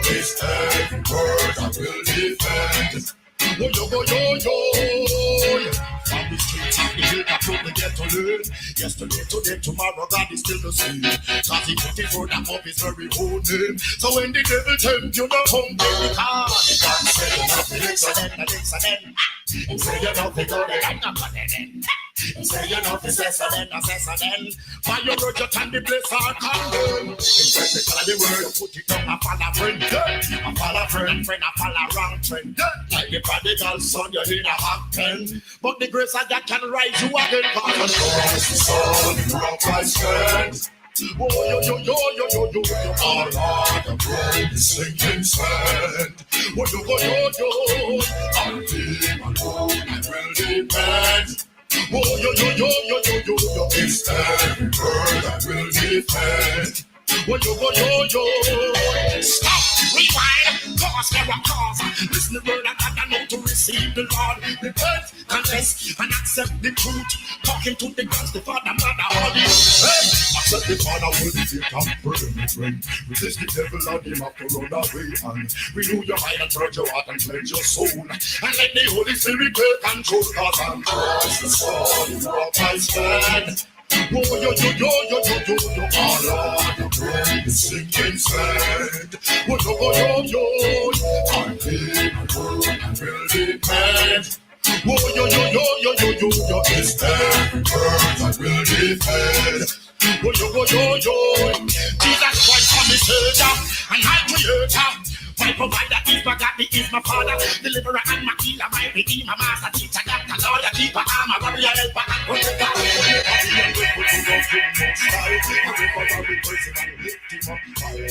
This every word I will defend. Yo, yo, yo, yo. From the streets of the hill, I put the ghetto learn. Yesterday, today, tomorrow, God is still the same. Cause he put his word above his very own name. So when the devil tempts you, don't come to the car. He can't say you're nothing, excellent. And say you're nothing, good, and I'm not then. And say you're nothing, excellent. By your word, you can be blessed or condemned. And say the word, you put it down, I follow friend. I follow friend, I follow wrong trend. Like the prodigal son, you're in a hot pen. But the grace of God can rise you again. Cause Christ the Son, rock my strength. Oh, yo, yo, yo, yo, yo, yo, yo. All Lord, the brain is sinking sand. Oh, yo, yo, yo, yo. On him alone I will depend. Oh, yo, yo, yo, yo, yo, yo, yo. It's every word I will defend. Oh, yo, yo, yo, yo. Stop, rewind, cause there are cause. Listen the word of God and know to receive the Lord. Repent, confess, and accept the truth. Talking to the gods, the Father, Mother, all the hey, accept the Father will be the top friend. Resist the devil and him have to run away. And renew your mind and purge your heart and cleanse your soul. And let the Holy Spirit take control. Cause I'm Christ the Son, rock my stand. Oh, yo, yo, yo, yo, yo, yo, yo. All Lord, the brain is sinking sand. Oh, yo, yo, yo, yo. On him alone I will depend. Oh, yo, yo, yo, yo, yo, yo, yo. It's every word I will defend. Oh, yo, yo, yo, yo. Jesus Christ, I'm his Savior and my Creator. My provider is my God, he is my Father, deliverer and my healer, my redeemer, master, teacher, doctor, lawyer, keeper, armor, warrior, helper, and protector.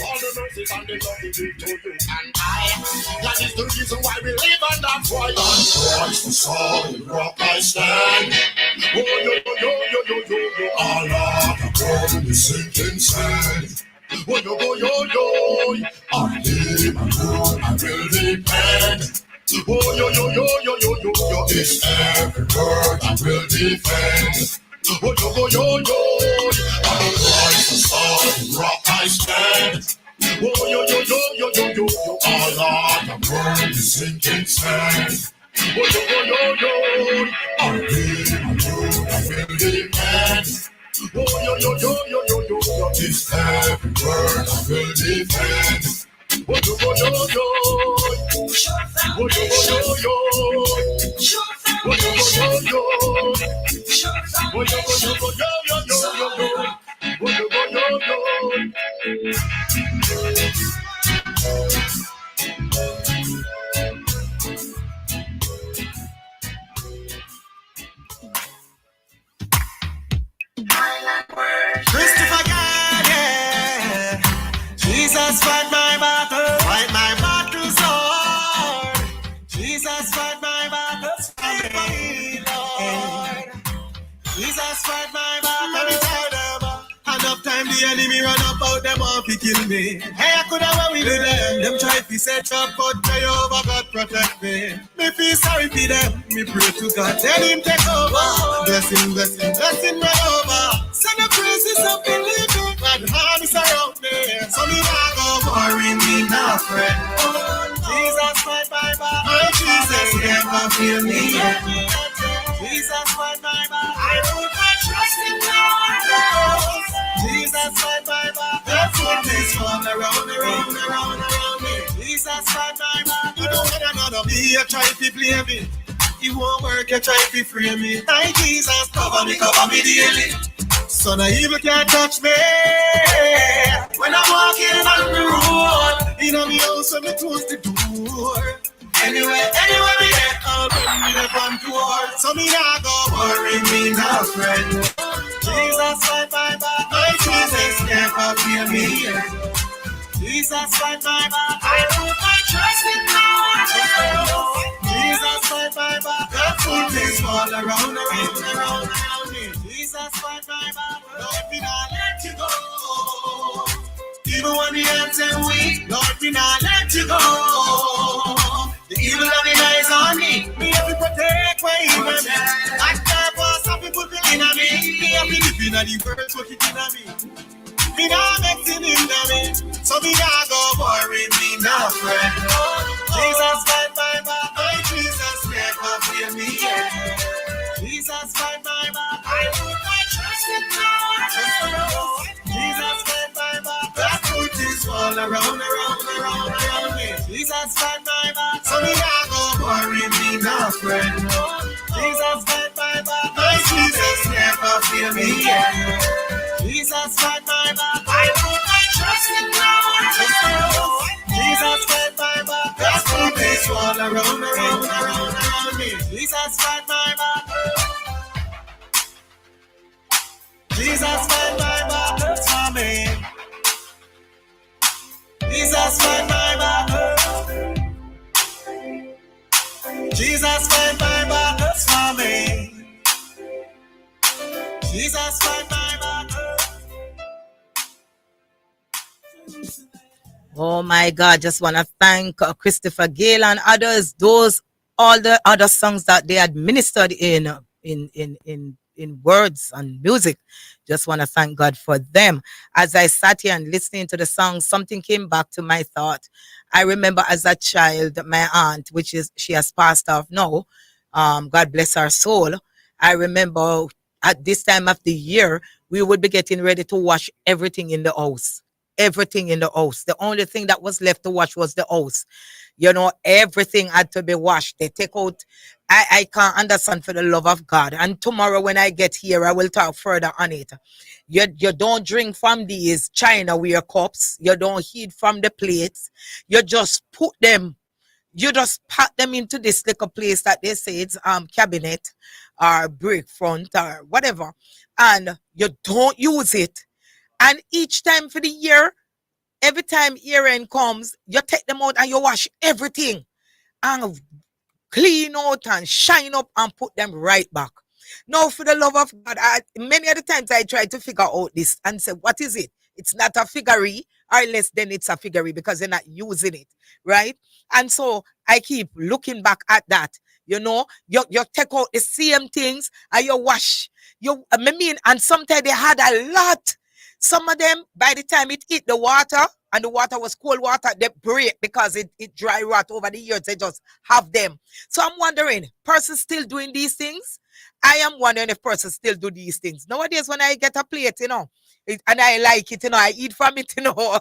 All the mercies and the love we give to you and I. That is the reason why we live, and that's why on Christ the Son, rock I stand. Oh, yo, yo, yo, yo, yo, yo, yo. All of the world is sinking sand. Oh, yo, yo, yo, yo. On him alone I will depend. Oh, yo, yo, yo, yo, yo, yo, yo. It's every word I will defend. Oh, yo, yo, yo, yo. On Christ the Son, rock I stand. Oh, yo, yo, yo, yo, yo, yo, yo. All of the world is sinking sand. Oh, yo, yo, yo, yo. On him alone I will depend. Oh, yo, yo, yo, yo, yo, yo, yo. It's every word I will defend. Oh, yo, yo, yo, yo. Oh, yo, yo, yo, yo. Oh, yo, yo, yo, yo. Oh, yo, yo, yo, yo, yo, yo. Oh, yo, yo, yo, yo. Christopher God, yeah. Jesus fight my battles, Lord. Jesus fight my battles, fight for me, Lord. Jesus fight my battles. Enough time the enemy run up out them off to kill me. Hey, I could have went with them. Them try to set up, but Jehovah God protect me. Me feel sorry for them. Me pray to God, tell him take over. Blessing, blessing, blessing run over. Send the praises up in living. God hand is around me. So me not go worry, me not fret. Jesus fight my battle. My Jesus never feel me yet. Jesus fight my battle. I put my trust in God. Jesus fight my battle. That's what this all around me. Jesus fight my battle. You don't want another me, you try to play me. It won't work, you try to free me. My Jesus cover me daily. So no evil can't touch me. When I'm walking on the road, in my house when me close the door. Anywhere me get, I'll bring me the front door. So me not go worry, me not friend. Jesus fight my battle. My Jesus never fear me yet. Jesus fight my battle. I put my trust in God. Jesus fight my battle. That's what this all around me. Jesus fight my battle. Lord, me not let you go. Even when the hands are weak, Lord, me not let you go. The evil of the eyes on me. Me have to protect my evil. I can't pass up people in me. Me have to live in the world so it in me. Me not mixing in me. So me not go worry, me not around me. Jesus fight my battle, so me not go worry me no friend. Jesus fight my battle, my Jesus never feel me yet. Jesus fight my battle, I put my trust in God. Jesus fight my battle, that's what makes all around me. Jesus fight my battle. Jesus fight my battles for me. Jesus fight my battle. Jesus fight my battles for me. Jesus fight my battle. Oh my God, just want to thank Christopher Gale and others, those, all the other songs that they administered in words and music. Just want to thank God for them. As I sat here and listening to the song, something came back to my thought. I remember as a child, my aunt, which is, she has passed off now, God bless her soul. I remember at this time of the year, we would be getting ready to wash everything in the house. Everything in the house. The only thing that was left to wash was the house. You know, everything had to be washed. They take out. I can't understand for the love of God. And tomorrow when I get here, I will talk further on it. You don't drink from these Chinaware cups. You don't eat from the plates. You just put them. You just pack them into this little place that they say it's cabinet or brick front or whatever. And you don't use it. And each time for the year, every time year end comes, you take them out and you wash everything and clean out and shine up and put them right back. Now, for the love of God, many of the times I try to figure out this and say, what is it? It's not a figurine, or less than it's a figurine because they're not using it, right? And so I keep looking back at that. You know, you take out the same things and you wash. And sometimes they had a lot. Some of them, by the time it hit the water, and the water was cold water, they break because it dry rot over the years. They just have them. So I'm wondering, persons still doing these things? I am wondering if persons still do these things. Nowadays, when I get a plate, you know, and I like it, you know, I eat from it, you know.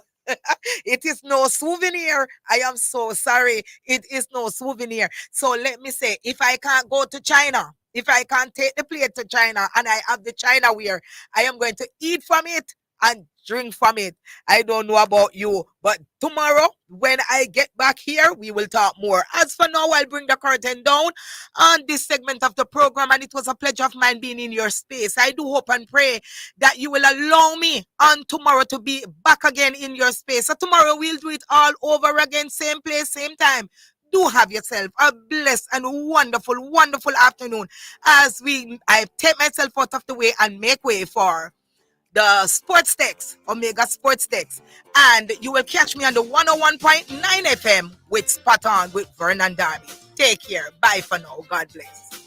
It is no souvenir. I am so sorry. It is no souvenir. So let me say, if I can't go to China, if I can't take the plate to China and I have the Chinaware, I am going to eat from it and drink from it. I don't know about you, but tomorrow when I get back here, we will talk more. As for now, I'll bring the curtain down on this segment of the program, and it was a pleasure of mine being in your space. I do hope and pray that you will allow me on tomorrow to be back again in your space. So tomorrow we'll do it all over again, same place, same time. Do have yourself a blessed and wonderful, wonderful afternoon as I take myself out of the way and make way for the Sports Text, Omega Sports Text. And you will catch me on the 101.9 FM with Spot On with Vernon Darby. Take care. Bye for now. God bless.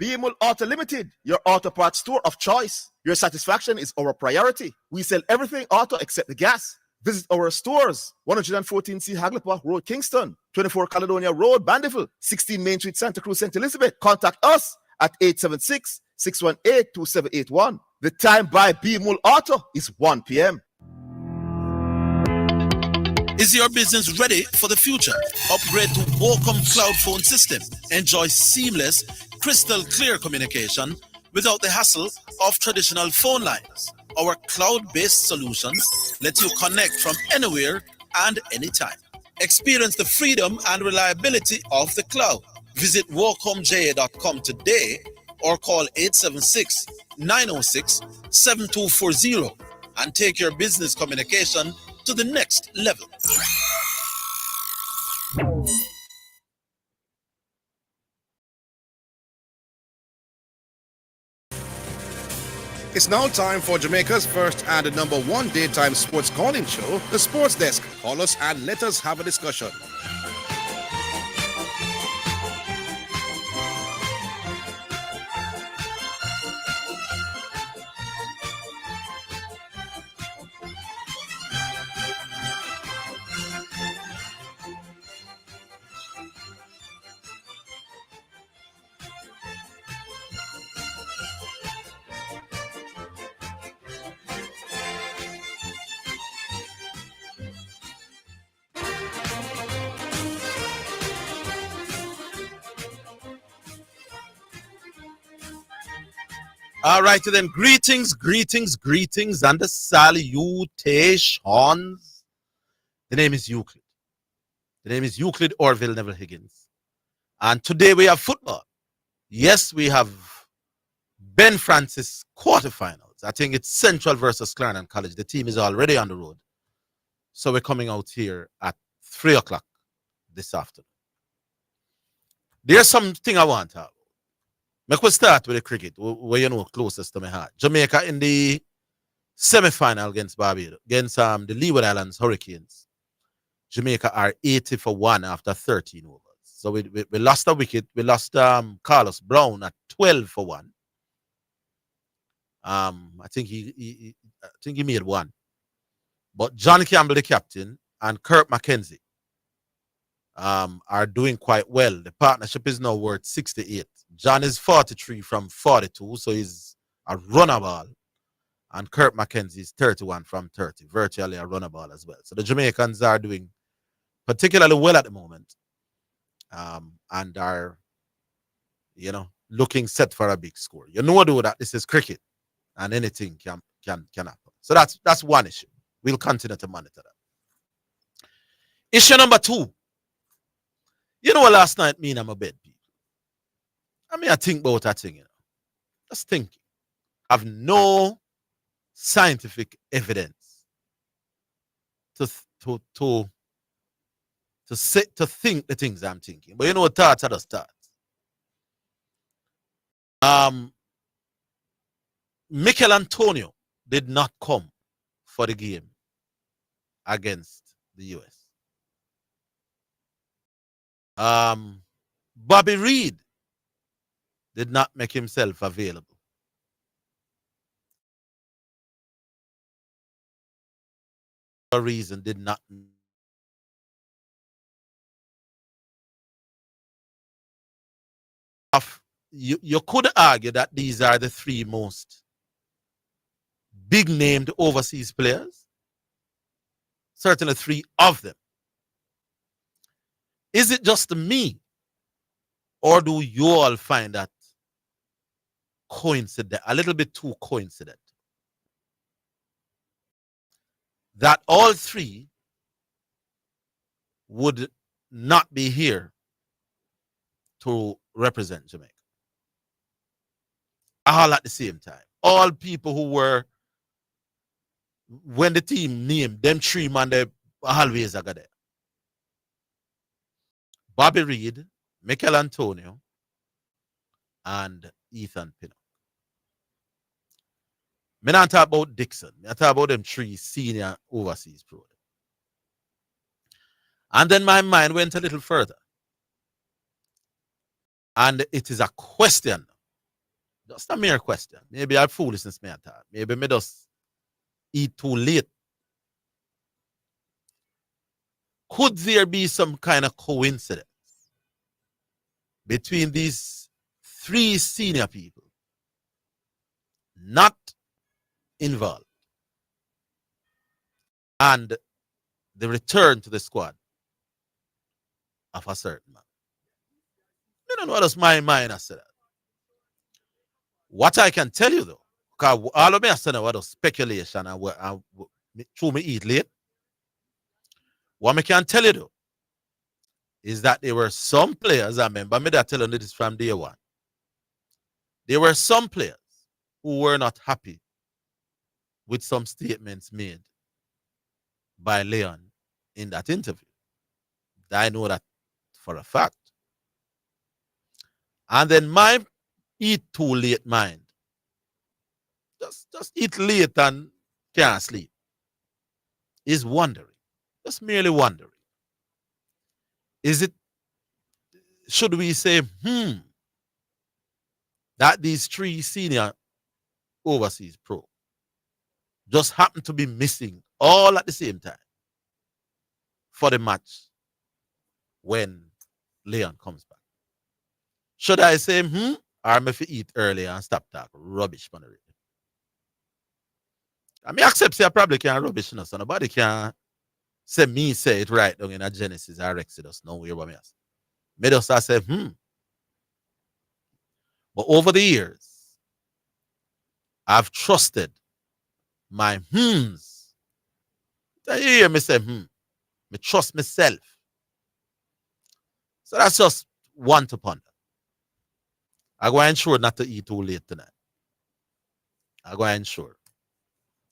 BML Auto Limited, your auto parts store of choice. Your satisfaction is our priority. We sell everything auto except the gas. Visit our stores, 114C Haglapa Road, Kingston, 24 Caledonia Road, Bandiville, 16 Main Street, Santa Cruz, St. Elizabeth. Contact us at 876-618-2781. The time by BML Auto is 1 p.m. Is your business ready for the future? Upgrade to Qualcomm Cloud Phone System. Enjoy seamless, crystal clear communication without the hassle of traditional phone lines. Our cloud-based solutions let you connect from anywhere and anytime. Experience the freedom and reliability of the cloud. Visit WalcomJA.com today or call 876-906-7240 and take your business communication to the next level. It's now time for Jamaica's first and the number one daytime sports calling show, The Sports Desk. Call us and let us have a discussion. All right, then greetings, and the salutations. The name is Euclid. The name is Euclid Orville Neville Higgins. And today we have football. Yes, we have Ben Francis quarterfinals. I think it's Central versus Clarendon College. The team is already on the road. So we're coming out here at 3 o'clock this afternoon. There's something I want to have. Make we start with the cricket, where you know closest to my heart. Jamaica in the semi-final against Barbados, against the Leeward Islands Hurricanes. Jamaica are 80 for 1 after 13 overs. So we lost a wicket. We lost Carlos Brown at 12 for 1. I think he made 1. But John Campbell, the captain, and Kirk McKenzie are doing quite well. The partnership is now worth 68. John is 43 from 42, so he's a runner ball. And Kirk McKenzie is 31 from 30, virtually a runner ball as well. So the Jamaicans are doing particularly well at the moment, and are, looking set for a big score. You know, though, that this is cricket, and anything can happen. So that's one issue. We'll continue to monitor that. Issue number 2. You know what, last night, me and I'm a bed, people. I think about that thing, Just thinking. Have no scientific evidence to think the things I'm thinking. But you know what, thoughts are the thoughts. Mikel Antonio did not come for the game against the US. Bobby Reid did not make himself available. For a reason did not. You could argue that these are the 3 most big named overseas players. Certainly 3 of them. Is it just me, or do you all find that coincident, a little bit too coincident, that all 3 would not be here to represent Jamaica all at the same time? All people who were, when the team named them 3 man, they always are there. Bobby Reid, Mikel Antonio, and Ethan Pinnock. I don't talk about Dixon. I talk about them 3 senior overseas pros. And then my mind went a little further. And it is a question. Just a mere question. Maybe I foolishness me at that. Maybe me just eat too late. Could there be some kind of coincidence between these 3 senior people not involved and the return to the squad of a certain man? I don't know what else my mind has said that. What I can tell you though, because all of me has said what was speculation and through me eat late. What I can tell you though is that there were some players, I remember me that telling you this from day one. There were some players who were not happy with some statements made by Leon in that interview. I know that for a fact. And then my eat too late mind, just eat late and can't sleep, is wondering, just merely wondering. Is it, should we say, that these 3 senior overseas pro just happen to be missing all at the same time for the match when Leon comes back? Should I say, or if you eat early and stop talk rubbish on the radio? I mean, accept say I probably can't rubbish, so nobody can say it right down in a Genesis or Exodus. No, we're me ask. Me just say, But over the years, I've trusted my hmms. You hear me say Me trust myself. So that's just one to ponder. I go ensure not to eat too late tonight. I go ensure.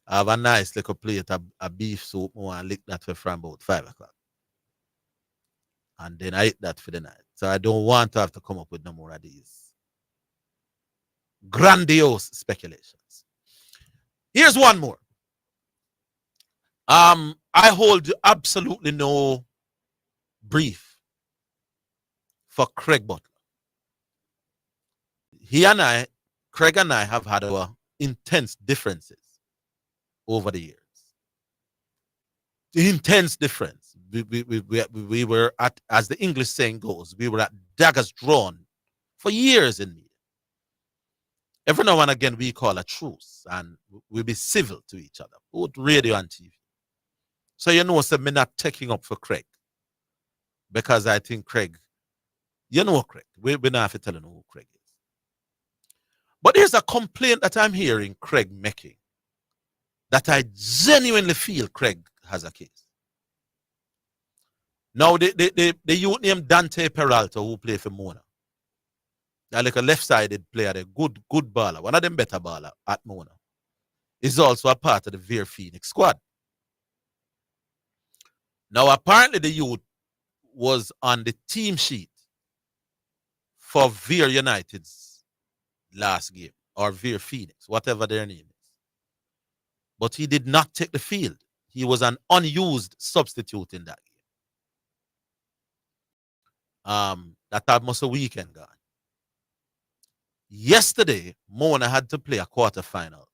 I have a nice little plate of beef soup. I want to lick that for from about 5 o'clock. And then I eat that for the night. So I don't want to have to come up with no more of these grandiose speculations. Here's one more. I hold absolutely no brief for Craig Butler. Craig and I have had our intense differences over the years. The intense difference. We were at, as the English saying goes, we were at daggers drawn for years in media. Every now and again, we call a truce and we'll be civil to each other, both radio and TV. So you know, so me not taking up for Craig because I think Craig, you know Craig. We not have to tell you who Craig is. But there's a complaint that I'm hearing Craig making that I genuinely feel Craig has a case. Now, the youth named Dante Peralta who play for Mona. They're like a left-sided player, a good baller, one of them better baller at Mona. Is also a part of the Veer Phoenix squad. Now, apparently the youth was on the team sheet for Veer United's last game, or Veer Phoenix, whatever their name is. But he did not take the field. He was an unused substitute in that game. That almost a weekend gone. Yesterday, Mona had to play a quarterfinal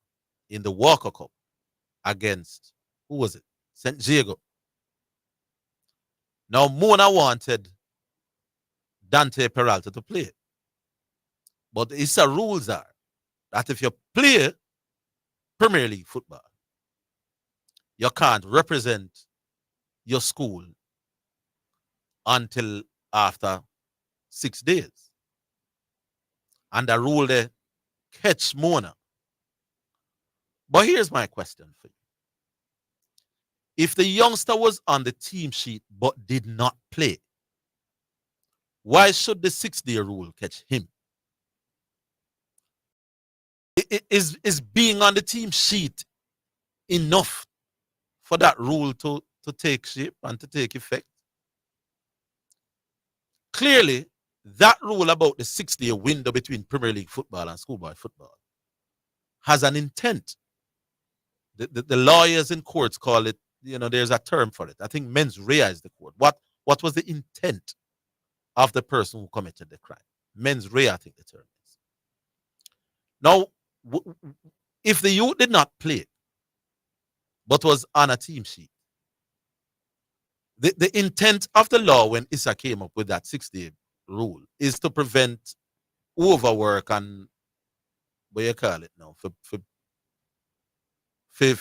in the Walker Cup against, who was it? St. Diego. Now, Mona wanted Dante Peralta to play. But the ISA rules are that if you play Premier League football, you can't represent your school until after 6 days. And the rule they catch Mona. But here's my question for you. If the youngster was on the team sheet but did not play, why should the 6-day rule catch him? Is being on the team sheet enough for that rule to take shape and to take effect? Clearly, that rule about the 6-day window between Premier League football and schoolboy football has an intent. The lawyers in courts call it, there's a term for it. I think mens rea is the court. What was the intent of the person who committed the crime? Mens rea, I think the term is. Now, if the youth did not play, but was on a team sheet, the intent of the law when Issa came up with that 6-day rule is to prevent overwork and, what you call it now, for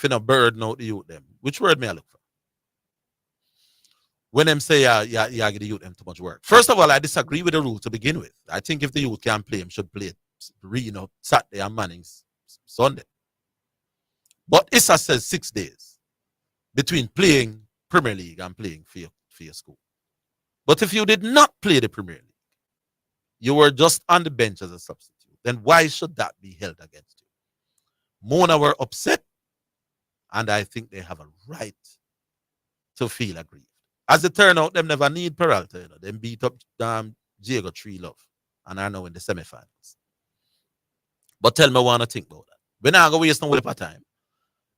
no burden out the youth them. Which word may I look for? When them say, yeah, give the youth them too much work. First of all, I disagree with the rule to begin with. I think if the youth can play, him should play it, Saturday and Manning's Sunday. But Issa says 6 days between playing Premier League and playing for your school. But if you did not play the Premier League, you were just on the bench as a substitute, then why should that be held against you? Mona were upset, and I think they have a right to feel aggrieved. As it turned out, them never need Peralta. Them beat up Diego 3-0 and are now in the semifinals. But tell me what I think about that. We're not going to waste no more time.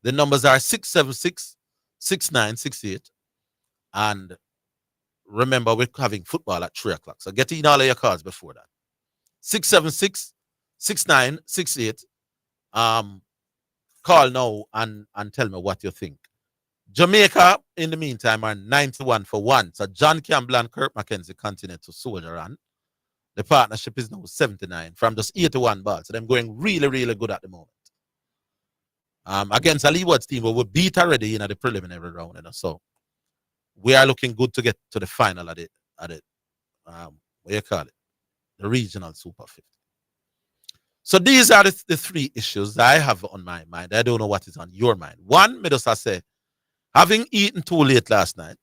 The numbers are 676-6968. And remember, we're having football at 3 o'clock. So get in all of your cards before that. 676-6968. Call now and tell me what you think. Jamaica, in the meantime, are 91-1. So John Campbell and Kirk McKenzie continue to soldier on. The partnership is now 79 from just 81 balls. So them going really, really good at the moment. Against a Leeward's team, we were beat already in the preliminary round. So we are looking good to get to the final at it. What do you call it? The regional Super 50. So these are the three issues that I have on my mind. I don't know what is on your mind. One, me just say, having eaten too late last night,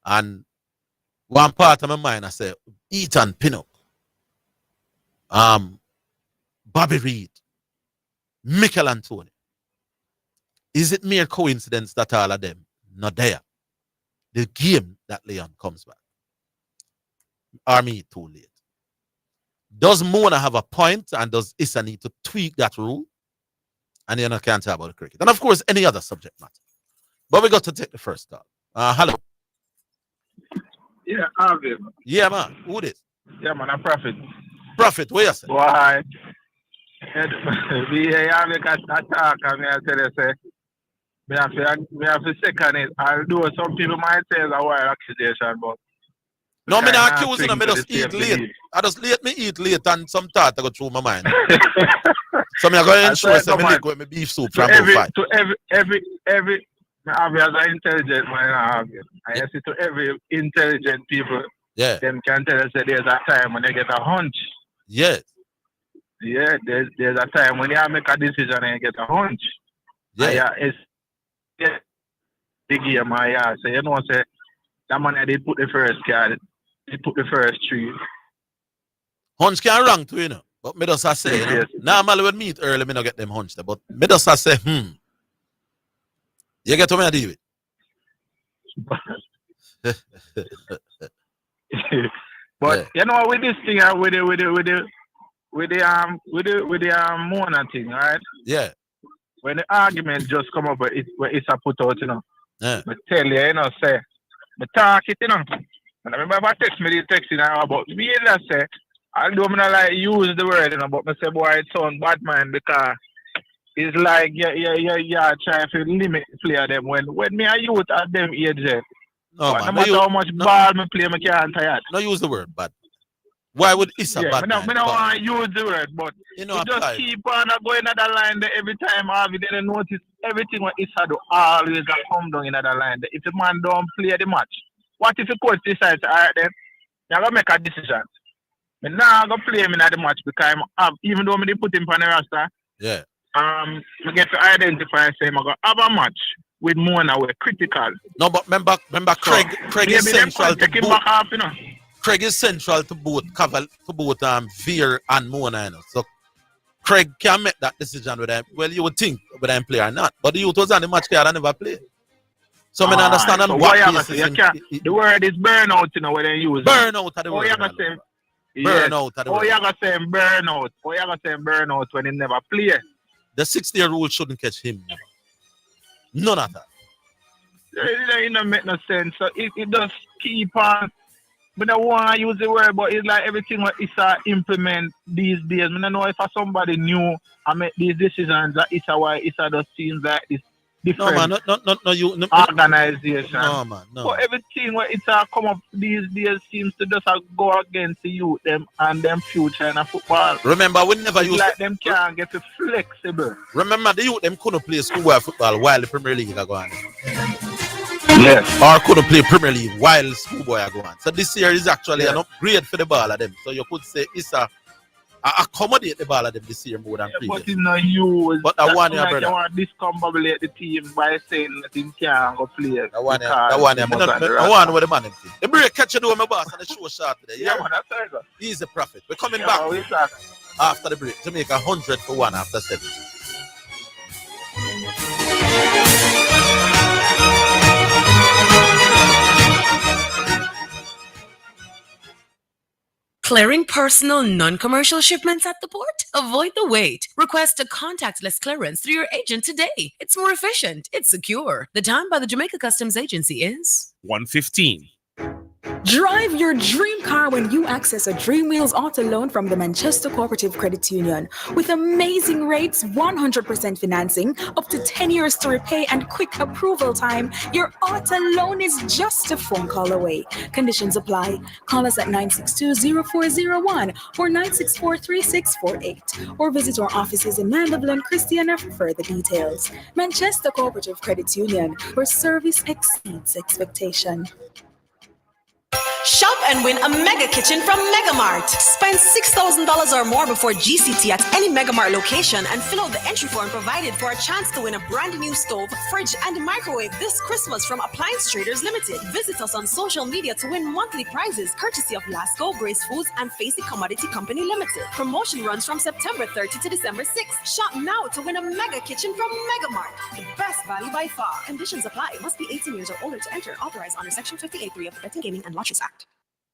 and one part of my mind I say, eat and pin up. Bobby Reed, Michael Anthony. Is it mere coincidence that all of them not there? The game that Leon comes back. Or me too late. Does Mona have a point, and does Issa need to tweak that rule? And you can't talk about the cricket. And of course, any other subject matter. But we got to take the first call. Hello. Yeah, Orville. Yeah, man. Who this? Yeah, man, I'm Prophet. Prophet, where you say? Why? We have a talk, and I tell you, say, we have to second it. Although some people might say it's a wild accusation, but no, I'm not accusing them. I just eat late. I just let me eat late, and some thought I go through my mind. So I'm going to ensure some lick with my beef soup from every, to every as an intelligent man, I see to every intelligent people. Yeah. Them can tell us that there's a time when they get a hunch. Yes. Yeah, there's a time when you make a decision and you get a hunch. Yeah. It's the game, so you know, say that man they put the first card, they put the first three. Hunch can wrong too, you know. But me just say, you know, Yes. normally when meet early, me not get them hunch there. But me just say, you get to me a deal with. But you know, with this thing, with the Mona thing, right? Yeah. When the argument just come up, where it's a put out, you know. Yeah. But tell you, you know, say, but talk it, you know. And I remember I text me the text, you know, about me, that say, although I'm not like use the word, you know, but I say, boy, it sound bad, man, because it's like, yeah, trying to limit player them. When me a youth at them age, No, no man. matter how much ball me play, I can't tired. No use the word bad. Why would Issa bad? I don't want to use the word, but you know, we just keep on going at the line there every time. Harvey didn't notice everything what Issa do always come down in the line there. If the man don't play the match, what if the coach decides, all right, then you're going to make a decision. But now I'm going to play him in the match because even though I didn't put him on the roster, yeah. I get to identify and say I'm going to have a match with Mona. We're critical. No, but remember Craig is central to both. Half, you know. Craig is central to both Veer and Mona. You know. So Craig can make that decision with them. Well, you would think whether I'm play or not. But the youth was on the match card and never play. So I understand on so what basis. The word is burnout, you know, when they use burnout at the word. Burnout at the word. Oh, you're going to say burnout. Oh, you're going to say burnout when he never play. The 6-year rule shouldn't catch him. None of that. It don't make no sense. So it does keep on. But I don't want to use the word, but it's like everything what Issa implement these days. I don't know if somebody new I make these decisions that Issa why Issa does seems like this different organization. No, man, no. But everything what Issa come up these days seems to just go against the youth them and them future in a football. Remember, we never used like them can't get flexible. Remember, the youth them couldn't play schoolboy football while the Premier League are going. Yes. Or couldn't play Premier League while schoolboy are going. So this year is actually an upgrade for the ball of them. So you could say it's accommodate the ball of them this year more than previous. But it's not used. But I want your brother. You want to discombobulate the team by saying that he can't go play. I want with the man. The break catch you doing my boss and the show short today. Yeah, man, that's right. He's a prophet. We're coming back after the break to make 100 for 1 after 7. Clearing personal, non-commercial shipments at the port? Avoid the wait. Request a contactless clearance through your agent today. It's more efficient. It's secure. The time by the Jamaica Customs Agency is 1:15. Drive your dream car when you access a Dream Wheels auto loan from the Manchester Cooperative Credit Union. With amazing rates, 100% financing, up to 10 years to repay, and quick approval time, your auto loan is just a phone call away. Conditions apply. Call us at 962-0401 or 964-3648 or visit our offices in Mandeville and Christiana for further details. Manchester Cooperative Credit Union, where service exceeds expectation. Shop and win a mega kitchen from Megamart. Spend $6,000 or more before GCT at any Megamart location and fill out the entry form provided for a chance to win a brand new stove, fridge, and microwave this Christmas from Appliance Traders Limited. Visit us on social media to win monthly prizes courtesy of Lasco, Grace Foods, and Facey Commodity Company Limited. Promotion runs from September 30 to December 6th. Shop now to win a mega kitchen from Megamart. The best value by far. Conditions apply. Must be 18 years or older to enter. Authorized under Section 58.3 of the Betting, Gaming, and Lotteries Act.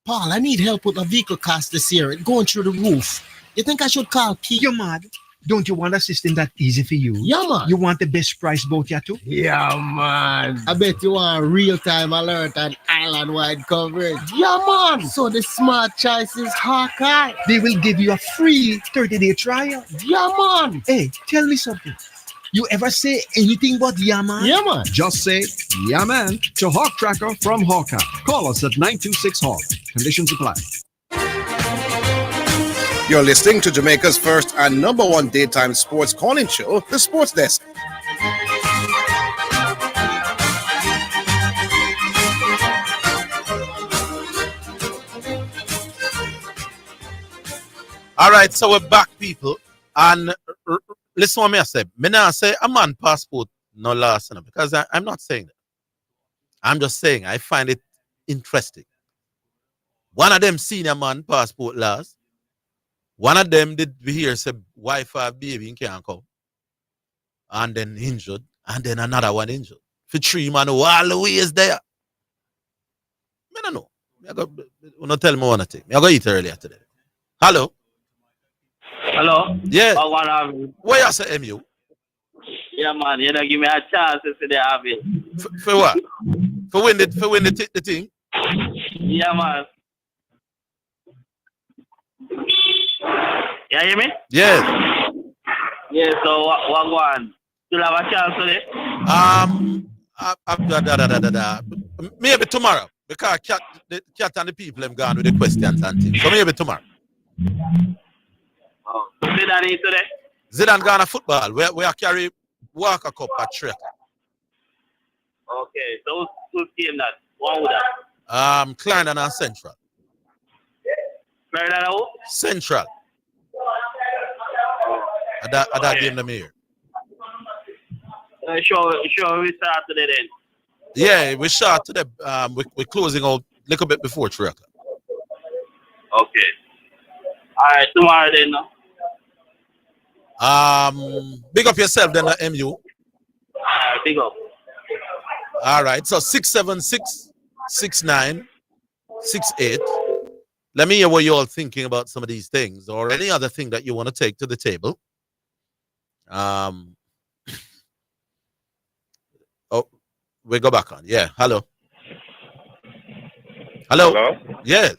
Paul, I need help with a vehicle cost this year. It's going through the roof. You think I should call Keith? You're mad. Don't you want a system that easy for you? Yeah, man. You want the best price both here too? Yeah, man. I bet you want real-time alert and island-wide coverage. Yeah, man. So the smart choice is Hawkeye. They will give you a free 30-day trial. Yeah, man. Hey, tell me something. You ever say anything but yeah, man? Yeah, man. Just say yeah, man to Hawk Tracker from Hawkeye. Call us at 926-HAWK. Conditions apply. You're listening to Jamaica's first and number one daytime sports calling show, The Sports Desk. All right, so we're back, people. And listen what I say. Me now say a man passport no last, because I'm not saying that. I'm just saying I find it interesting. One of them senior man passport last. One of them did hear say wife or baby can't come. And then injured. And then another one injured. For 3 man who all the way is there. I don't know. I go tell me one thing. I go eat earlier today. Hello. Hello? Yeah. What Where you say MU? Yeah, man. You know, give me a chance to see the Orville. For what? For win the thing? Yeah, man. You hear me? Yes. Yeah, so what one? Still have a chance today? Maybe tomorrow. Because the cat and the people have gone with the questions and things. So maybe tomorrow. Oh. Zidane in today? Zidane gone to football. We are carry Walker Cup at Trek. Okay, so who's team that? What would that? Clarendon and Central. Clarendon who? Central. That game them here. Sure, we start today then. Yeah, we start today. We're closing out a little bit before 3 o'clock. Okay. Alright, tomorrow then. Big up yourself then, MU. Alright, big up. All right, so 676 6968. Let me hear what you all thinking about some of these things or any other thing that you want to take to the table. Oh, we go back on. Yeah, hello. Hello? Yeah.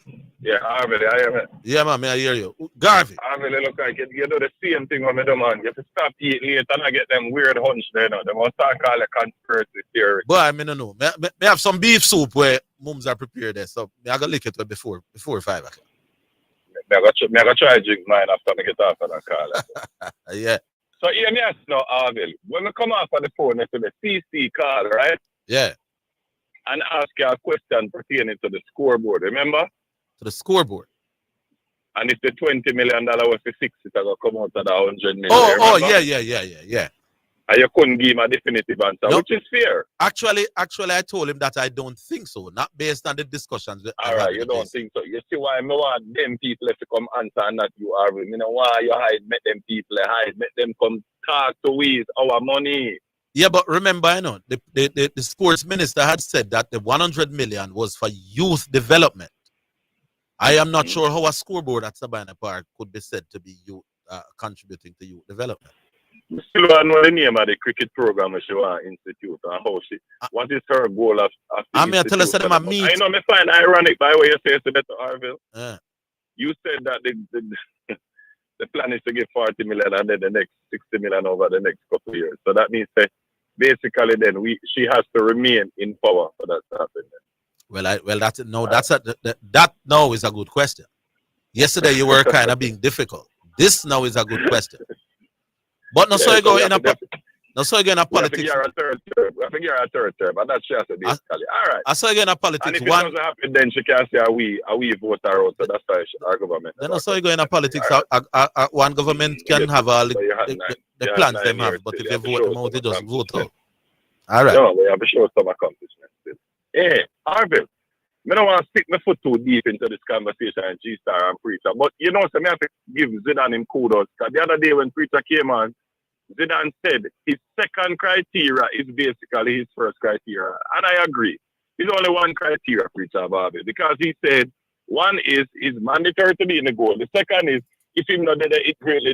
Yeah, Orville, I am it. Yeah, man, I hear you. Garvey. Orville, look like you do the same thing with me, man. You have to stop eating late and I get them weird hunch there now. They must start calling conspiracy theory. Boy, I mean, I know. Me have some beef soup where mums are prepared there, so I got to lick it before 5 o'clock. I got to try to drink mine after I get off of that call. Yeah. So hear me ask now, Orville. When we come off of the phone to the CC call, right? Yeah. And ask you a question pertaining to the scoreboard, remember? To the scoreboard. And if the $20 million was for 6, it's going to come out of the 100 million. Oh, yeah. And you couldn't give him a definitive answer, nope. Which is fair. Actually, I told him that I don't think so, not based on the discussions. All right, you don't think so. You see why I want them people to come answer and not you, Orville. You know why you hide, make them people hide, make them come talk to we our money. Yeah, but remember, the sports minister had said that the 100 million was for youth development. I am not sure how a scoreboard at Sabina Park could be said to be contributing to youth development. Still want to know the name of the cricket program she want institute and how she. What is her goal of I mean, I tell us that I meet. I know me find ironic by what you say to that Orville. You said that the plan is to give 40 million and then the next 60 million over the next couple of years. So that means that basically then she has to remain in power for that to happen. That now is a good question. Yesterday you were kind of being difficult. This now is a good question. But no, so you go in a politics. We have figure a third term, and that's she has to basically. All right. I saw again a And politics. if it doesn't happen, then she can say we vote her out. So that's why our government. Then I saw you go in a politics. One government can have all the plans them have, but if you vote them out, they just vote out. All right. No, we have to show some accomplishments. Hey, Orville, I don't want to stick my foot too deep into this conversation and G-Star and Preacher, but you know, so I have to give Zidane him kudos. Because the other day when Preacher came on, Zidane said his second criteria is basically his first criteria. And I agree. There's only one criteria, Preacher, about it. Because he said one is mandatory to be in the goal. The second is if he's not there, it greatly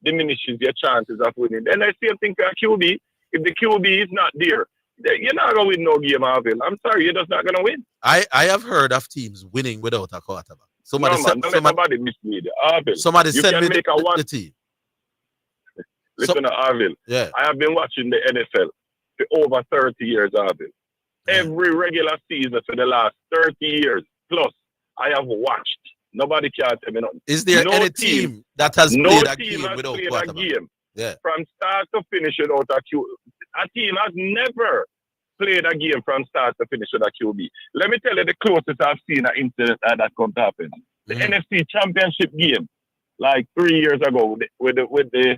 diminishes your chances of winning. Then I same thing for a QB. If the QB is not there, you're not going to win no game, Orville. I'm sorry, you're just not going to win. I have heard of teams winning without a quarterback. Somebody nobody mislead Orville. Somebody you send me the team. Listen to Orville. Yeah. I have been watching the NFL for over 30 years, Orville. Every regular season for the last 30 years plus, I have watched. Nobody can tell me nothing. Is there any team that has played a game without quarterback? Yeah. From start to finish without a QB. A team has never played a game from start to finish with a QB. Let me tell you the closest I've seen an incident that come to happen. The NFC Championship game, like 3 years ago, with the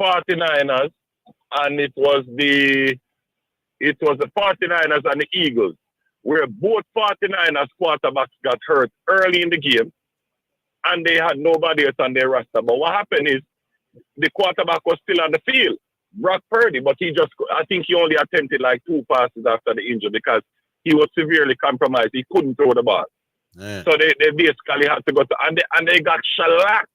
49ers, and it was the 49ers and the Eagles, where both 49ers quarterbacks got hurt early in the game, and they had nobody else on their roster. But what happened is the quarterback was still on the field, Brock Purdy, but I think he only attempted like 2 passes after the injury because he was severely compromised. He couldn't throw the ball. Yeah. So they basically had to go to, and they got shellacked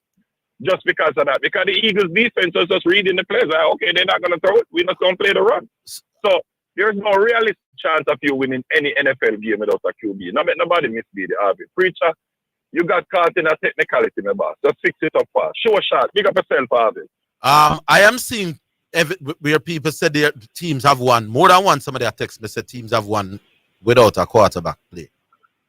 just because of that. Because the Eagles defense was just reading the plays. Like, okay, they're not going to throw it. We're not going to play the run. So there's no realistic chance of you winning any NFL game without a QB. Nobody mislead the Orville. Preacher, you got caught in a technicality, my boss. Just fix it up fast. Show a shot. Big up yourself, Orville. I am seeing where people said their teams have won. More than one, some of their texts me said teams have won without a quarterback play.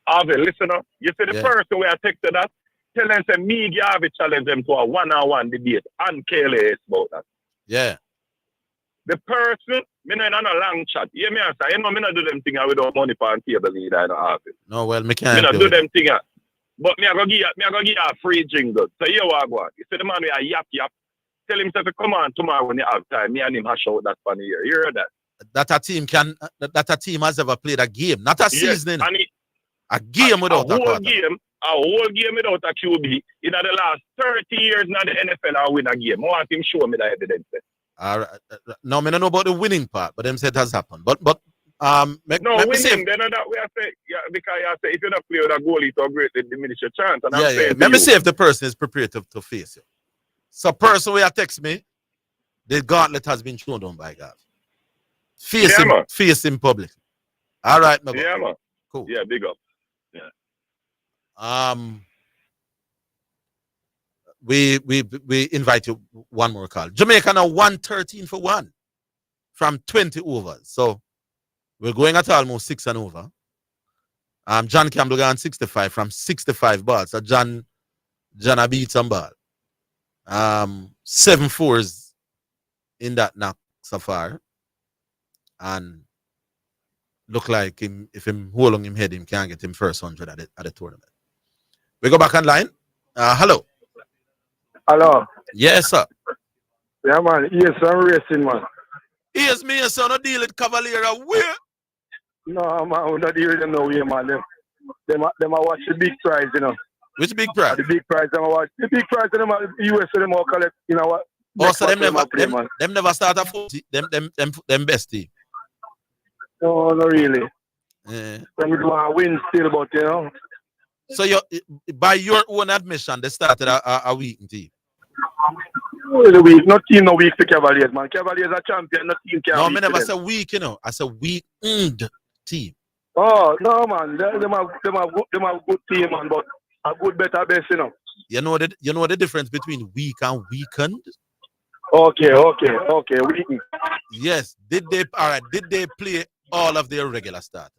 Orville, listen up. You see the person where I texted that? Tell them, say, me, Garvey challenge them to a one-on-one debate and KLS about that. Yeah. The person, me not on a long chat. You me answer. You know, me not do them things without money for table leader and Orville. No, well, me can't. Me not do them things. But me I go give you a free jingle. So you walk one. You see the man with a yap. Tell him to come on tomorrow when you have time. Me and him hash out that funny year. You heard that? That a team has ever played a game, not a season. A game without a quarterback. A whole game without a QB. In the last 30 years in the NFL, I win a game. I want him show me the evidence. All right. No, I don't know about the winning part, but them said it has happened. But winning, then that way I say, because I say if you don't play with a goalie, it will greatly diminish your chance. And I'm saying let me see if the person is prepared to face you. So person who text me, the gauntlet has been shown down by God. Face him publicly. All right, my yeah, man. Cool. Yeah, big up. Yeah. We invite you one more call. Jamaica now 113 for 1 from 20 overs. So we're going at almost 6 and over. John Campbell got 65 from 65 balls. So John beat some ball. 7 fours in that knock so far. And look like him, if him hold on him head, him can't get him first 100 at the tournament. We go back online. Hello. Hello. Yes, sir. Yeah, man. Yes, I'm racing, man. Yes, me, son. No deal with Cavalier. Where? No, man. We don't deal with them no way, man. Them watch the big prize, you know. Which big prize? The big prize, them watch. The big prize, them US, them all collect, you know what? Oh, so them never start a 40. Them best team. No, not really. Yeah. Them do want win still, but you know. So by your own admission, they started a weak team. The week, not team, no week for Cavaliers, man. Cavaliers are champion, not team. No, I never say weak, you know. I said weak-earned team. Oh no, man. Them have good team, man, but a good better best, you know. You know the difference between weak and weakened? Okay, weakened. Yes. Did they play all of their regular starters?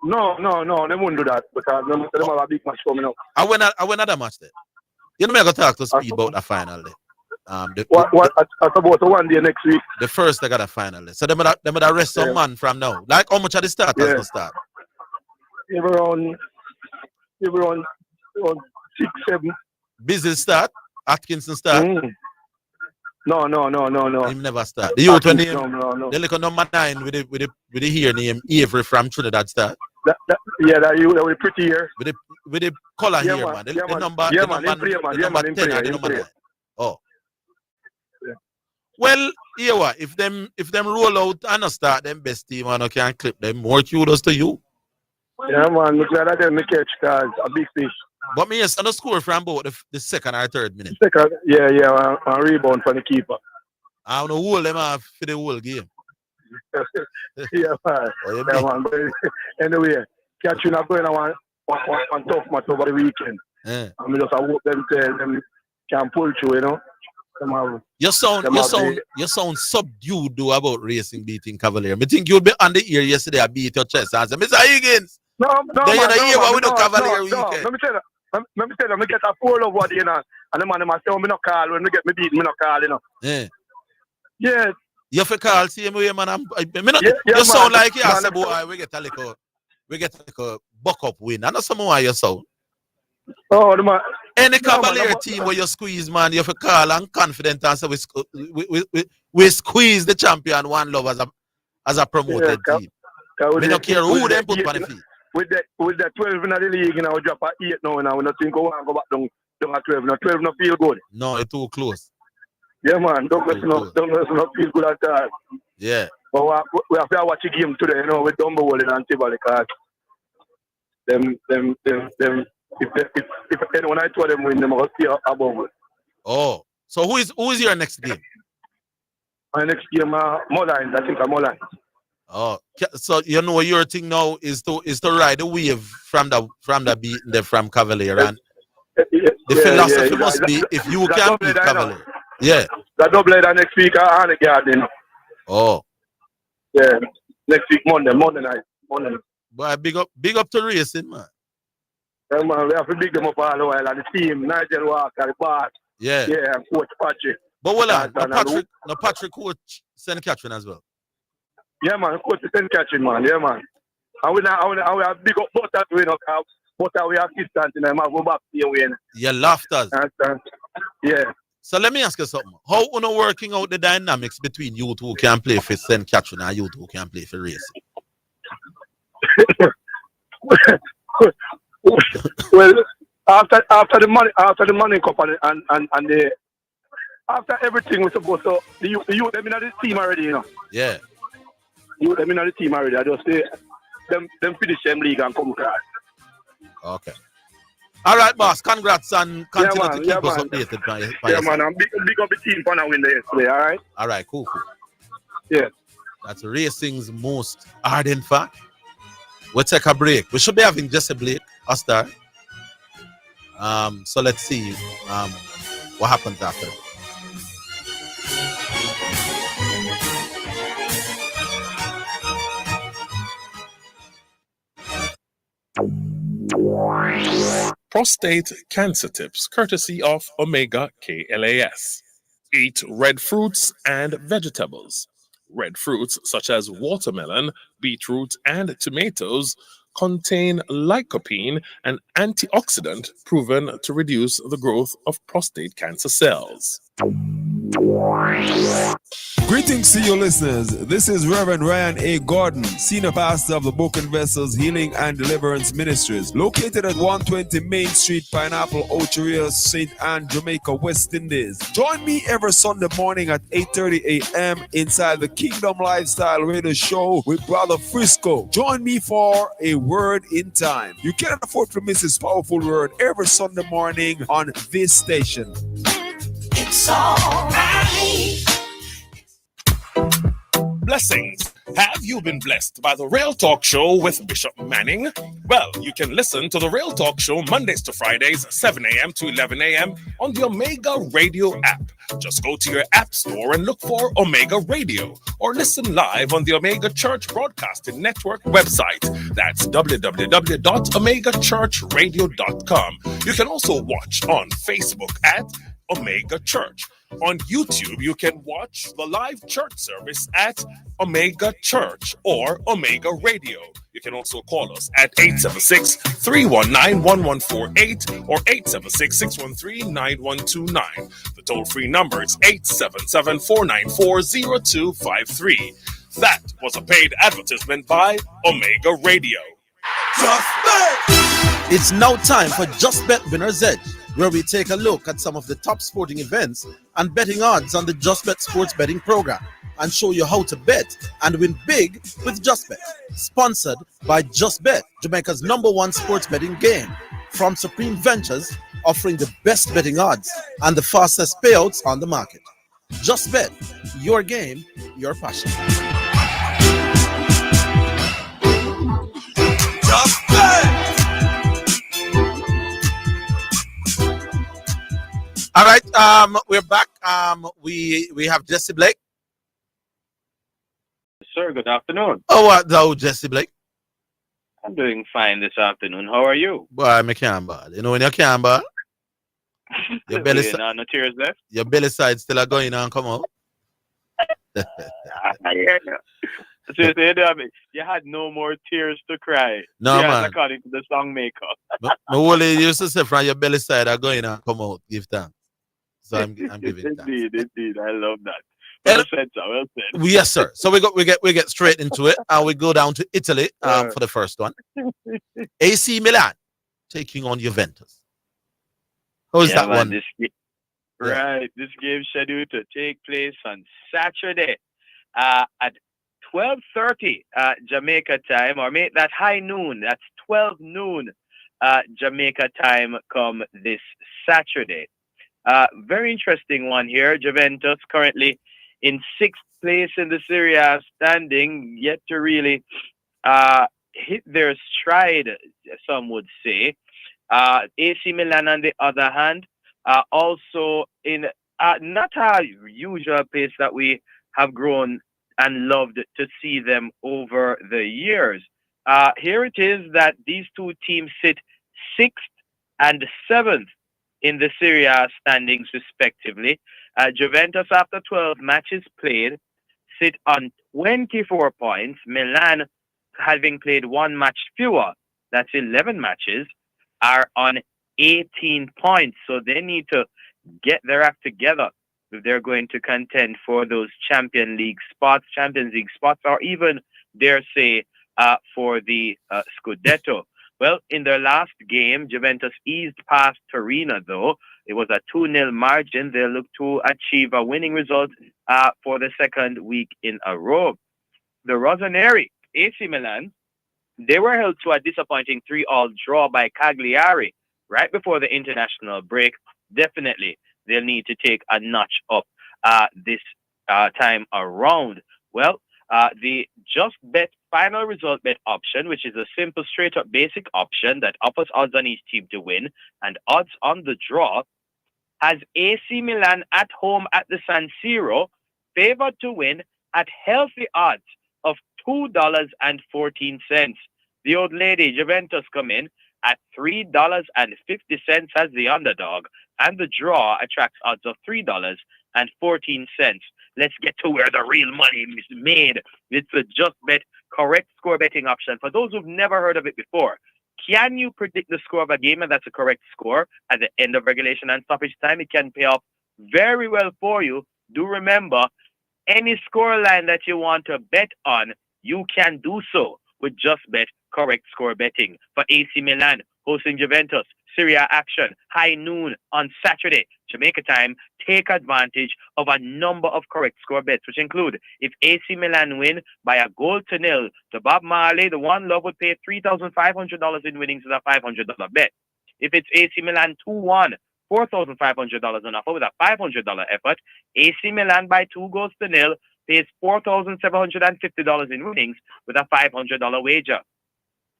No, they won't do that because they have a big match coming up. I went at a match there. You know me, I got to talk to Speed about the final day. What about the one day next week? The first they got a final. So them would rest some man from now. Like how much of the starters will start? Around 6, 7. Business start. Atkinson start. No. Him never start. The youth name. The little number 9 with the hair name Avery from Trinidad start. That you with the pretty hair. With the color here, man. The number 10 and the number 9. Oh. Yeah. Well, here what? If them roll out and start them best team and can clip them, more kudos to you. Yeah, man. I'm glad I didn't catch cause a big fish. But me, yes, on the score from about the second or third minute. Second, yeah, and rebound from the keeper. I don't know who them off for the whole game. Yeah, man. Yeah, man. But anyway, catching up going on tough match over the weekend. Yeah. I mean, just I hope them can pull through, you know. You sound subdued though about Racing beating Cavalier. I think you'll be on the ear yesterday. I beat your chest and say, Mr. Higgins. No, then you know what we do Cavalier weekend. Let me tell you, I get a 4 over there, you know. And the man say, me not call when me get me beat, me not call, you know. Yeah. Yeah. You have to call same way, man. You sound like you say, boy, we get a little buck up win. I know some more you sound. Oh, the man. Any Cavalier team where you squeeze, man, you have to call and confident and say we squeeze the champion one love as a promoted team. We don't care who them put on the field. With the 12 in the league, you know, drop at 8 now, and we don't think we want to go back down at 12. Now 12 not feel good. No, it's too close. Yeah, man, don't not feel good at all. Yeah. But we have to watch a game today, you know, with Dumbo and Tivoli, because if anyone I told them win, they must stay above us. Oh, so who is your next game? My next game, Mullines. I think I'm Mullines. Oh, so you know your thing now is to ride the wave from the beat from Cavalier, and the philosophy must be if you can beat Cavalier. Yeah. The double header next week on the garden. Oh. Yeah. Next week Monday night. Boy, big up to Racing, man. Yeah, man, we have to big them up all the while, and the team, Nigel Walker, the boss. Yeah. Yeah, and Coach Patrick. But well, Patrick coach St. Catherine as well. Yeah, man, coach St. Catherine, man. Yeah, man. And we have big up Butter, we know, Butter, we have assistant in them, I go back to you, win. Yeah, laughters. Yeah. So let me ask you something. How are you working out the dynamics between you two who can play for St. Catherine and you two who can play for Racing? Well, after the money cup and the after everything was supposed to the youth them in the team already, you know. Yeah. You them in the team already. I just say them finish them league and come across. Okay. All right, boss. Congrats and continue to keep us updated. Man. I'm big up the team for now win the yesterday. All right. All right. Cool. Yeah. That's Racing's most ardent fan. We'll take a break. We should be having just a break, a start. So let's see what happens after. Prostate cancer tips, courtesy of Omega KLAS. Eat red fruits and vegetables. Red fruits such as watermelon, beetroot, and tomatoes contain lycopene, an antioxidant proven to reduce the growth of prostate cancer cells. Greetings to you listeners. This is Reverend Ryan A. Gordon, Senior Pastor of the Broken Vessels Healing and Deliverance Ministries, located at 120 Main Street, Pineapple, Ocheria, St. Anne, Jamaica, West Indies. Join me every Sunday morning at 8:30 a.m. inside the Kingdom Lifestyle Radio Show with Brother Frisco. Join me for a word in time. You cannot afford to miss this powerful word every Sunday morning on this station. It's all right. Blessings. Have you been blessed by the Real Talk Show with Bishop Manning? Well, you can listen to the Real Talk Show Mondays to Fridays, 7 a.m. to 11 a.m. on the Omega Radio app. Just go to your app store and look for Omega Radio, or listen live on the Omega Church Broadcasting Network website. That's www.omegachurchradio.com. You can also watch on Facebook at Omega Church. On YouTube, you can watch the live church service at Omega Church or Omega Radio. You can also call us at 876-319-1148 or 876-613-9129. The toll-free number is 877-494-0253. That was a paid advertisement by Omega Radio. Just Bet! It's now time for Just Bet Winner's Edge, where we take a look at some of the top sporting events and betting odds on the Just Bet sports betting program and show you how to bet and win big with Just Bet. Sponsored by Just Bet, Jamaica's #1 sports betting game. From Supreme Ventures, offering the best betting odds and the fastest payouts on the market. Just Bet, your game, your passion. Just Bet! All right, we're back. We have Jesse Blake. Sir, good afternoon. Oh, what thou, Jesse Blake? I'm doing fine this afternoon. How are you? Boy, I can't bad. You know when you can't bad, your belly, no tears left. your belly side still are going and come out. Seriously, you had no more tears to cry. No, yes, man. according to the song maker. My whole used to say from your belly side are going and come out. Give thanks. So I'm giving thanks. Indeed. I love that. Well said, sir. Well said. Yes, sir. So we get straight into it, and we go down to Italy for the first one. AC Milan taking on Juventus. How's that man, one? Right, this game scheduled to take place on Saturday at 12:30 Jamaica time, or make that high noon. That's 12 noon Jamaica time come this Saturday. Very interesting one here. Juventus currently in 6th place in the Serie A standing, yet to really hit their stride, some would say. AC Milan, on the other hand, also in not a usual pace that we have grown and loved to see them over the years. Here it is that these two teams sit 6th and 7th in the Serie A standings, respectively. Juventus, after 12 matches played, sit on 24 points. Milan, having played one match fewer, that's 11 matches, are on 18 points. So they need to get their act together if they're going to contend for those Champions League spots, or even, dare say, for the Scudetto. Well, in their last game, Juventus eased past Torino, though. It was a 2-0 margin. They look to achieve a winning result for the second week in a row. The Rossoneri, AC Milan, they were held to a disappointing 3-3 draw by Cagliari right before the international break. Definitely, they'll need to take a notch up this time around. Well, the Just Bet final result bet option, which is a simple, straight-up basic option that offers odds on each team to win and odds on the draw, has AC Milan at home at the San Siro favored to win at healthy odds of $2.14. The old lady Juventus come in at $3.50 as the underdog, and the draw attracts odds of $3.14. Let's get to where the real money is made. It's a Just Bet correct score betting option. For those who've never heard of it before, can you predict the score of a game, and that's a correct score at the end of regulation and stoppage time? It can pay off very well for you. Do remember, any scoreline that you want to bet on, you can do so with Just Bet correct score betting. For AC Milan hosting Juventus, Serie A action, high noon on Saturday, Jamaica time, take advantage of a number of correct score bets, which include if AC Milan win by a 0-0 to Bob Marley, the One Love would pay $3,500 in winnings as a $500 bet. If it's AC Milan 2-1, $4,500 on offer with a $500 effort. AC Milan by 2-0 pays $4,750 in winnings with a $500 wager.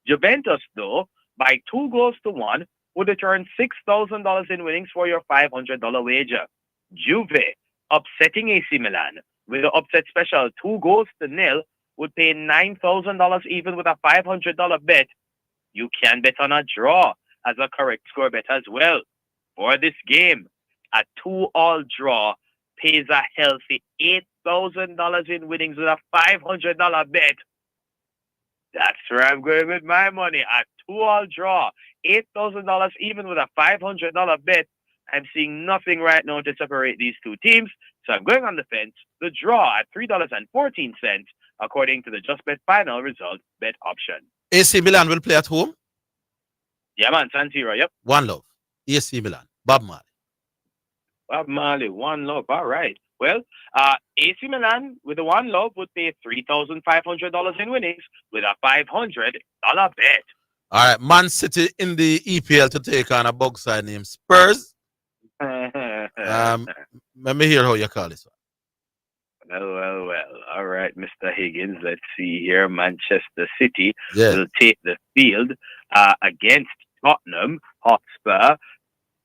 Juventus, though, by 2-1, would return $6,000 in winnings for your $500 wager. Juve, upsetting AC Milan with the upset special 2-0, would pay $9,000 even with a $500 bet. You can bet on a draw as a correct score bet as well. For this game, a 2-2 draw pays a healthy $8,000 in winnings with a $500 bet. That's where I'm going with my money. A 2-all draw. $8,000 even with a $500 bet. I'm seeing nothing right now to separate these two teams. So I'm going on the fence. The draw at $3.14 according to the Just Bet final result bet option. AC Milan will play at home? Yeah, man. San Siro, yep. One Love. AC Milan. Bob Marley. Bob Marley, One Love. All right. Well, AC Milan with the One Love would pay $3,500 in winnings with a $500 bet. All right. Man City in the EPL to take on a bug side named Spurs. Let me hear how you call this one. Well. All right, Mr. Higgins. Let's see here. Manchester City will take the field against Tottenham Hotspur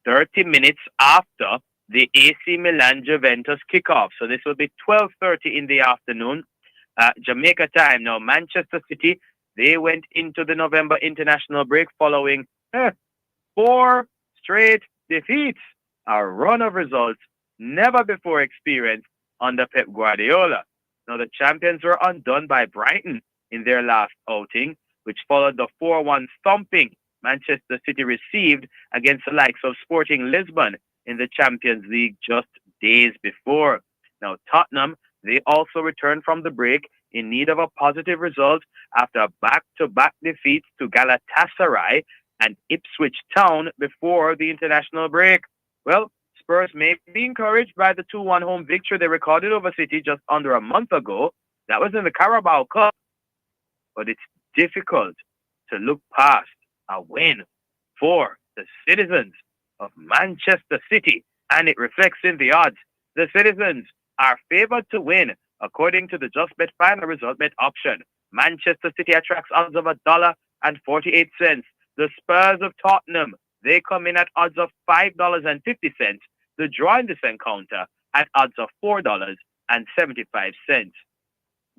30 minutes after the AC Milan Juventus kickoff. So this will be 12:30 in the afternoon, Jamaica time. Now, Manchester City, they went into the November international break following 4 straight defeats, a run of results never before experienced under Pep Guardiola. Now, the champions were undone by Brighton in their last outing, which followed the 4-1 thumping Manchester City received against the likes of Sporting Lisbon in the Champions League just days before. Now, Tottenham, they also returned from the break in need of a positive result after back-to-back defeats to Galatasaray and Ipswich Town before the international break. Well, Spurs may be encouraged by the 2-1 home victory they recorded over City just under a month ago. That was in the Carabao Cup. But it's difficult to look past a win for the citizens of Manchester City, and it reflects in the odds. The citizens are favored to win according to the Just Bet final result bet option. Manchester City attracts odds of $1.48. The Spurs of Tottenham, they come in at odds of $5.50. The draw in this encounter at odds of $4.75.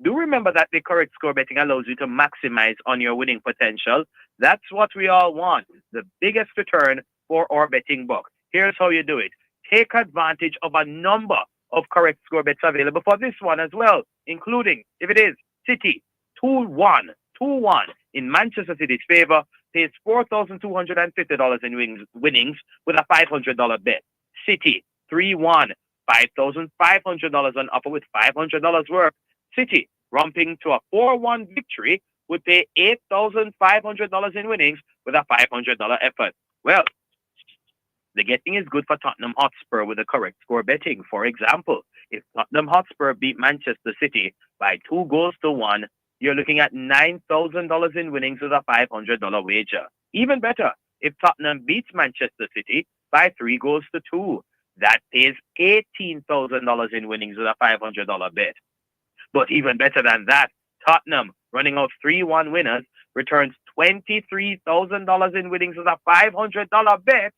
Do remember that the correct score betting allows you to maximize on your winning potential. That's what we all want, the biggest return for our betting book. Here's how you do it. Take advantage of a number of correct score bets available for this one as well, including, if it is City 2-1 in Manchester City's favor, pays $4,250 in winnings with a $500 bet. City 3-1, $5,500 on offer with $500 worth. City romping to a 4-1 victory would pay $8,500 in winnings with a $500 effort. Well, the getting is good for Tottenham Hotspur with the correct score betting. For example, if Tottenham Hotspur beat Manchester City by 2-1, you're looking at $9,000 in winnings with a $500 wager. Even better, if Tottenham beats Manchester City by 3-2, that pays $18,000 in winnings with a $500 bet. But even better than that, Tottenham, running out 3-1 winners, returns $23,000 in winnings with a $500 bet.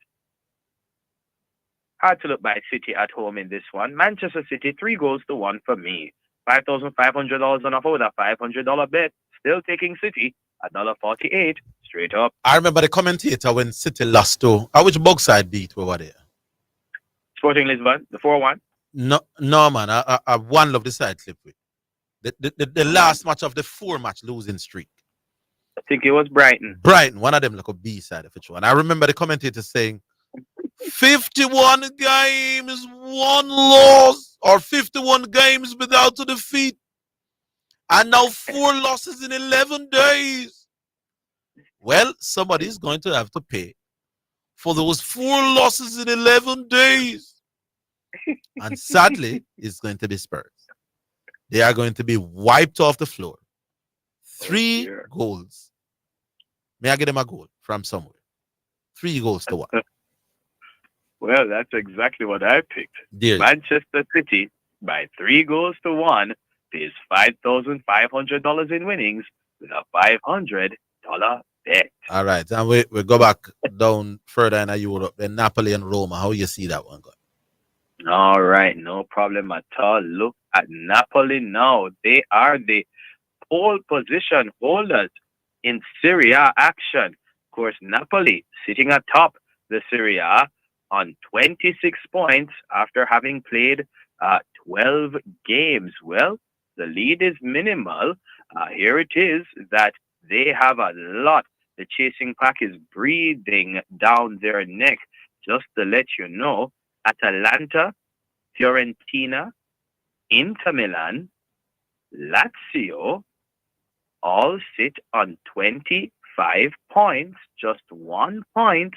Hard to look by City at home in this one. Manchester City, 3-1 for me. $5,500 on offer with a $500 bet. Still taking City at $1.48 straight up. I remember the commentator when City lost to, which box side beat over there? Sporting Lisbon, the 4-1. No, man. I One Love the side clip with. The last match of the 4-match losing streak. I think it was Brighton. One of them like a B side of it. And I remember the commentator saying 51 games, 1 loss, or 51 games without a defeat. And now 4 losses in 11 days. Well, somebody's going to have to pay for those 4 losses in 11 days. And sadly, it's going to be Spurs. They are going to be wiped off the floor. 3 goals. May I get them a goal from somewhere? 3-1. Well, that's exactly what I picked. Dear. Manchester City, by 3-1, pays $5,500 in winnings with a $500 bet. All right. And we go back down further in Europe, then Napoli and Roma. How you see that one going? All right. No problem at all. Look at Napoli now. They are the pole position holders in Serie A action. Of course, Napoli sitting atop the Serie A on 26 points after having played 12 games. Well, the lead is minimal. Here it is that they have a lot. The chasing pack is breathing down their neck. Just to let you know, Atalanta, Fiorentina, Inter Milan, Lazio all sit on 25 points, just 1 point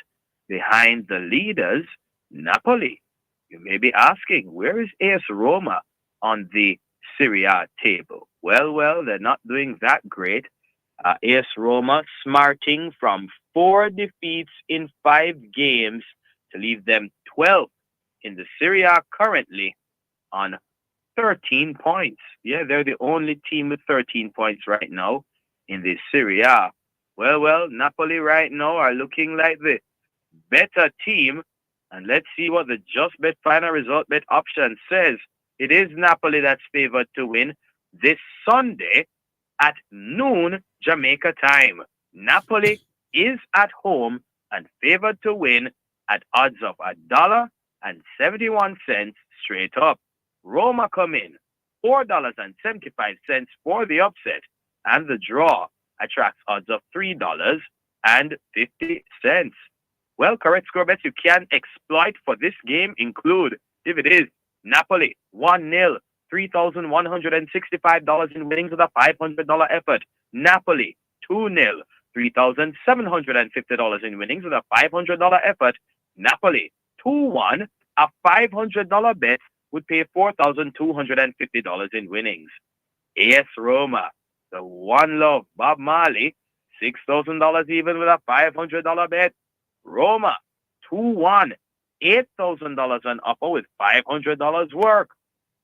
behind the leaders, Napoli. You may be asking, where is AS Roma on the Serie A table? Well, they're not doing that great. AS Roma smarting from 4 defeats in 5 games to leave them 12th in the Serie A currently on 13 points. Yeah, they're the only team with 13 points right now in the Serie A. Well, Napoli right now are looking like the better team. And let's see what the Just Bet final result bet option says. It is Napoli that's favored to win this Sunday at noon Jamaica time. Napoli is at home and favored to win at odds of $1.71 straight up. Roma come in $4.75 for the upset, and the draw attracts odds of $3.50. Well, correct score bets you can exploit for this game include, if it is Napoli 1-0, $3,165 in winnings with a $500 effort. Napoli 2-0, $3,750 in winnings with a $500 effort. Napoli 2-1, a $500 bet would pay $4,250 in winnings. AS Roma, the One Love Bob Marley, $6,000 even with a $500 bet. Roma 2-1, $8,000 on offer with $500 work.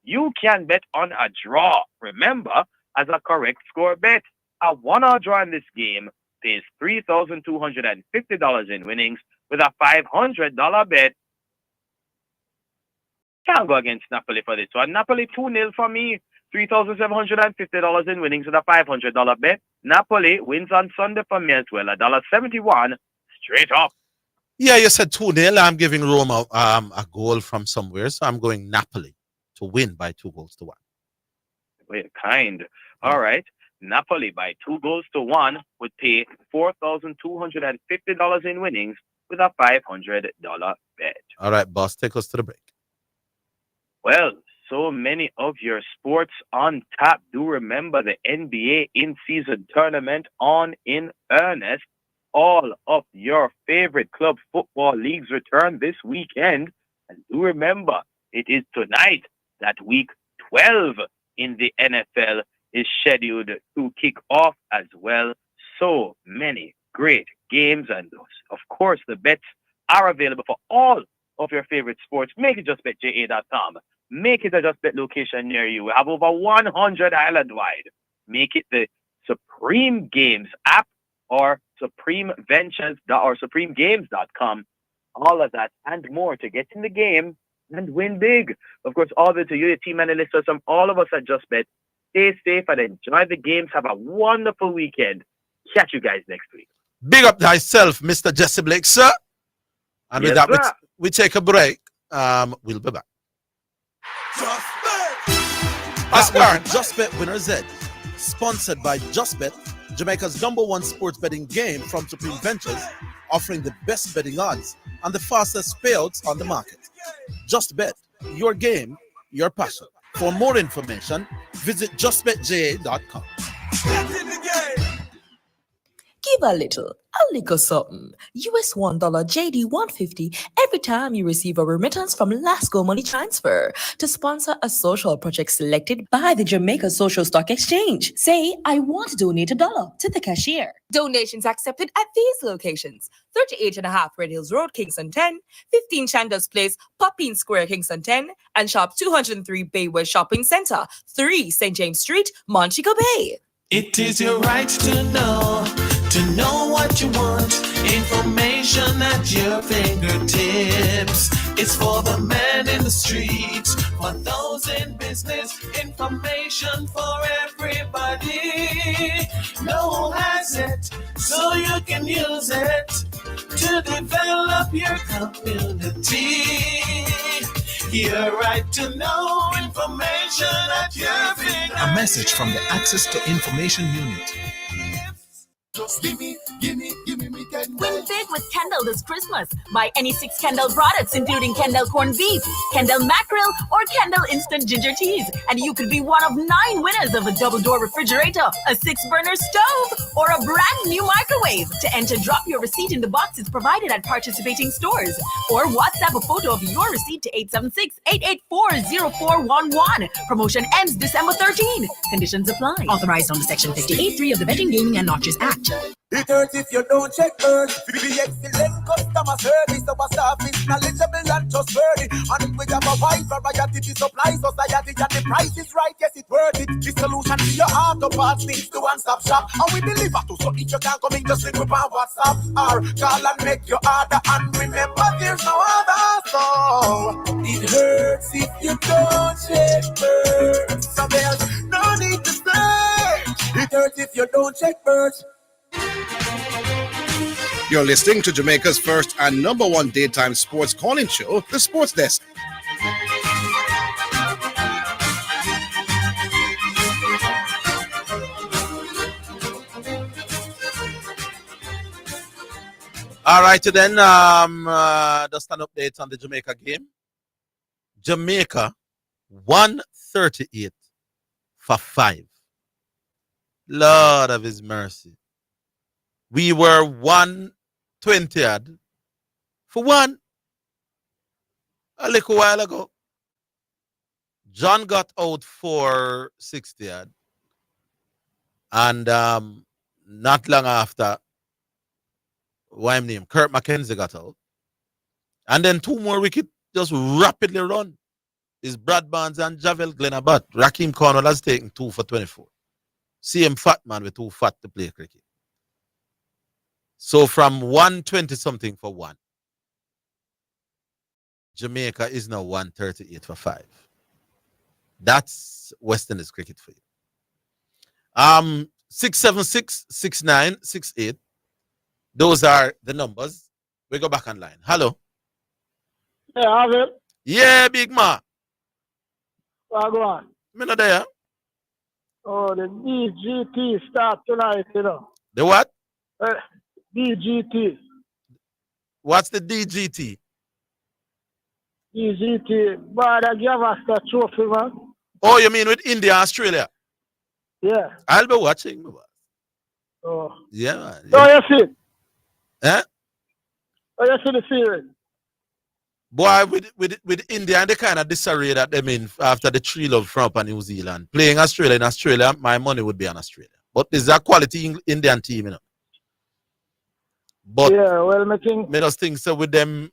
You can bet on a draw. Remember, as a correct score bet, a 1-hour draw in this game pays $3,250 in winnings with a $500 bet. Can't go against Napoli for this one. Napoli 2-0 for me. $3,750 in winnings with a $500 bet. Napoli wins on Sunday for me as well. $1.71 straight up. Yeah, you said 2-0. I'm giving Roma a goal from somewhere, so I'm going Napoli to win by 2-1. Wait, kind. All right. Napoli by 2-1 would pay $4,250 in winnings with a $500 bet. All right, boss, take us to the break. Well, so many of your sports on tap. Do remember the NBA in-season tournament on in earnest. All of your favorite club football leagues return this weekend. And do remember, it is tonight that week 12 in the NFL is scheduled to kick off as well. So many great games. And of course, the bets are available for all of your favorite sports. Make it justbetja.com. Make it a Just Bet location near you. We have over 100 island-wide. Make it the Supreme Games app or supremegames.com. All of that and more to get in the game and win big. Of course, all the to you, your team and the listeners from all of us at Just Bet. Stay safe and enjoy the games. Have a wonderful weekend. Catch you guys next week. Big up thyself, Mr. Jesse Blake, sir. And Yes, with that, sir. we take a break. We'll be back. That's right. Just Bet Winner's Edge, sponsored by Just Bet, Jamaica's #1 sports betting game from Supreme Ventures, offering the best betting odds and the fastest payouts on the market. Just Bet, your game, your passion. For more information, visit justbetja.com. Give a little something. US $1 JD 150 every time you receive a remittance from Lasco Money Transfer to sponsor a social project selected by the Jamaica Social Stock Exchange. Say, I want to donate $1 to the cashier. Donations accepted at these locations: 38.5 Red Hills Road, Kingston 10, 15 Chandos Place, Poppin Square, Kingston 10, and Shop 203 Bayway Shopping Center, 3 St. James Street, Montego Bay. It is your right to know what you want. Information at your fingertips. It's for the man in the streets, for those in business. Information for everybody. No one has it, so you can use it to develop your community. Your right to know information at your fingertips. A message from the Access to Information Unit. Just give me me Kendall. Win big with Kendall this Christmas. Buy any 6 Kendall products, including Kendall corned beef, Kendall mackerel, or Kendall instant ginger teas, and you could be one of 9 winners of a double-door refrigerator, a 6-burner stove, or a brand new microwave. To enter, drop your receipt in the boxes provided at participating stores, or WhatsApp a photo of your receipt to 876-884-0411. Promotion ends December 13. Conditions apply. Authorized under Section 58.3 of the Betting, Gaming and Notches Act. It hurts if you don't check earth. Be excellent customer service. Our staff is knowledgeable and trustworthy. And we have a wide variety to supply society. And the price is right, yes, it's worth it. The solution to your auto parts needs to one-stop shop. And we deliver to, so if you can't come in, just link up on WhatsApp or call and make your order. And remember, there's no other. So it hurts if you don't check earth. So there's no need to search. It hurts if you don't check earth. You're listening to Jamaica's first and number 1 daytime sports calling show, The Sports Desk. All right, then, just an update on the Jamaica game. Jamaica 138 for 5. Lord of His mercy. We were 120 for 1 a little while ago. John got out for 60 and not long after, what's his name? Kurt McKenzie got out. And then 2 more wickets just rapidly run. Is Brad Barnes and Javel Glenabat. Raheem Cornwall has taken 2 for 24. Same fat man with too fat to play cricket. So from 120 something for 1, Jamaica is now 138 for 5. That's West Indies cricket for you. 676 69 68. Those are the numbers. We go back online. Hello. Yeah, Orville. Yeah, big ma. Go on. Me not there. Oh, the DGT start tonight, you know. The what? DGT. What's the DGT? DGT. But I give us the trophy, man. Oh, you mean with India, Australia? Yeah. I'll be watching. Oh. Yeah, man. So you see? Eh? Oh, you see the series? Boy, with India and the kind of disarray that they mean after the 3-love from New Zealand. Playing Australia in Australia, my money would be on Australia. But there's a quality Indian team, you know. But yeah, well, I just think so with them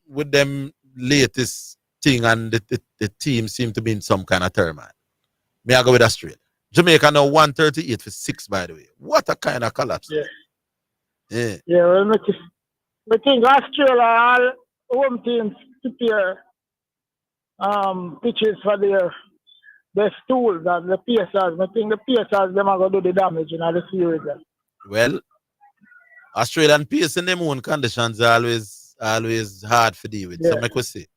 latest thing and the team seem to be in some kind of turmoil. May I go with Australia? Jamaica now 138 for 6, by the way. What a kind of collapse. Yeah. Yeah. Yeah, well, I think Australia, all home teams prepare pitches for their stools and the PSRs. I think the PSRs them are going to do the damage in the series. Well, Australian pace in them own conditions are always hard to deal with. Yeah. So make we see.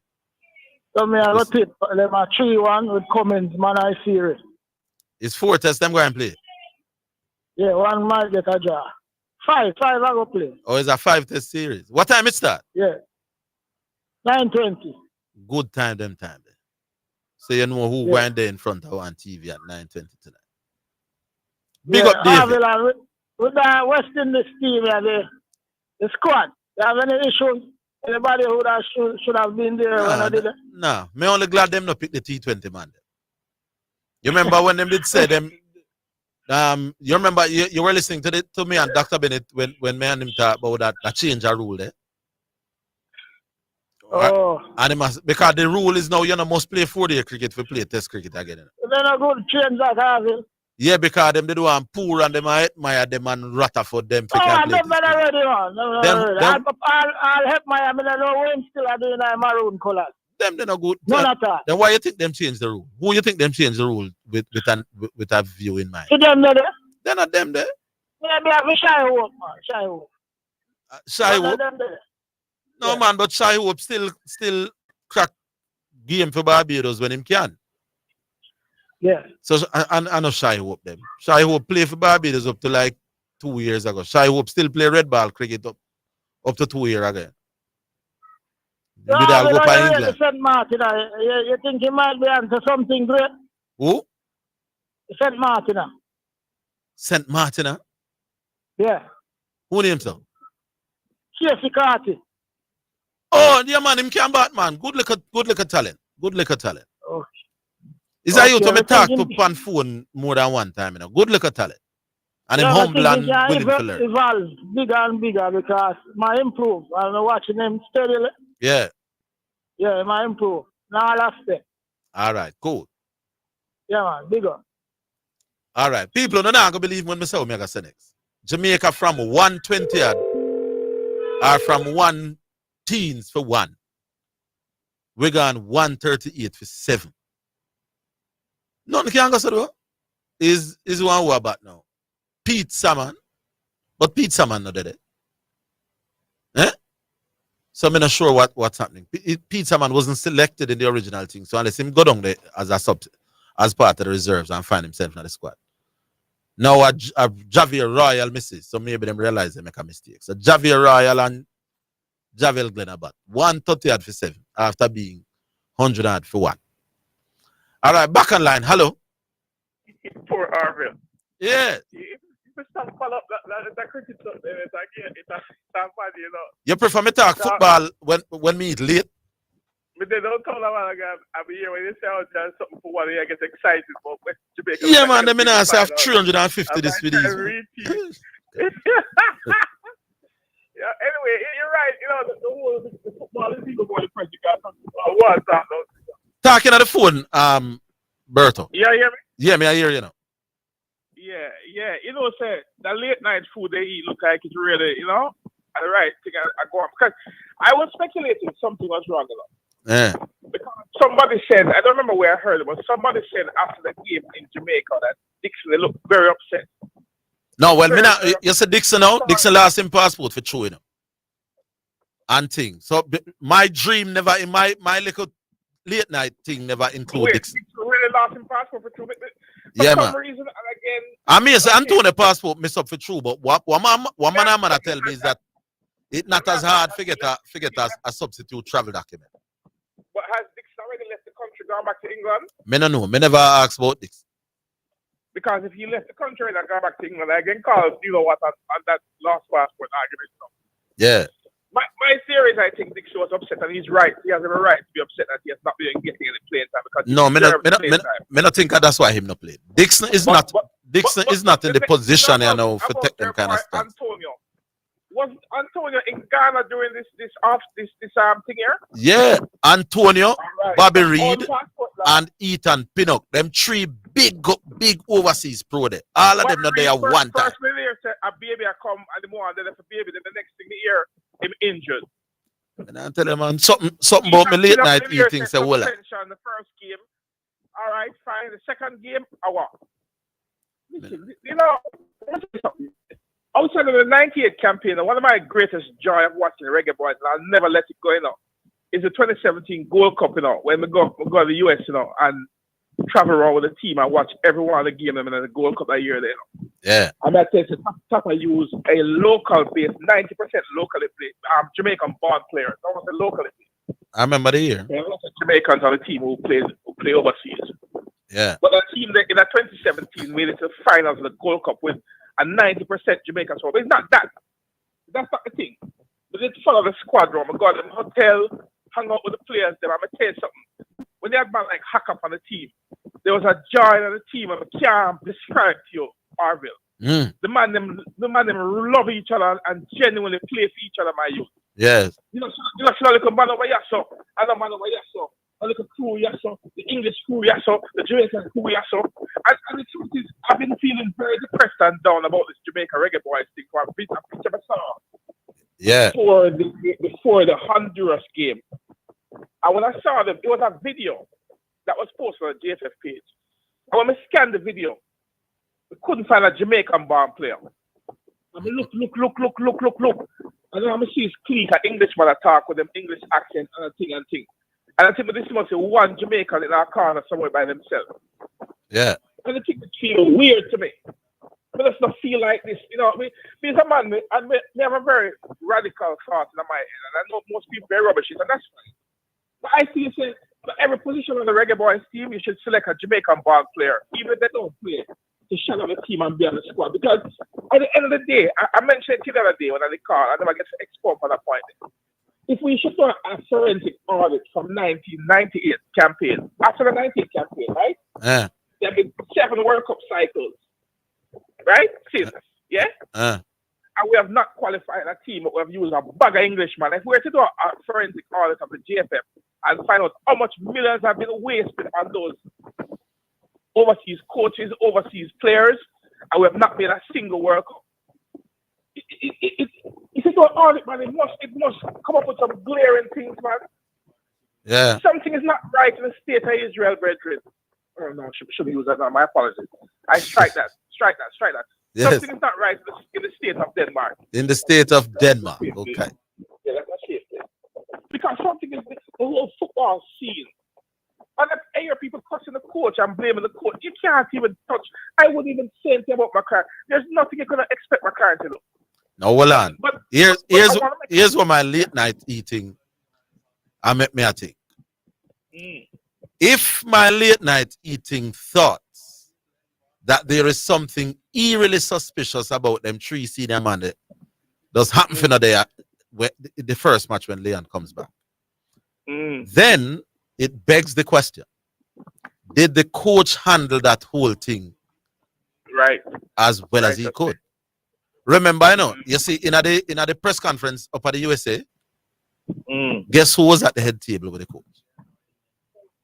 So me I got tip them a 3-1 with Cummins man I series. It's 4 tests them going to play. Yeah, 1 might get a draw. 5 I go play. Oh, it's a 5-test series. What time it start? Yeah. 9:20. Good time them time there. So you know who went there in front of on TV at 9:20 tonight. Big up David. With the West Indies team, the squad, you have any issues? Anybody who should have been there when I did it? No, me only glad them not pick the T20 man. You remember when them did say them? You remember you were listening to me and Dr. Bennett when me and him talk about that change of rule there. Oh. And because the rule is now you must play 4-day cricket for play test cricket again. Then I go to change that, Harville. Yeah, because them they do one poor and them admire them and ratter for them. Oh, I'm not ready, man. I'll help my I know when still are doing maroon colors. Them they not good. None at all. Then why you think them change the rule? Who you think them change the rule with a view in mind? To them there? They're not them there. Yeah, they have Shy Hope, man. Shy Hope. Shy Hope? No, man, but Shy Hope still crack game for Barbados when him can. Yeah. So I know Shy Hope them. Shy Hope play for Barbados up to like 2 years ago. Shy Hope still play red ball cricket up to 2 years ago. Maybe they'll go for England. St. Martin, you think he might be onto something great? Who? St. Martin. St. Martin? Yeah. Who names him? Casey Carty. Oh, yeah, man, him can bat, man. Good look at talent. Good look at talent. Oh. Is that you to Okay, me talk to pan phone more than one time, you know? Good look at talent. And him humble and willing to learn. Evolve bigger and bigger because my improve. I'm watching him steadily. Yeah. Yeah, my improve. Now last step. All right, cool. Yeah, man, bigger. All right. People don't gonna believe when I say Omega Senex. Jamaica from 120 or from 1 teens for 1. We're gone 138 for 7. Nothing can go so though. Is one who about now. Pete Salmon. But Pete Salmon not dead. So I'm not sure what's happening. Pete Salmon wasn't selected in the original thing. So unless him go down there as part of the reserves and find himself in the squad. Now Javier Royal misses. So maybe them realize they make a mistake. So Javier Royal and Javel Glenn about 130 for 7 after being 100 for 1. All right, back on line. Hello. Poor Orville. Yeah. You stop follow up that cricket stuff there. It's funny, you know. You prefer me talk football when me eat late? But they don't tell them I'll be here when you say out there something for one year, I get excited about West Jamaica. Yeah, man, they mean I have 350 this video. Yeah, anyway, you're right. You know, the whole football is even more depressing. Talking on the phone, Berto. Yeah, you hear me? Yeah, me I hear you now. Yeah. You know, say the late night food they eat look like it's really, you know, the right thing I go on. Because I was speculating something was wrong, you know. Yeah. Because somebody said, I don't remember where I heard it, but somebody said after the game in Jamaica that Dixon, they looked very upset. No, well, you said Dixon now. Dixon lost his passport for true, you know. And thing. So my dream never in my little late night thing never include Dixon. Dixon really lost his passport for true. For some reason, and again. I mean, Antonio passport miss up for true, but what man tell me is that it's not as hard to get a substitute travel document. But has Dixon already left the country, gone back to England? Me no know. Me never asked about this. Because if he left the country and gone back to England, I can call, you know what, on that lost passport argument. Yeah. My theory is I think Dixon was upset, and he's right. He has every right to be upset that he has not been getting any playing time. Because me not think that's why him not play. Dixon is not in the position you know for take them kind of stuff. Antonio. Was Antonio in Ghana during this thing here? Yeah, Antonio, right. Bobby Reed, and Ethan Pinnock. Them 3 big overseas pro there. All of them not there one time. First player said a baby I come and the more and then if a baby, then the next thing the year him injured. And I tell him man, something about me late night eating say well. The first game, all right, fine. The second game, I won. Listen, you know, outside of the 98 campaign, one of my greatest joy of watching the Reggae Boys, and I'll never let it go, you know, is the 2017 Gold Cup, you know, when we go to the US, you know, and travel around with the team and watch every one of the games in the Gold Cup that year, you know. Yeah. And that says top I use a local base, 90% locally played, Jamaican born players, almost a locally played. I remember the year. There are lots of Jamaicans on the team who play overseas. Yeah. But that team in that 2017 made it to the finals of the Gold Cup with a 90% Jamaican squad. But it's not that. That's not the thing. But it's follow the squadron. I got them hotel, hung out with the players. Them. I'm going to tell you something. When they had man like Hack up on the team, there was a joy on the team and I can't describe to you, Orville. The man them love each other and genuinely play for each other, my youth. Yes. You know, like a man over here, so, and a man over here, so. A little crew, yes, so the English crew, yes, so the Jamaican crew, yes, so. And the truth is, I've been feeling very depressed and down about this Jamaica Reggae Boys thing for a bit of a saw. Yeah. Before the Honduras game. And when I saw them, it was a video that was posted on the JFF page. And when I scanned the video, we couldn't find a Jamaican born player. I mean, look. And then I'm see his clique, an Englishman talk with them English accent and thing. And I think this must be one Jamaican in our corner somewhere by themselves. Yeah. And I think it feels weird to me. But let's not feel like this. You know, me as a man, and me have a very radical thought in my head. And I know most people very rubbish, and that's fine. But I feel say for every position on the Reggae Boys team, you should select a Jamaican ball player, even if they don't play, to shadow the team and be on the squad. Because at the end of the day, I mentioned it the other day when I call, I never get exposed on that point. If we should do a forensic audit from 1998 campaign, after the 98 campaign, right? Yeah. There have been 7 World Cup cycles, right? Since, yeah? And we have not qualified a team, but we have used a bag of Englishmen. If we were to do a forensic audit of the GFF and find out how much millions have been wasted on those overseas coaches, overseas players, and we have not made a single World Cup. If you do an audit, man, it must come up with some glaring things, man. Yeah. Something is not right in the state of Israel, brethren. Oh no, should use that now. My apologies. I strike that. Yes. Something is not right in the state of Denmark. In the state of Denmark. Okay. Yeah, that's a shame. Because something is the whole football scene. And I hear people cussing the coach and blaming the coach. You can't even touch. I wouldn't even say anything about McCarthy. There's nothing you're gonna expect McCarthy to do. Now hold on. Here's what my late night eating I make me a think. If my late night eating thoughts that there is something eerily suspicious about them 3 senior man that does happen for the first match when Leon comes back, then it begs the question: did the coach handle that whole thing right as well as he could? Remember, I know, you see, in the press conference up at the USA, guess who was at the head table with the coach?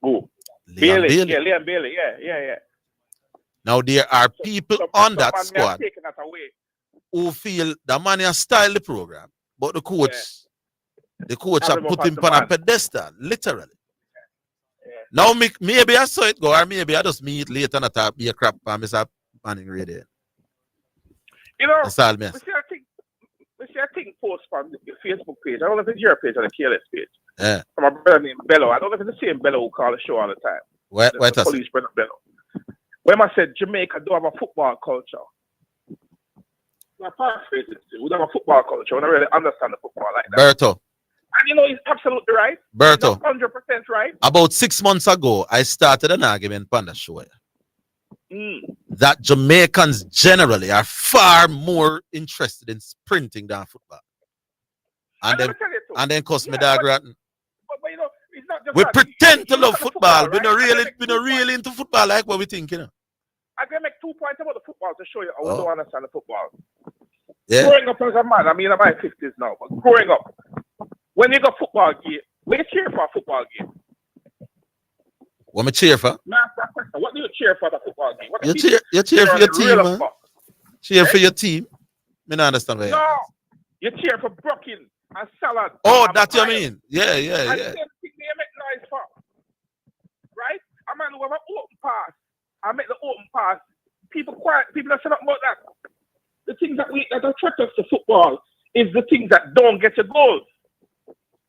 Who? Leon Bailey. Yeah, Leon Bailey. Yeah. Now, there are people on that squad who feel the man has styled the program, but the coach have put him on a pedestal, literally. Now, maybe I saw it go, or maybe I just meet later and I be a crap and Mr. Manning radio. You know, that's all me. I think post from the Facebook page. I don't know if it's your page or the KLS page. Yeah. From a brother named Bello. I don't know if it's the same Bello who call the show all the time. The police brother Bello. When I said Jamaica don't have a football culture. My paraphrase it. We don't have a football culture. We don't really understand the football like that. Berto. And you know, he's absolutely right. Berto. 100% right. About 6 months ago, I started an argument on the show that Jamaicans generally are far more interested in sprinting than football. And then cost me dog rotten. But you know, it's not just we that. pretend to love football. Right? We're not really into football like what we think, you know. I can make 2 points about the football to show you how we don't understand the football. Yeah. Growing up as a man, I mean, I'm in my 50s now, but growing up, when you go football game, we cheer for a football game. What me cheer for? What do you cheer for the football game? You cheer for your team, man. Cheer for your team. I don't understand why. No, you cheer for Brooklyn and Salad. Oh, that's what you mean. Yeah. And same thing they make noise for. Right? A man who have an open pass, I make the open pass. People quiet, people don't say nothing about that. The things that attract us to football is the things that don't get a goal.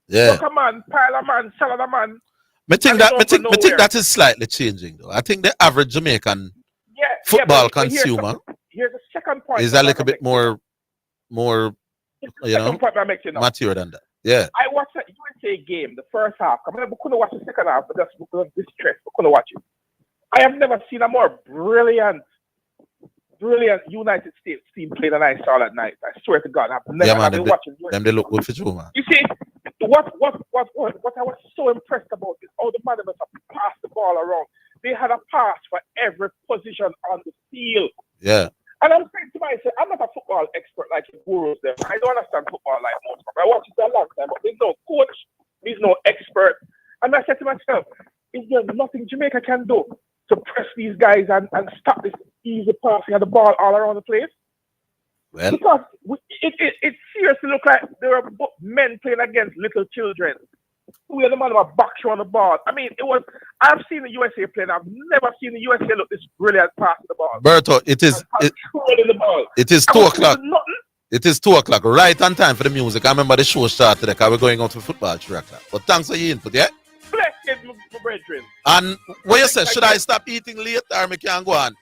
Yeah. Look a man, pile a man, Salad a man. I think that is slightly changing though. I think the average Jamaican football consumer here's the second point is a little bit more mature than that. Yeah. I watched the USA game, the first half. I couldn't watch the second half, but just because of distress, I couldn't watch it. I have never seen a more brilliant United States team play than I saw that night. I swear to God, I've never been watching. They look good for you, man. You see, what I was so impressed about is how the managers passed the ball around. They had a pass for every position on the field. Yeah. And I'm saying to myself, I'm not a football expert like the gurus there. I don't understand football like most of them. I watched it a long time, but there's no coach, there's no expert. And I said to myself, is there nothing Jamaica can do to press these guys and stop this easy passing of the ball all around the place? Well, because it seriously looked like there were men playing against little children. We had the man of a box on the ball. I mean, I've seen the USA play, and I've never seen the USA look this brilliant passing the ball. Berto, it is 2 o'clock. It is 2 o'clock, right on time for the music. I remember the show started because we're going out for football 3 o'clock. But thanks for your input, yeah? Play. expected, my brethren. And what you say? Should I stop eating late or me can go on?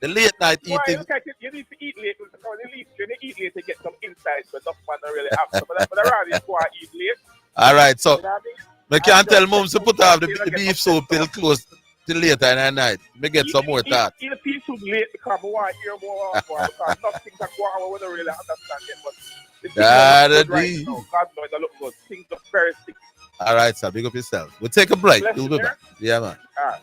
The late night Why, eating. look at it, you need to eat late because at least when you eat late to get some insights, but enough man don't really have some. But around is go and eat late. All right, so You know what I mean? me can't tell mom to put off the beef soup till close till later in the night. Me get some more thought. Eat the pea soup late because I want to hear more because nothing can go on we don't really understand it. But the things that look good right now, God knows they look good. Things look very sticky. All right, sir, big up yourself. We'll take a break. Bless We'll you, be back. Yeah, man. All right.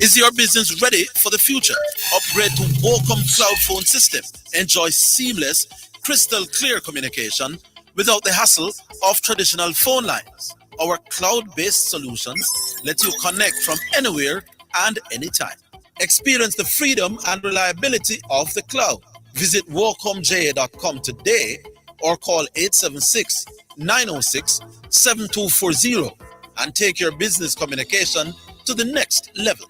Is your business ready for the future? Upgrade to Wacom Cloud Phone System. Enjoy seamless, crystal clear communication without the hassle of traditional phone lines. Our cloud-based solutions let you connect from anywhere and anytime. Experience the freedom and reliability of the cloud. Visit WacomJA.com today or call 876-906-7240 and take your business communication to the next level.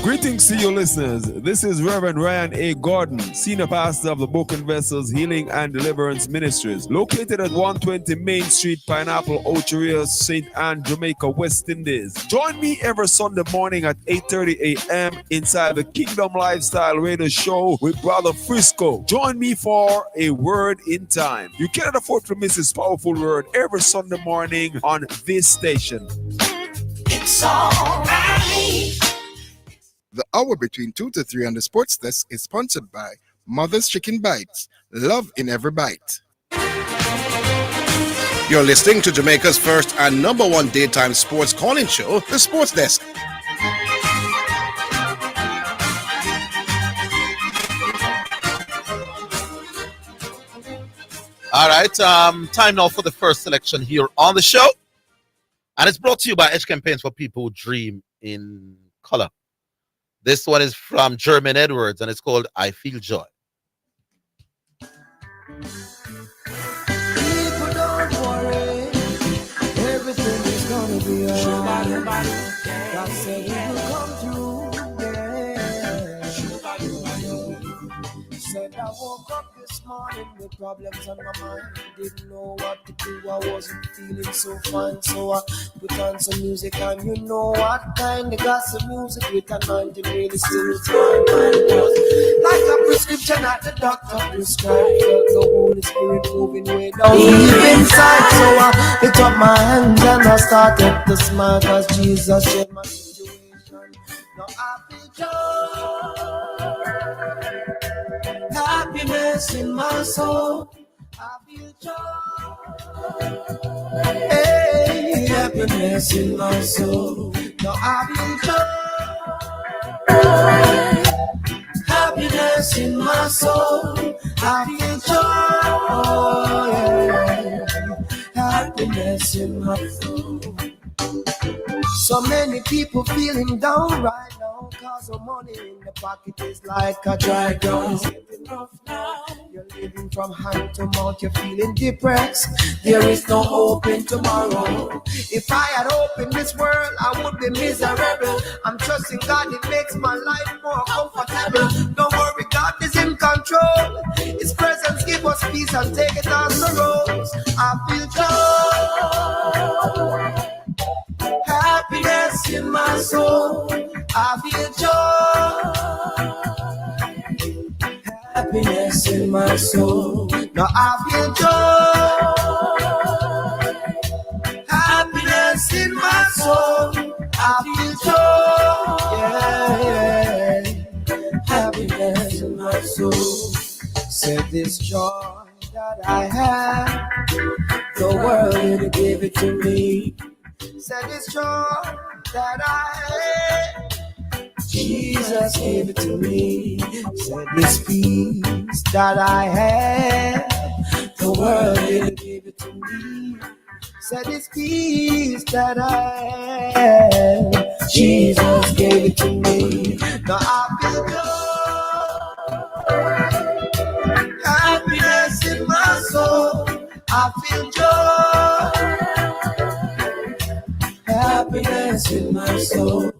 Greetings to you listeners. This is Reverend Ryan A. Gordon, Senior Pastor of the Broken Vessels Healing and Deliverance Ministries, located at 120 Main Street, Pineapple, Ocheria, St. Anne, Jamaica, West Indies. Join me every Sunday morning at 8:30 a.m. inside the Kingdom Lifestyle Radio Show with Brother Frisco. Join me for a word in time. You cannot afford to miss this powerful word every Sunday morning on this station. It's all right. The hour between 2 to 3 on the Sports Desk is sponsored by Mother's Chicken Bites. Love in every bite. You're listening to Jamaica's first and number one daytime sports calling show, The Sports Desk. All right, time now for the first selection here on the show. And it's brought to you by Edge Campaigns for people who dream in color. This one is from Jermaine Edwards, and it's called I Feel Joy. People don't worry, everything is gonna be alright. God said He will come through, yeah. Said I woke up this morning with problems on my mind. Didn't know what to do, I wasn't feeling so fine. So I put on some music, and you know what kind of gospel music with anointing really soothes my mind. Like a prescription at the doctor prescribed. Felt the Holy Spirit moving way down deep inside. So I picked up my hands and I started to smile, cause Jesus shared my situation. Now I feel joy, happiness in my soul. I feel joy, hey, happiness in my soul. Now I feel joy, happiness in my soul. I feel joy, happiness in my soul. So many people feeling down right now, cause the money in the pocket is like a dry ground. You're living from hand to mouth, you're feeling depressed. There is no hope in tomorrow. If I had hope in this world, I would be miserable. I'm trusting God, it makes my life more comfortable. Don't worry, God is in control. His presence gives us peace and take it on the road. I feel joy, happiness in my soul. I feel joy, happiness in my soul. Now I feel joy, happiness in my soul. I feel joy, yeah, happiness in my soul. Said this joy that I have, the world didn't give it to me. Said this joy that I had, Jesus gave it to me. Said this peace that I had, the world didn't give it to me. Said this peace that I had, Jesus gave it to me. Now I feel joy, happiness in my soul. I feel joy, happiness in my soul.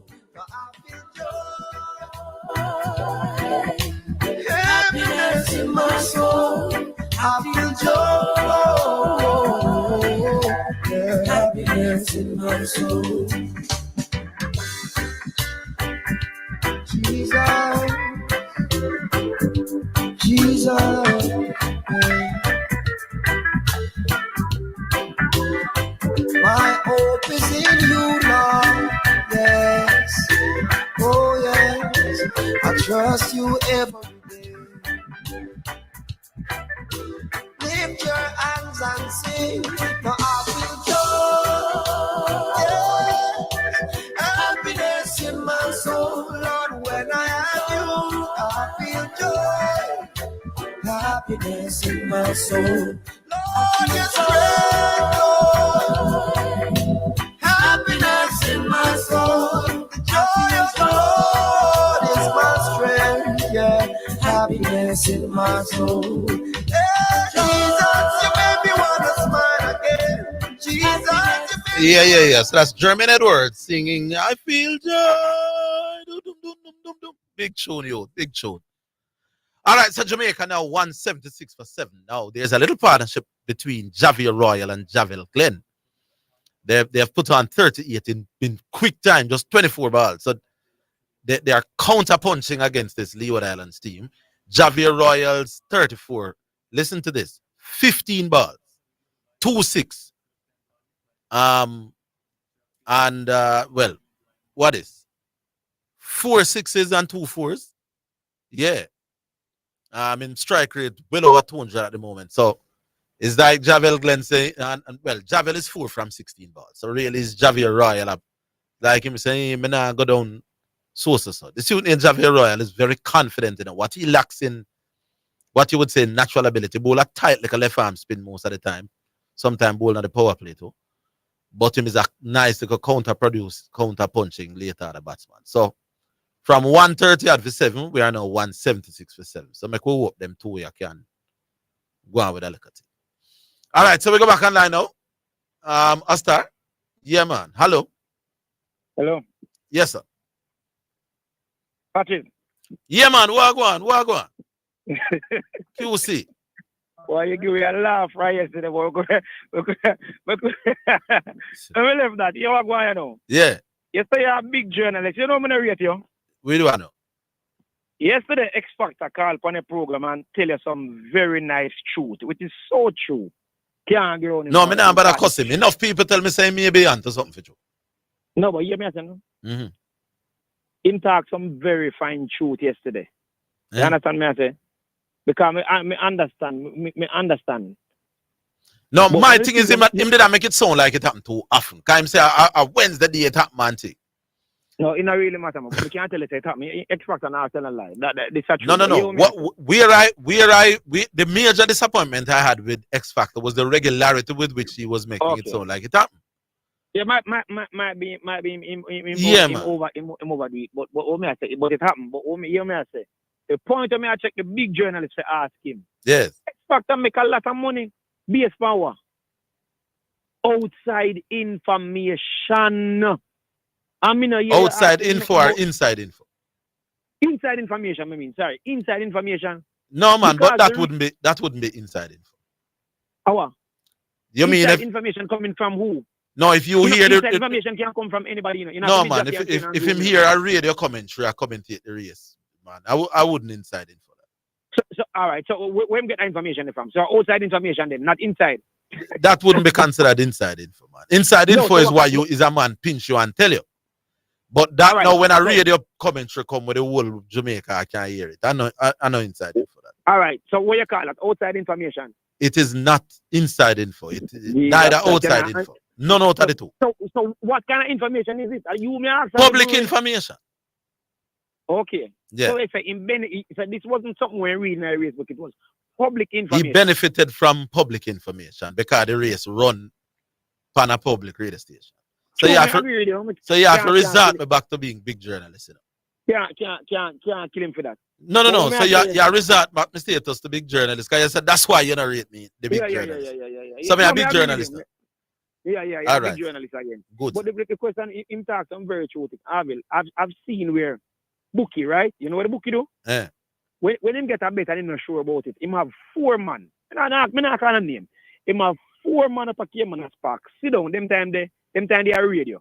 Happiness in my soul. I feel joy. Happiness in my soul. Jesus, Jesus. My hope is in you, Lord. Yes. Oh, yes. I trust you every day. Lift your hands and sing. Now I feel joy. Yes. Happiness in my soul, Lord. When I have you, I feel joy. Happiness in my soul. Lord, yes, great Lord. Happiness in my soul. The joy of the Lord is my strength. Yeah, happiness in my soul. Yeah, Jesus, you make me wanna smile again. Jesus, you Yeah. So that's German Edwards singing I Feel Joy. Dum, dum, dum, dum, dum, dum. Big tune, yo. Big tune. All right, so Jamaica now 176 for 7. Now, there's a little partnership between Javier Royal and Javel Glenn. They have put on 38 in quick time, just 24 balls. So they are counter-punching against this Leeward Islands team. Javier Royals 34. Listen to this. 15 balls. 2-6. Well, what is? 4 6s and 2 4s. Yeah. In strike rate, well over 200 at the moment. So it's like Javel Glenn saying, well, Javel is 4 from 16 balls. So really, it's Javier Royal up. Like him saying, me nah go down so. The student in Javier Royal is very confident in what he lacks in, what you would say, natural ability. Bowl a tight like a left arm spin most of the time. Sometimes bowl on the power play too. But him is a nice like a counter punching later the batsman. So from 130 at for 7, we are now 176 for 7. So make we hope them two you can go on with a look at it. All right, so we go back online now. Astar. Yeah, man. Hello. Hello. Yes, sir. Patrick. Yeah, man. What go on? QC. Why you give me a laugh right yesterday? But I left that. You what going on? Yeah. Yesterday you're a big journalist. You know I'm gonna rate you. We do I know. Yesterday X Factor called on a program and tell you some very nice truth, which is so true. Can't go on. No, me nah but I cuss him. Enough people tell me say me be onto something for you. No, but hear me say no. Mm-hmm. Him talk some very fine truth yesterday. You understand me I say? Because me understand. Me understand. No, but my thing is him did I make it sound like it happened too often. Can him say a Wednesday day it happened, man thing. No, it not really matter. But we can't tell it happened. X Factor now tell a lie. This a No. The major disappointment I had with X Factor was the regularity with which he was making it sound like it happened. Yeah, might be him over it. But what me I say, but it happened. But what me hear me I say, the point of me I check the big journalist to ask him. Yes. X Factor make a lot of money. Base power. Outside information. Outside info or inside info? Inside information, I mean. Sorry, inside information. No man, because but that wouldn't be inside info. How? You mean inside information coming from who? No, if you hear the information can come from anybody, you know. No man, if him hear a radio commentary, I commentate the race, man. I wouldn't inside info that. So all right. So where get that information from? So outside information then, not inside. That wouldn't be considered inside info, man. Inside info is why you is a man pinch you and tell you. But that now when a radio commentary come with the whole Jamaica, I can't hear it. I know inside info that. All right. So what you call it? Outside information? It is not inside info. Neither outside info. None out of the two. So what kind of information is it? Are you me ask? Public information. Okay. Yeah. So if this wasn't something we're reading in a race book, it was public information. He benefited from public information because the race run on a public radio station. So you have to resort me back to being big journalist, you know. Can't kill him for that. No. So you resort back my status to big journalist because you said that's why you don't rate me, the big journalist. So me a big journalist. Yeah. All Big right. journalist again. Good. But the question, him talk some very true thing. I've seen where Bookie, right? You know what the Bookie do? Yeah. When him get a bet and him not sure about it, him have 4 man. And I not call him name. Him have 4 man up a came and a spark. Sit down. Them time they are radio.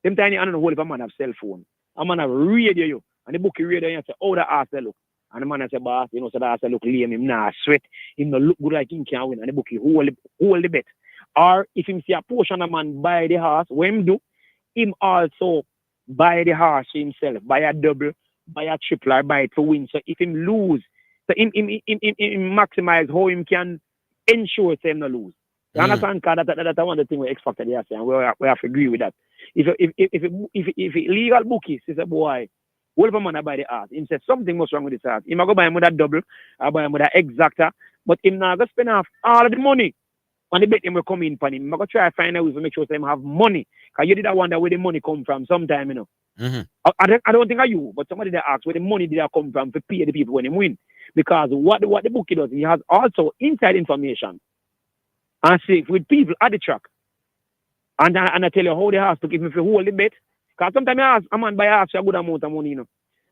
Them time they I don't know whole if a man have cell phone. A man have radio you. And the Bookie radio and say, how the ass they look. And the man say, boss, you know, so the ass they look lame, him nah sweat. Him no look good like him can win. And the Bookie hold the bet. Or if him see a portion of man buy the horse, what him do? Him also buy the horse himself, buy a double, buy a triple, or buy it to win. So if him lose, so him maximize how him can ensure him no lose. You understand? Because that's one of the things we X Factor they are saying. We have to agree with that. If illegal bookies, he say, boy, what if a man buy the art? He said something must wrong with this art. He might go buy him with a double, or buy him with an exactor, but him not go spend off all of the money. And the bet him will come in for him. I'm going to try to find a way to make sure him have money. Because you did wonder where the money come from sometime, you know. I don't think you, but somebody that asks where the money did come from to pay the people when he win. Because what the bookie does, he has also inside information. And see with people at the track. And I tell you how they have to give me if you hold the bet. Because sometimes I ask a man buy a good amount of money, you know.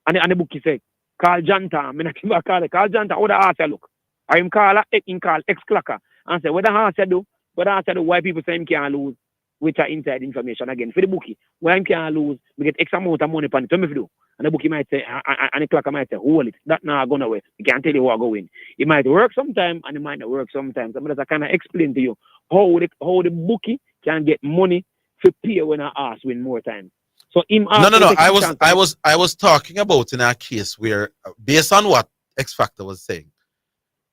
And the bookie say, call Janta. I'm not going to call Janta. How the ask you look? I am call ex-clacker. And say, what the horse do, why people say him can't lose with our inside information again. For the bookie, why him can't lose, we get X amount of money upon it. Tell me if you do. And the bookie might say, and the clocker might say, hold it. That now gone away. He can't tell you what going. It might work sometime and it might not work sometimes. So I kind of explain to you how the bookie can get money to pay when I ask win more time. So him No. I was talking about in a case where, based on what X Factor was saying,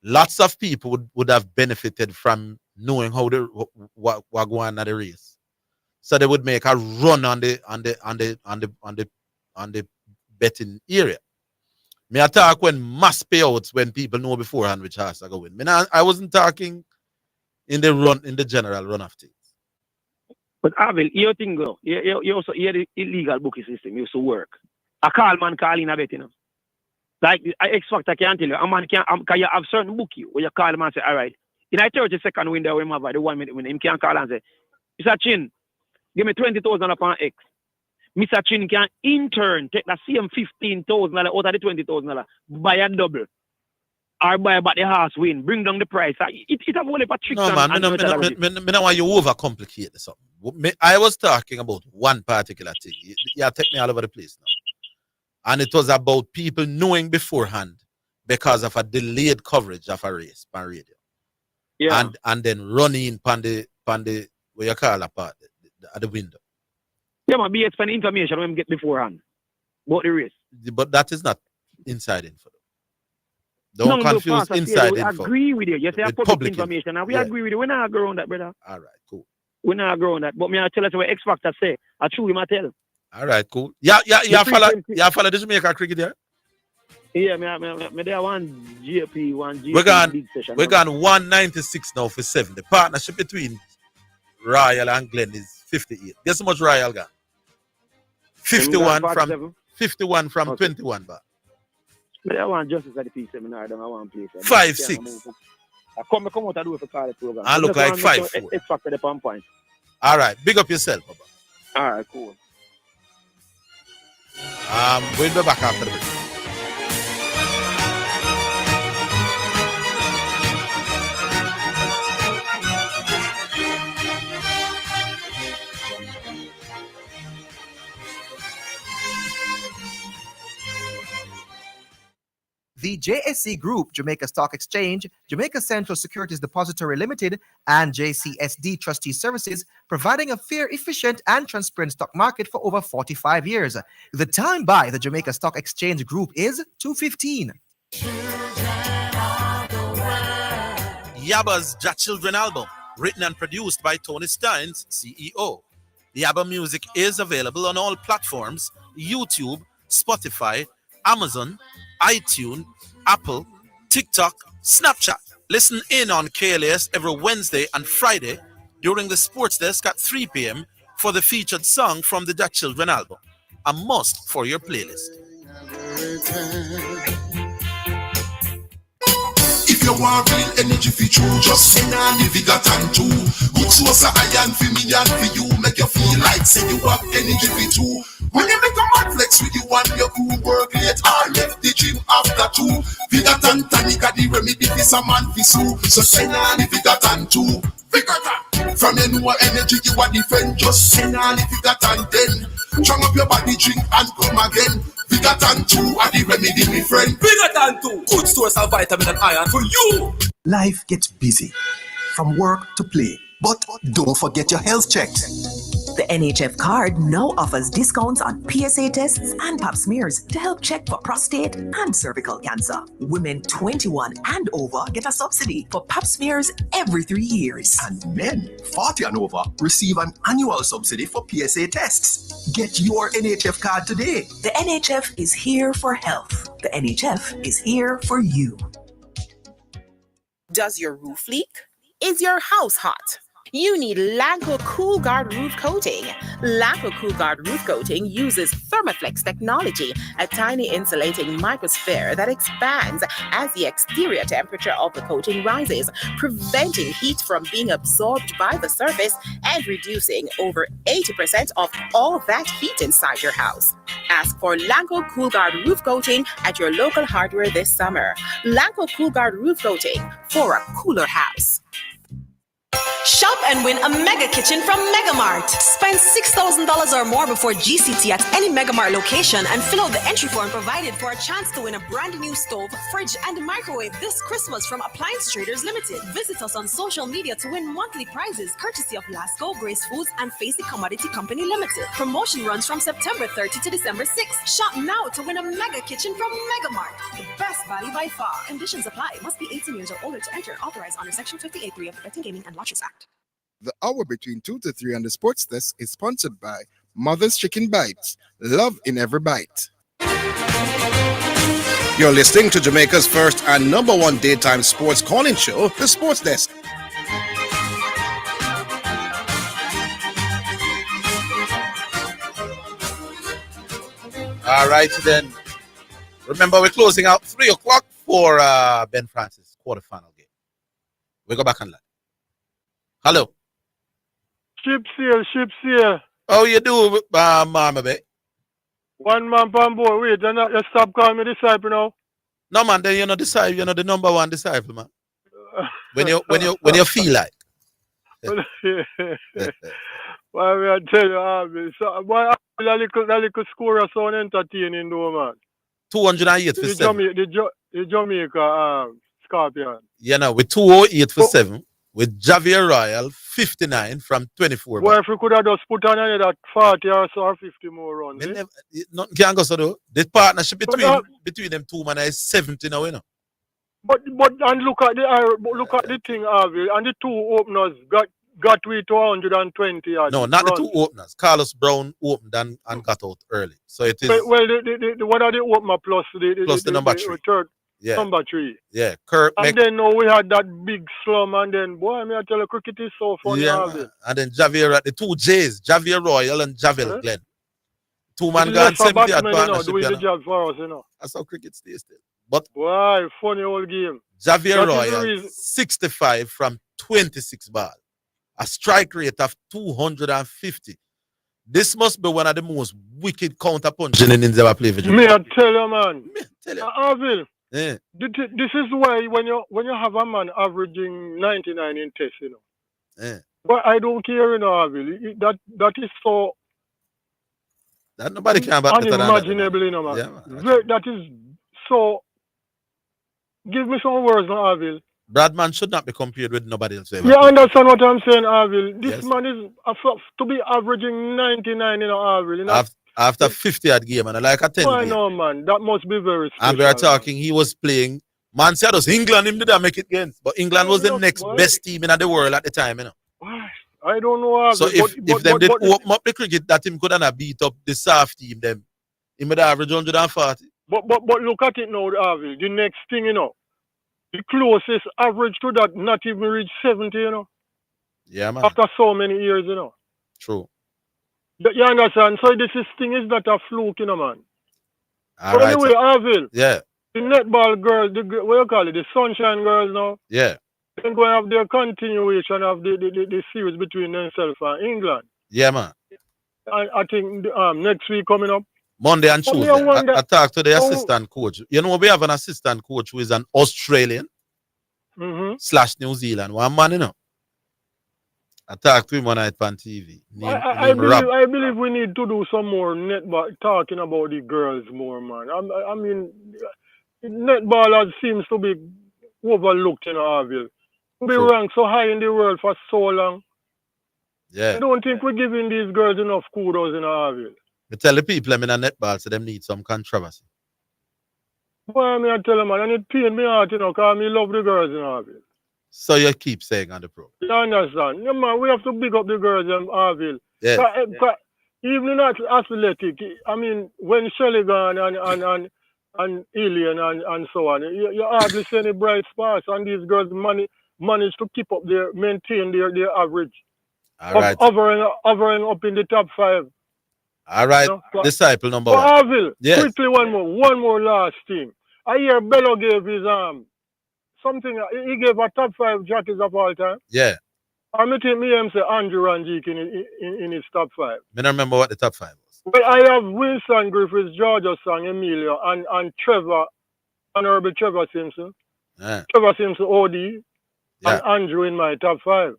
lots of people would have benefited from knowing how what going on at the race, so they would make a run on the betting area. Me I talk when mass payouts when people know beforehand which horse are going. I wasn't talking in the general run of things. But Orville, you think you also hear the illegal booking system used to work. A call man call in a bet, you know. Like X Factor can tell you, a man can you have certain bookie where you call him and say, all right, in a 30-second window when have the 1 minute when him can call and say, Mr. Chin, give me 20,000 upon X. Mr. Chin can in turn take the same $15,000 out of the $20,000, buy a double. Or buy back the horse win, bring down the price. It have only a trick. No, man, I don't want you overcomplicate this. I was talking about one particular thing. You take me all over the place now. And it was about people knowing beforehand because of a delayed coverage of a race on radio. Yeah. And then running on the what you call at the window. Yeah, man, be expanding information when we get beforehand about the race. But that is not inside info. Don't confuse inside info. I agree with you. You say public information, and we agree with you. We're not going on that, brother. All right, cool. We're not going on that. But me, I tell us what X Factor say. I truly might tell. All right, cool. Yeah, follow the Jamaica cricket there? Yeah, me there one GP. We're gone 196 now for 7. The partnership between Royal and Glen is 58. Guess how much Royal got? 51 from 21 back. But I want justice at the peace seminar. I don't want place. 5-6. I come out and do it for call the program. I look like 5-4. X Factor the point. All right, big up yourself, Papa. All right, cool. We'll be back after the break. The JSC Group, Jamaica Stock Exchange, Jamaica Central Securities Depository Limited, and JCSD Trustee Services, providing a fair, efficient, and transparent stock market for over 45 years. The time by the Jamaica Stock Exchange Group is 2:15. Yabba's Ja Children album, written and produced by Tony Steins, CEO. The Yabba music is available on all platforms: YouTube, Spotify, Amazon, iTunes, Apple, TikTok, Snapchat. Listen in on KLAS every Wednesday and Friday during the sports desk at 3 p.m. for the featured song from the Ja Children album. A must for your playlist. If you want real energy for true, just send on the Vigatan too. Good source of iron for me and for you, make you feel like say you have energy for two. When you make a man flex with you and your crew work late or left the gym after two. Vigatan tonic are the remedy for some man for sue. So send on the Vigatan too. Vigatan, from your new energy you are defend, just send on the Vigatan then. Strong up your body, drink and come again. Vigatan 2 are the remedy, my friend. Vigatan 2, good source of vitamin and iron for you. Life gets busy, from work to play, but don't forget your health checks. The NHF card now offers discounts on PSA tests and pap smears to help check for prostate and cervical cancer. Women 21 and over get a subsidy for pap smears every 3 years. And men 40 and over receive an annual subsidy for PSA tests. Get your NHF card today. The NHF is here for health. The NHF is here for you. Does your roof leak? Is your house hot? You need Lanco Cool Guard Roof Coating. Lanco Cool Guard Roof Coating uses Thermoflex technology, a tiny insulating microsphere that expands as the exterior temperature of the coating rises, preventing heat from being absorbed by the surface and reducing over 80% of all that heat inside your house. Ask for Lanco Cool Guard Roof Coating at your local hardware this summer. Lanco Cool Guard Roof Coating for a cooler house. Shop and win a mega kitchen from Megamart. Spend $6,000 or more before GCT at any Megamart location and fill out the entry form provided for a chance to win a brand new stove, fridge, and microwave this Christmas from Appliance Traders Limited. Visit us on social media to win monthly prizes courtesy of Lasco, Grace Foods, and Facey Commodity Company Limited. Promotion runs from September 30 to December 6th. Shop now to win a mega kitchen from Megamart. The best value by far. Conditions apply. Must be 18 years or older to enter. Authorized under Section 58.3 of the Betting, Gaming, and Lotteries Act. The hour between 2 to 3 on the Sports Desk is sponsored by Mother's Chicken Bites. Love in every bite. You're listening to Jamaica's first and number one daytime sports calling show, The Sports Desk. All right, then. Remember, we're closing out 3 o'clock for Ben Francis quarterfinal game. We go back on line. Hello. Ship's here. How you do, Mama Bay? One man on board. Wait, you stop calling me disciple now. No man, then you're not disciple. You're not the number one disciple, man. When you feel like. Why me I tell you, Harvey? So why that little score is so entertaining, though, man. 208 for 7. The Jamaica Scorpion. You know, with 208 for 7. With Javier Royal, 59 from 24. Well, if we could have just put on that 40 or so or 50 more runs. Nothing can go so though. The partnership between them two man is 70 now, you know. But and look at the thing, Harvey, and the two openers got we to 120 yards. No, not the two openers. Carlos Brown opened and got out early. So it is. Well, the what are the opener plus the number 3. Third. Yeah. Number 3. Yeah, Kirk. And then now we had that big slum, and then boy, I tell you, cricket is so funny. Yeah, and then Javier, the two J's, Javier Royal and Javel Glenn. Two man gone 70 at partnership. Doing the job for us, you know. That's how cricket stays still. But boy, funny old game. Javier Royal, 65 from 26 ball, a strike rate of 250. This must be one of the most wicked counter punching innings ever played for Me, I tell you, man. Orville. Yeah. This is why when you have a man averaging 99 in tests, you know. Yeah. But I don't care, you know, Orville. That is so that nobody can back unimaginable, you know, man. Yeah, man. That is so. Give me some words, now, Orville. Bradman should not be compared with nobody else. You understand what I'm saying, Orville? This man is to be averaging 99 in Orville. You know? After 50 at game and like a 10 I game. know, man. That must be very special. And we are talking, he was playing. Man said us, England him did not make it against. But England was the next best team in the world at the time, you know. I don't know. So if them did open up the cricket, that team could have beat up the soft team, them. He would average 140. But look at it now, Orville. The next thing, you know. The closest average to that not even reach 70, you know. Yeah, man. After so many years, you know. True. You understand? So this thing is not a fluke, you know, man. All right. Anyway, Orville. Yeah. The netball girls, what you call it, the Sunshine Girls now. Yeah. They're going to have their continuation of the series between themselves and England. Yeah, man. I think next week coming up. Monday and But me, Tuesday. wonder, I talked to the assistant coach. You know, we have an assistant coach who is an Australian / New Zealand. One man, you know. I talked to him one night on TV. I believe we need to do some more netball, talking about the girls more, man. I mean, netball seems to be overlooked in Orville. We ranked so high in the world for so long. Yeah. I don't think we're giving these girls enough kudos in Orville. I tell the people I'm in a netball, so them need some controversy. Boy, I tell them, man, and it pain me heart, you know, because I love the girls in Orville. So you keep saying on the program. You understand? Yeah, man, we have to big up the girls in Orville. Yeah. Even not athletic, I mean, when Shelley gone and Alien and so on, you hardly see any bright spots, and these girls manage to keep up maintain their average. All right. Hovering up in the top 5. All right. You know? Disciple number 1. Orville, yes. Quickly one more last thing. I hear Bello gave his something, he gave a top 5 jockeys of all time. Yeah. I think me say Andrew Ranjik in his top 5. I don't remember what the top 5 was. But I have Wilson Griffiths, Georgia Sang, Emilio, and Trevor, Honorable Trevor Simpson. Yeah. Trevor Simpson, OD, and Andrew in my top 5.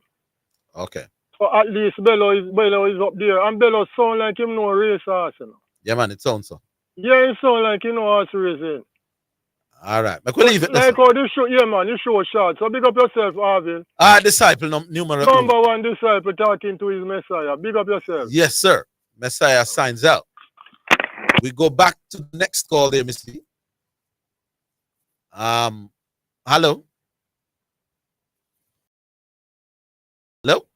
Okay. So at least Bello is up there. And Bello sound like him know race horse, you know. Yeah, man, it sounds so. Yeah, it sound like you know horse racing. All right. I could leave it. Like how this show, yeah, man, this show short. So big up yourself, Orville. Disciple number Number 1 disciple talking to his Messiah. Big up yourself. Yes, sir. Messiah signs out. We go back to the next call there, Mr. B. Hello. Hello.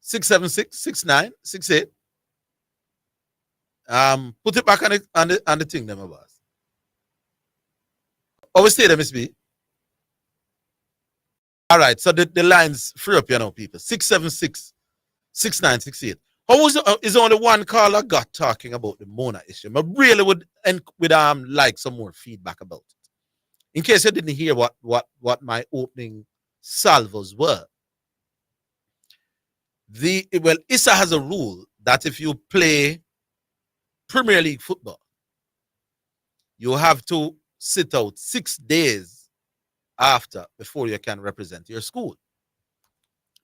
676-6968. Put it back on the thing, them of us. Oh, we stay there, Miss B. All right, so the lines free up, you know, people. 676-6968. How was is only one call I got talking about the Mona issue? I really would like some more feedback about it. In case you didn't hear what my opening salvos were. ISA has a rule that if you play Premier League football, you have to sit out 6 days before you can represent your school.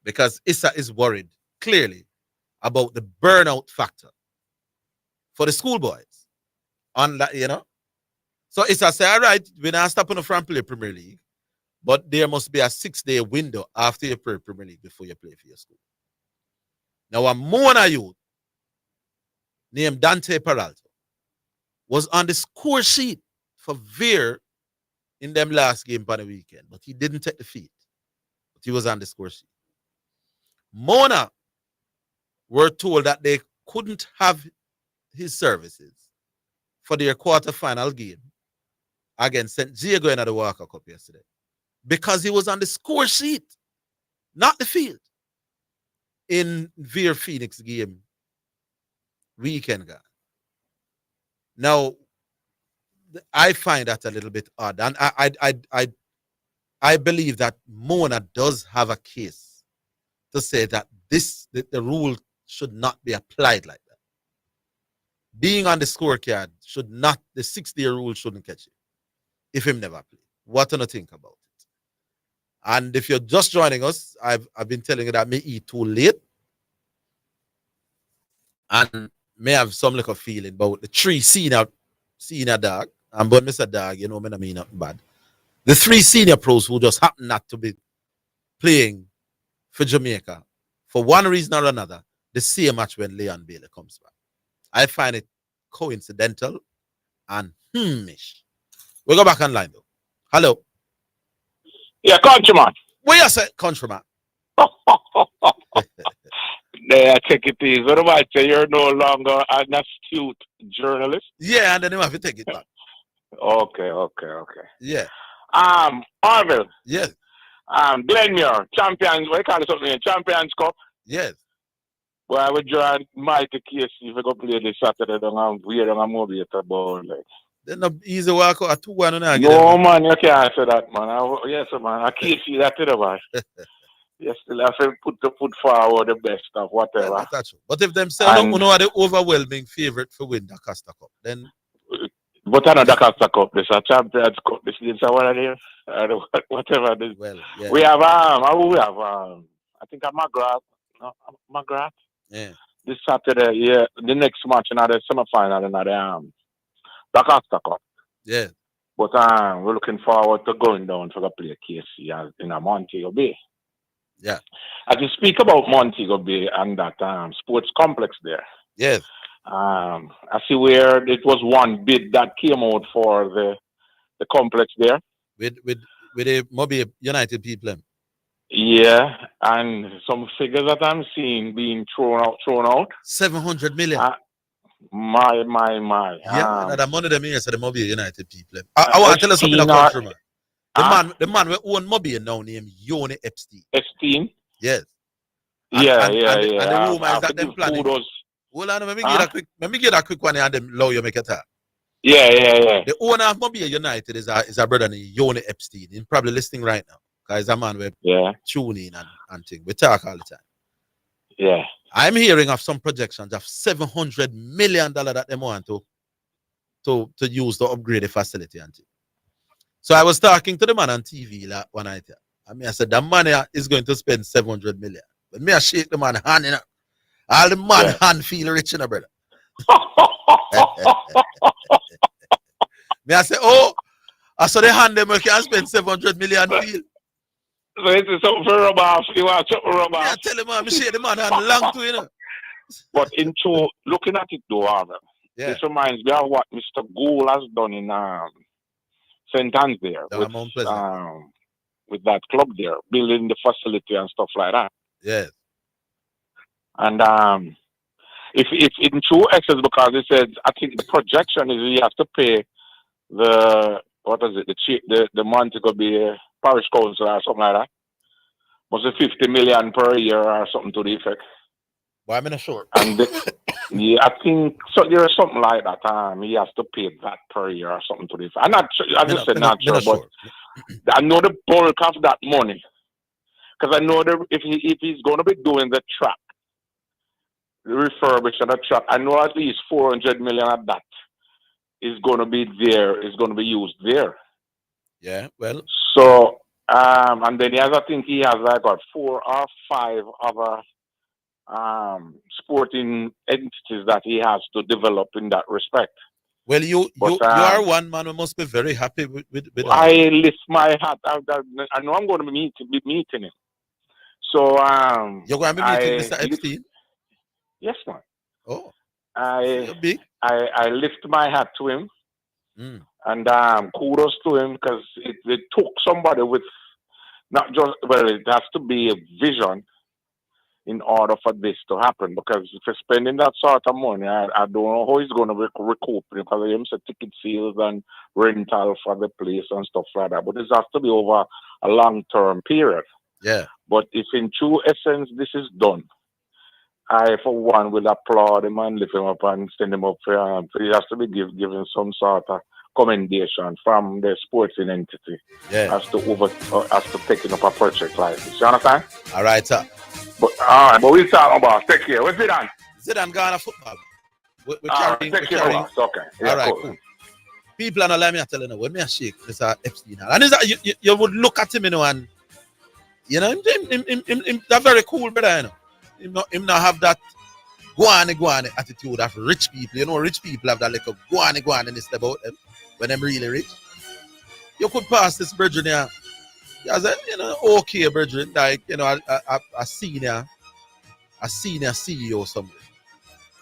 Because ISA is worried clearly about the burnout factor for the schoolboys. On that, you know. So ISA say, all right, we're not stopping from play Premier League, but there must be a 6-day window after you play Premier League before you play for your school. Now, a Mona youth named Dante Peralta was on the score sheet for Veer in them last game on the weekend, but he didn't take the field. But he was on the score sheet. Mona were told that they couldn't have his services for their quarterfinal game against St. Diego in the Walker Cup yesterday because he was on the score sheet, not the field, in Veer Phoenix game weekend guy. Now, I find that a little bit odd, and I believe that Mona does have a case to say that the rule should not be applied like that. Being on the scorecard should not, the 6-day rule shouldn't catch you if him never play. What do you think about it? And if you're just joining us, I've been telling you that me eat too late and may have some little feeling about the 3 senior dog. And but Mr. Dog, you know, I mean nothing bad. The 3 senior pros who just happen not to be playing for Jamaica for one reason or another, the same match when Leon Bailey comes back. I find it coincidental and ish. We go back online though. Hello. Yeah, countryman. Where you say, countryman? There, take it easy. What about you? You're no longer an astute journalist. Yeah, and then you have to take it back. Okay. Yeah. Orville. Yes. Glenmuir, Champions. What do you call it? Something? Champions Cup. Yes. Well, I would join Mike Casey if I go play this Saturday. I'm weird and I'm motivated about like. Then no easy walk out 2-1 and No, man, you can't say that, man. Yes, man. I can't see that to the man. You still have to put forward the best of whatever. Well, that's true. But if them say no the overwhelming favorite for win the Costa Cup, then. But another Costa Cup, this a Champions Cup, this is what it is. Whatever. This. Well, yeah. We have I think McGrath. No, McGrath. Yeah. This Saturday, yeah, the next match in the semi-final in the Costa Cup. Yeah. But we're looking forward to going down to the play KC in a Montego Bay. Yeah. As you speak about Montego Bay and that sports complex there. Yes. I see where it was one bid that came out for the complex there. With the Mobile United people. Yeah, and some figures that I'm seeing being thrown out. 700 million. My. Yeah, that money them here so the Mobile United people. I want to tell you something in the country, man. The man we own Mobile now named Yoni Epstein. Epstein? Yes. Yeah. And the rumor is that them planning. Hold on, let me get a quick one and them allow you make it. Yeah. The owner of Mobile United is a brother named Yoni Epstein. He's probably listening right now. Because he's a man we tune in and thing. We talk all the time. Yeah. I'm hearing of some projections of $700 million that they want to use to upgrade the facility and thing. So I was talking to the man on TV one night. I said the man is going to spend 700 million. But me I shake the man hand, you know. All the man hand feel rich, you know, brother. Me I say, I saw the hand them can spend 700 million feel. So it's something for rub off. You want something rub off? Yeah, tell him, man, me shake the man hand long to, you know. But looking at it though, Arville, this reminds me of what Mr. Gould has done in St. Anne's there with that club there, building the facility and stuff like that. Yes. And if in true excess, because they said, I think the projection is you have to pay the Montego Bay Parish Council or something like that. Was it 50 million per year or something to the effect? Well, I'm in a short. And yeah, I think so. There is something like that. He has to pay that per year or something to the effect. I'm not sure. I just said not sure, but I know the bulk of that money because I know that if he's going to be doing the track, the refurbishment of the track, I know at least 400 million of that is going to be there. Is going to be used there. Yeah, well. So, and then I think he has like 4 or 5 other sporting entities that he has to develop in that respect. Well, you are one man who must be very happy with I lift my hat. I know I'm going to be meeting him. So, you're going to be meeting Mr. Epstein? Yes, man. Oh, I lift my hat to him. And kudos to him because it took somebody with not just, it has to be a vision in order for this to happen. Because if you're spending that sort of money, I don't know how he's going to recoup because he said ticket sales and rental for the place and stuff like that. But it has to be over a long-term period. Yeah. But if in true essence this is done, I, for one, will applaud him and lift him up and send him up for he has to be given some sort of commendation from the sporting entity as to taking up a project like this. You understand? All right, sir. But we'll talk about take care. What's Zidane? Zidane Ghana football. We're carrying. Okay. Yeah, all right, cool. People are not letting me tell you, when me shake Mr. Epstein, and you would look at him, you know, and you know, him that very cool brother, you know. Him not have that guane attitude of rich people. You know, rich people have that like a guane and it's about them when them really rich. You could pass this brethren here as a okay brethren, like a senior CEO somewhere.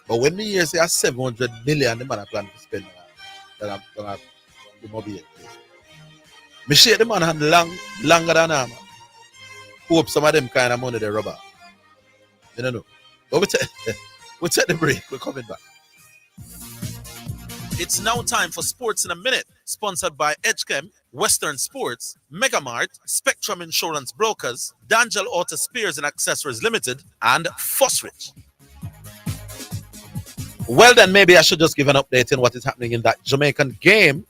But when me hear say a 700 million the man I plan to spend that I'm gonna mobile. Me shake the man hand longer than him. Hope some of them kind of money they rubber. You know. But we'll take the break. We're coming back. It's now time for Sports in a Minute, sponsored by Edgechem, Western Sports, Megamart, Spectrum Insurance Brokers, D'Angelo Auto Spears and Accessories Limited, and Fosrich. Well, then maybe I should just give an update in what is happening in that Jamaican game.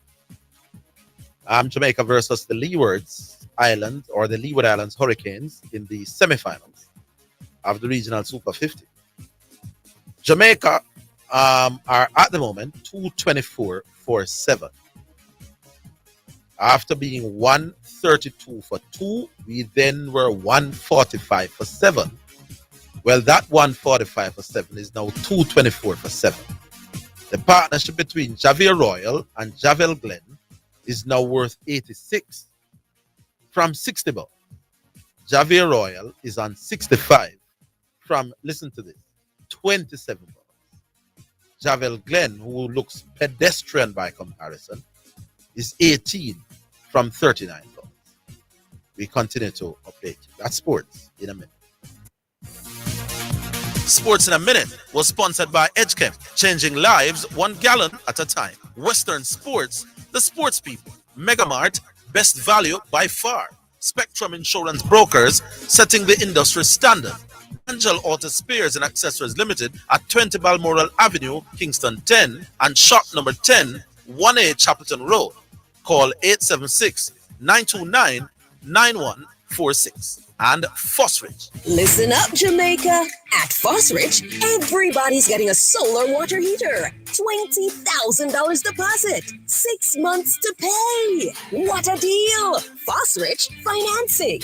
Jamaica versus the Leeward Islands Hurricanes in the semifinals of the Regional Super 50. Jamaica are at the moment 224 for 7. After being 132 for 2, we then were 145 for 7. Well, that 145 for 7 is now 224 for 7. The partnership between Javier Royal and Javel Glenn is now worth 86 from 60 balls. Javier Royal is on 65 from, listen to this, 27 balls. Javel Glenn, who looks pedestrian by comparison, is 18 from 39 balls. We continue to update you. That's sports in a minute. Sports in a Minute was sponsored by EdgeChem, changing lives 1 gallon at a time. Western Sports, the sports people. Megamart, best value by far. Spectrum Insurance Brokers, setting the industry standard. Angel Auto Spares and Accessories Limited at 20 Balmoral Avenue, Kingston 10, and shop number 10, 1A Chapelton Road. Call 876-929-9146. And Fosrich. Listen up, Jamaica. At Fosrich, everybody's getting a solar water heater. $20,000 deposit. 6 months to pay. What a deal. Fosrich Financing.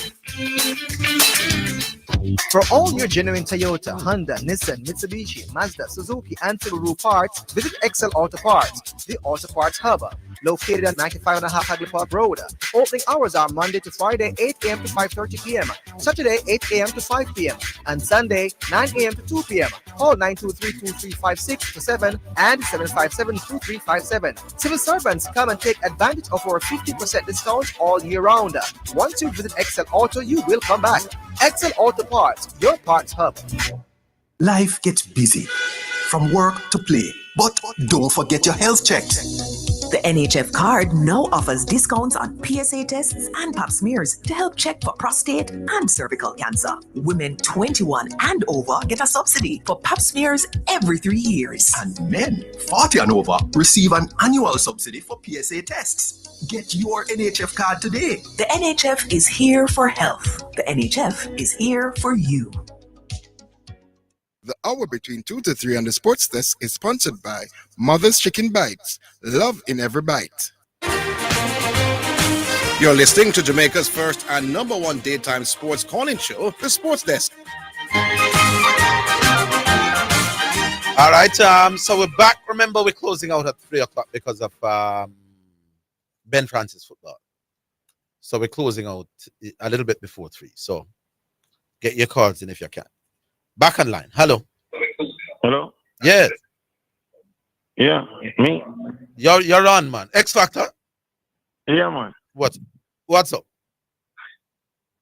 For all your genuine Toyota, Honda, Nissan, Mitsubishi, Mazda, Suzuki, and Subaru parts, visit Excel Auto Parts, the Auto Parts Hub, located at 95.5 Hagley Park Road. Opening hours are Monday to Friday, 8 a.m. to 5:30 p.m., Saturday, 8 a.m. to 5 p.m., and Sunday, 9 a.m. to 2 p.m. Call 923-2356-7 and 757-2357. Civil servants, come and take advantage of our 50% discount all year round. Once you visit Excel Auto, you will come back. Excel Auto Parts, your parts hub. Life gets busy, from work to play, but don't forget your health checks. The NHF card now offers discounts on PSA tests and pap smears to help check for prostate and cervical cancer. Women 21 and over get a subsidy for pap smears every 3 years. And men 40 and over receive an annual subsidy for PSA tests. Get your NHF card today. The NHF is here for health. The NHF is here for you. The hour between 2 to 3 on the sports desk is sponsored by Mother's Chicken Bites. Love in every bite. You're listening to Jamaica's first and number 1 daytime sports calling show, The Sports Desk. All right, so we're back. Remember, we're closing out at 3 o'clock because of Ben Francis football. So we're closing out a little bit before 3. So get your calls in if you can. Back on line. Hello. Hello? Yes. Yeah, me. You're on, man. X Factor? Yeah, man. What's up?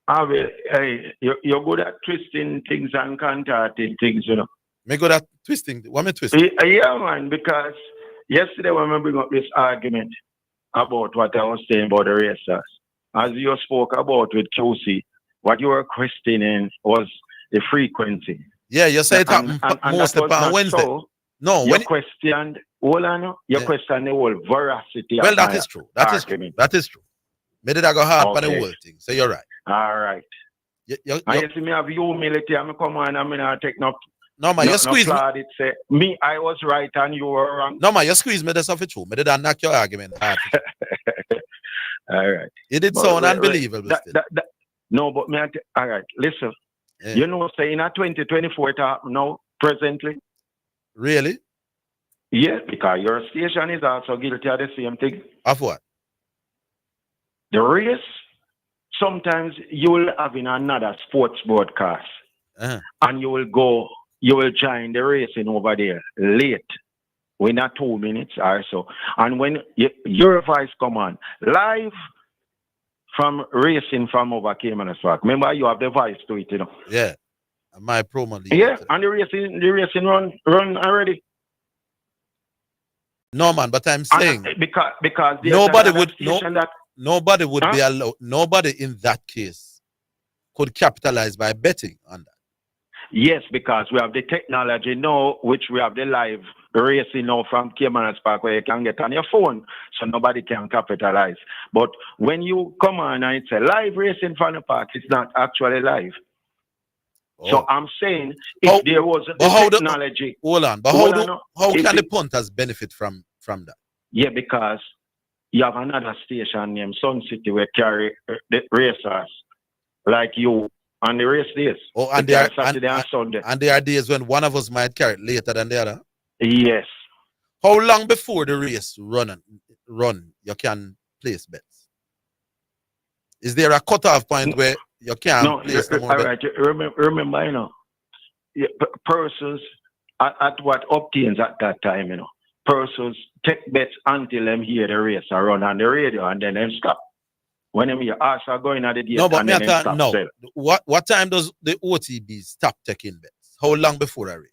Hey, you're good at twisting things and contorting things, you know. Me good at twisting? What me twisting? Yeah, man, because yesterday when we bring up this argument about what I was saying about the racers, as you spoke about with QC, what you were questioning was the frequency. Yeah, you say it happened most upon Wednesday. So. No, you questioned you questioned the whole veracity. Well, that is true. That is true. That is true. Maybe that go hard for the whole thing. So you're right. All right. You see me have humility. I'm come on. I'm not take no. No man, you squeeze me. Say me. I was right and you were wrong. No man, you squeeze me. That's off it true. Me did knock your argument hard. All right. You did sound unbelievable. No, but me. All right. Listen. Yeah. You know, saying at 2024 now, presently. Really? Yes, because your station is also guilty of the same thing. Of what? The race, sometimes you will have in another sports broadcast. And you will join the racing over there late. Within 2 minutes or so. And when your voice come on, live from racing from over Caymanas Park. Remember, you have the voice to it, you know. Yeah. My promo league. Yeah, and the racing run already. No man, but I'm saying because nobody would be allowed. Nobody in that case could capitalize by betting on that. Yes, because we have the technology now, which we have the live racing now from Cayman's Park where you can get on your phone, so nobody can capitalize. But when you come on and it's a live racing from the park, it's not actually live. So I'm saying if there was a technology. Hold on, but how can the punters benefit from that? Yeah, because you have another station named Sun City where carry the racers like you on the race days. Oh, and there are Saturday and Sunday. And there are days when one of us might carry it later than the other. Yes. How long before the race run you can place bets? Is there a cutoff point where you can't place no more bets? Right. Remember, you know, persons at what obtains at that time, you know, persons take bets until them hear the race are run on the radio and then them stop. When them your ass are going at the gate and then them stop. What time does the OTB stop taking bets? How long before a race?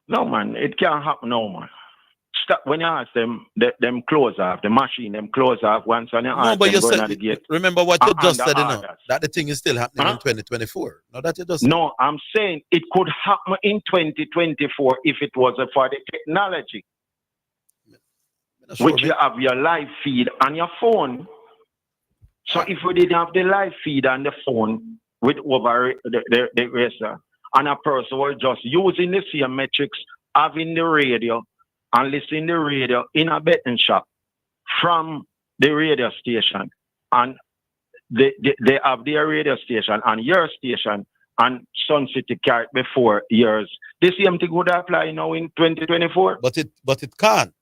No, man, it can't happen now, man. Stop when you ask them close off, the machine, them close off once when you ask them going at the gate. Remember what you just said, you know, that the thing is still happening in 2024. No, that you just No, I'm saying it could happen in 2024 if it was for the technology. Which you have your live feed on your phone. So if we didn't have the live feed on the phone with over the racer, and a person was just using the same metrics, having the radio and listening to the radio in a betting shop from the radio station, and they have their radio station and your station and Sun City carried before yours. The same thing would apply now in 2024. But it can't.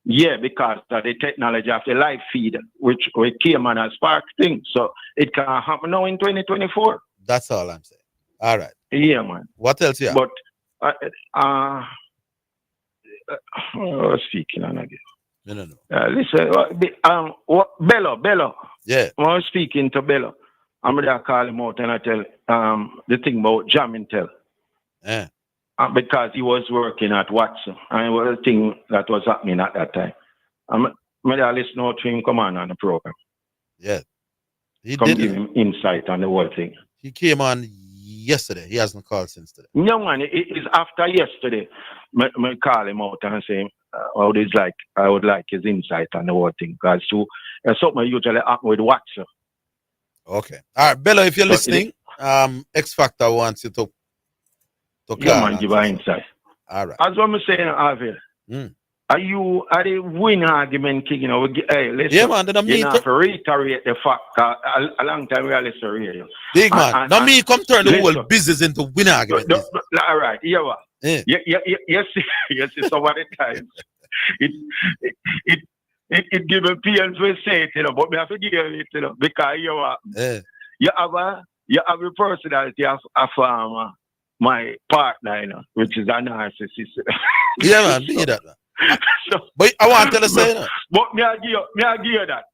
Yeah, because of the technology of the live feed, which came on as Spark thing. So it can happen now in 2024. That's all I'm saying. All right. Yeah, man. What else you have? But speaking on again. No. Listen, Bello. Yeah. When I was speaking to Bello, I'm going to call him out and I tell the thing about jamming tell. Yeah. Because he was working at Watson, and it was a thing that was happening at that time. I'm going to listen to him come on the program. Yeah. He did give him insight on the whole thing. He came on yesterday. He hasn't called since today. No, man, it is after yesterday. I call him out and say, I would like his insight on the whole thing. Because something usually happen with Watson. Okay. All right, Bello, if you're listening, X Factor wants you to yeah, man, give our insight. All right. As I'm saying, Orville, are the win argument king? You know, hey, listen. Yeah, man. Then you have to reiterate the fact a long time we are listening radio. Big man. Now me come turn the whole business into win argument. All right. Yeah, what? Yeah. Yes, some of the times it give a pain to say it, you know, but we have to give it, you know, because you have a personality of my partner, you know, which is a narcissist. Yeah, man, be that, man. But I want to tell you something. You know? But me I give you that.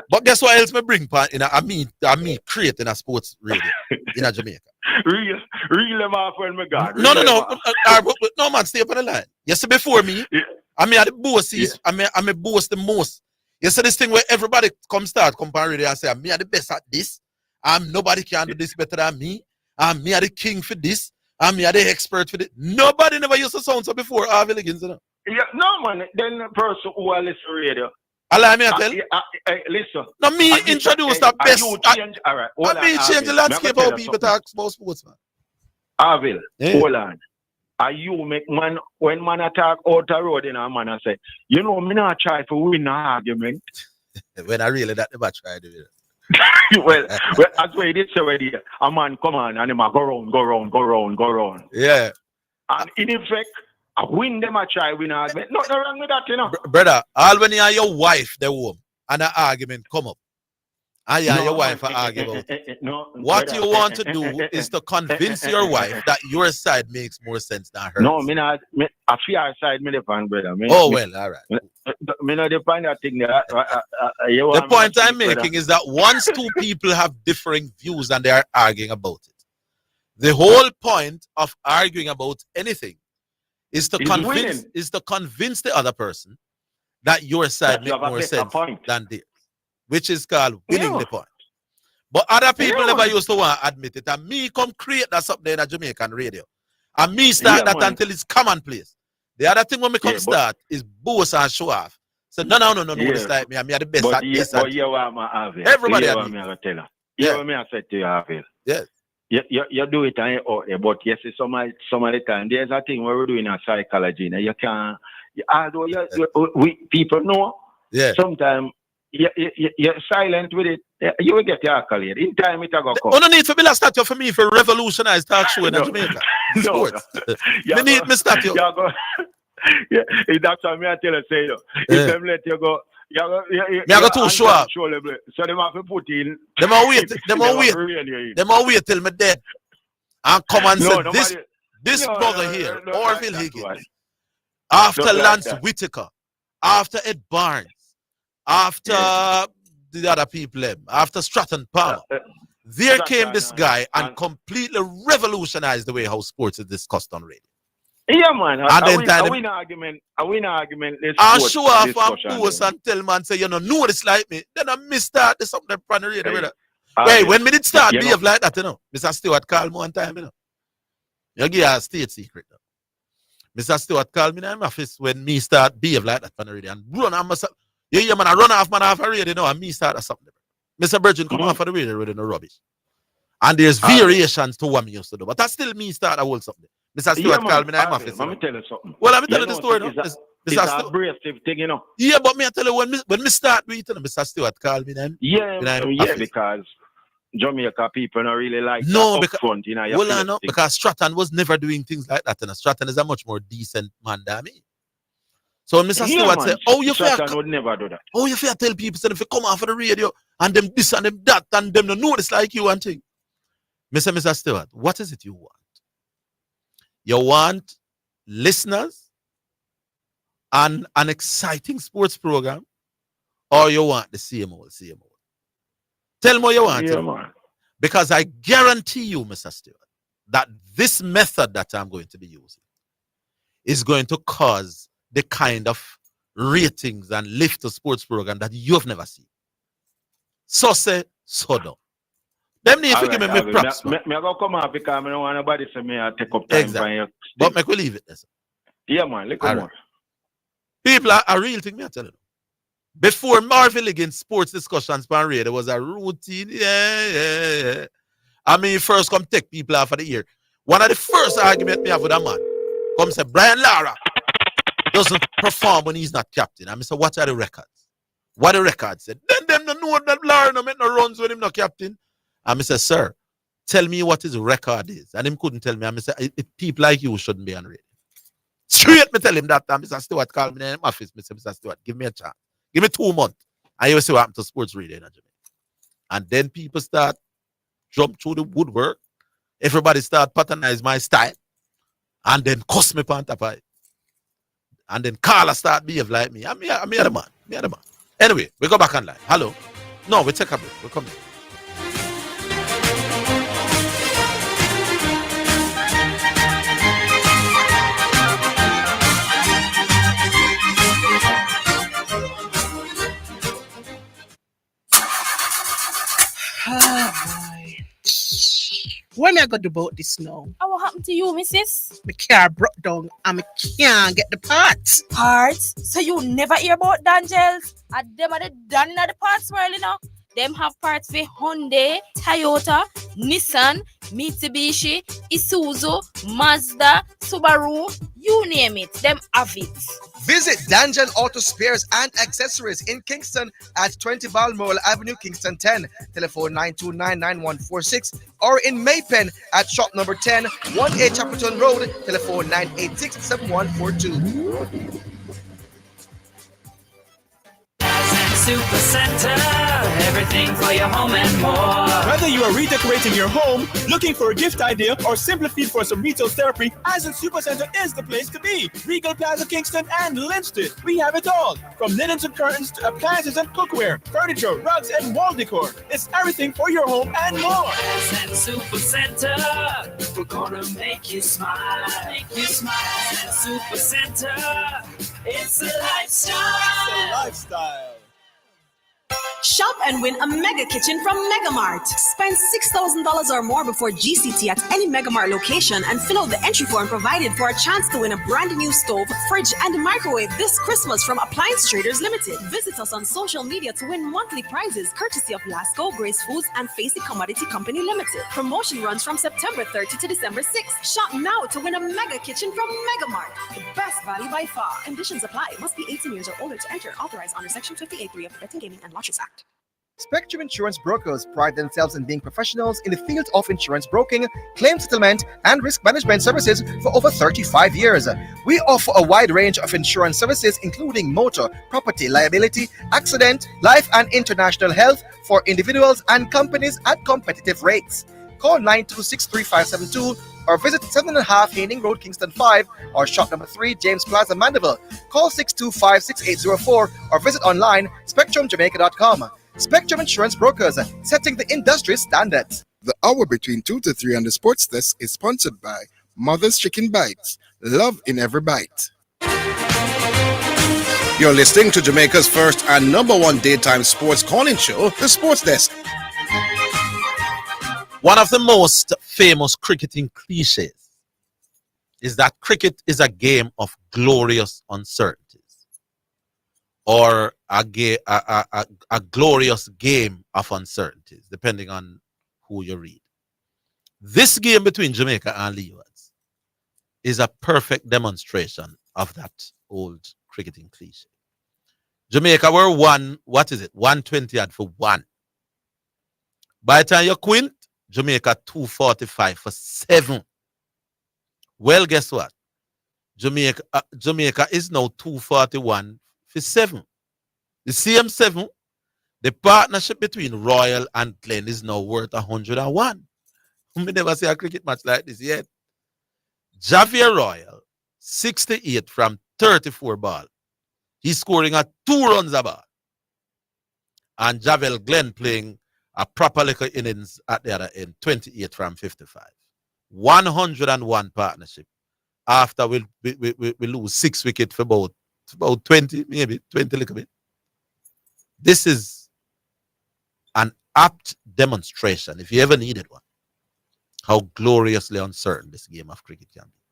But guess what else me bring part in I mean creating a sports radio in Jamaica. Real my friend, my God. No, man, stay up on the line. You see before me, I mean the boss is I mean boss the most. You see this thing where everybody come on radio and say, me are the best at this. Nobody can do this better than me. Me are the king for this. Me are the expert for this. Nobody never used to sound so before. Orville, you know? Yeah, no, man. Then the person who are listening radio. Allow me to tell. Listen. No, me introduce the best. All right. Me change the landscape how people talk about sports, man. Orville, hold on. Are you make man when man attack out the road in a man and say, you know, me not try to win an argument. When I really that never try to do it. well, that's why it's already a man come on and him a go round. Yeah. And in effect, I win them a try win argument. Nothing wrong with that, you know. Brother, all when you and your wife the home and an argument come up. And you and your wife are arguing about what you want to do is to convince your wife that your side makes more sense than hers. No, I fear side me depend, brother. Well, all right. Me not depend that thing there. The point I'm making is that once two people have differing views and they are arguing about it, the whole point of arguing about anything is to convince the other person that your side makes more sense than theirs. Which is called winning the point. But other people never used to want to admit it. And me come create that something in a Jamaican radio. And me start that until it's commonplace. The other thing when me come start is boast and show off. So no, it's like me. I'm the best at this. But you are my Harvey. Everybody you at are me, I tell you. You are me, I said to you, Harvey. Yes. You do it and you out there, but yes, some of the time there's a thing where we're doing in psychology. Now you can't, although people know, sometimes you're silent with it, you will get your accolade. In time, it will come. Oh, no need for me to start you for me for revolutionize talk show in Jamaica. Sports. Me need me start you. That's what I tell you, say you. If them let you go, I got to show up. So them have to put in. Them all wait till me dead. And come and say this brother here, Orville Higgins, after Lance Whitaker, after Ed Barnes, after the other people, after Stratton Palmer, there came this guy and completely revolutionized the way how sports is discussed on radio. Yeah, man. I win argument. I show off and post and tell man say, you know this like me. Then I mistart this something on the radio. Wait, when me did start behave like that, Mr. Stewart called me one time, You give a state secret. Mr. Stewart called me in my office when me start behave like that on the radio and run off myself. Yeah, man, I run off a radio and me start or something. Mr. Virgin come off of the radio with no rubbish. And there's variations to what me used to do. But that's still me start a whole something. Mr. Stewart called me in my office. Let me tell you something. Well, let me tell you the story. It's a abrasive thing, Yeah, but me I tell you when me start with it, Mr. Stewart called me then. Yeah, because Jamaica people don't really like because your because Stratton was never doing things like that. And Stratton is a much more decent man than me. So when Mr. Stewart said, Stratton would never do that. Oh, you fear tell people say if you come off of the radio and them this and them that and them don't know this like you and thing. Mr. Stewart, what is it you want? You want listeners and an exciting sports program, or you want the same old? Tell me what you want. Man. Because I guarantee you, Mr. Stewart, that this method that I'm going to be using is going to cause the kind of ratings and lift to sports program that you've never seen. So say, so do. Them need to give me props. Me go come out because I don't want nobody to say me I take up time for you. But me could leave it there. Yeah, man. Look more. People are real thing, me I tell you. Before Orville Higgins sports discussions on radio, there was a routine. Yeah. I mean, first come take people off of the ear. One of the first arguments me have with a man, come say, Brian Lara doesn't perform when he's not captain. I say, what are the records? What the records said? Then them don't know that Lara no make no runs when him not captain. I say, sir, tell me what his record is. And him couldn't tell me. I say, people like you shouldn't be on radio. Straight me tell him that time. Mr. Stewart called me in my office. Mr. Stewart, give me a chance. Give me 2 months. And you will see what happened to sports radio in Jamaica. And then people start jump through the woodwork. Everybody start patronize my style. And then cuss me on top of it. And then Carla start behave like me. I'm the man. Anyway, we go back online. Hello. No, we take a break. We're coming. What am I going to do about this now? What happened to you, missus? My car broke down and I can't get the parts. Parts? So you never hear about Dangels? And them are the done in the parts world, Them have parts for Hyundai, Toyota, Nissan, Mitsubishi, Isuzu, Mazda, Subaru, you name it. Them have it. Visit Danjan Auto Spares and Accessories in Kingston at 20 Balmoral Avenue, Kingston 10. Telephone 9299146 or in Maypen at shop number 10, 1A Chapelton Road. Telephone 986-7142. Super Center, everything for your home and more. Whether you are redecorating your home, looking for a gift idea, or simply feel for some retail therapy, Ascent Super Center is the place to be. Regal Plaza, Kingston, and Linston. We have it all, from linens and curtains to appliances and cookware, furniture, rugs, and wall decor. It's everything for your home and more. Ascent Super Center, we're gonna make you smile. Ascent Super Center, it's a lifestyle. It's a lifestyle. Shop and win a mega kitchen from Megamart. Spend $6,000 or more before GCT at any Megamart location and fill out the entry form provided for a chance to win a brand new stove, fridge, and microwave this Christmas from Appliance Traders Limited. Visit us on social media to win monthly prizes courtesy of Lasco, Grace Foods, and Facey Commodity Company Limited. Promotion runs from September 30 to December 6th. Shop now to win a mega kitchen from Megamart. The best value by far. Conditions apply. Must be 18 years or older to enter. Authorized under Section 58.3 of the Betting, Gaming, and Lotteries Act. Spectrum Insurance Brokers pride themselves in being professionals in the field of insurance broking, claim settlement, and risk management services for over 35 years. We offer a wide range of insurance services including motor, property, liability, accident, life, and international health for individuals and companies at competitive rates. Call 926-3572 or visit 7.5 Haining Road, Kingston 5 or shop number 3, James Plaza, Mandeville. Call 625-6804 or visit online spectrumjamaica.com. Spectrum Insurance Brokers, setting the industry standards. The hour between 2 to 3 on the sports desk is sponsored by Mother's Chicken Bites. Love in every bite. You're listening to Jamaica's first and #1 daytime sports calling show, The Sports Desk. One of the most famous cricketing cliches is that cricket is a game of glorious uncertainties, or a glorious game of uncertainties, depending on who you read. This game between Jamaica and Leewards is a perfect demonstration of that old cricketing cliche. Jamaica were 120 for 1. By the time you quint, Jamaica 245 for 7. Well, guess what? Jamaica is now 241 for 7. The same 7, the partnership between Royal and Glen is now worth 101. We never see a cricket match like this yet. Javier Royal, 68 from 34 ball. He's scoring at 2 runs a ball. And Javel Glen playing a proper little innings at the other end, 28 from 55. 101 partnership. After we lose 6 wickets for about 20, maybe 20 little bit. This is an apt demonstration, if you ever needed one, how gloriously uncertain this game of cricket can be.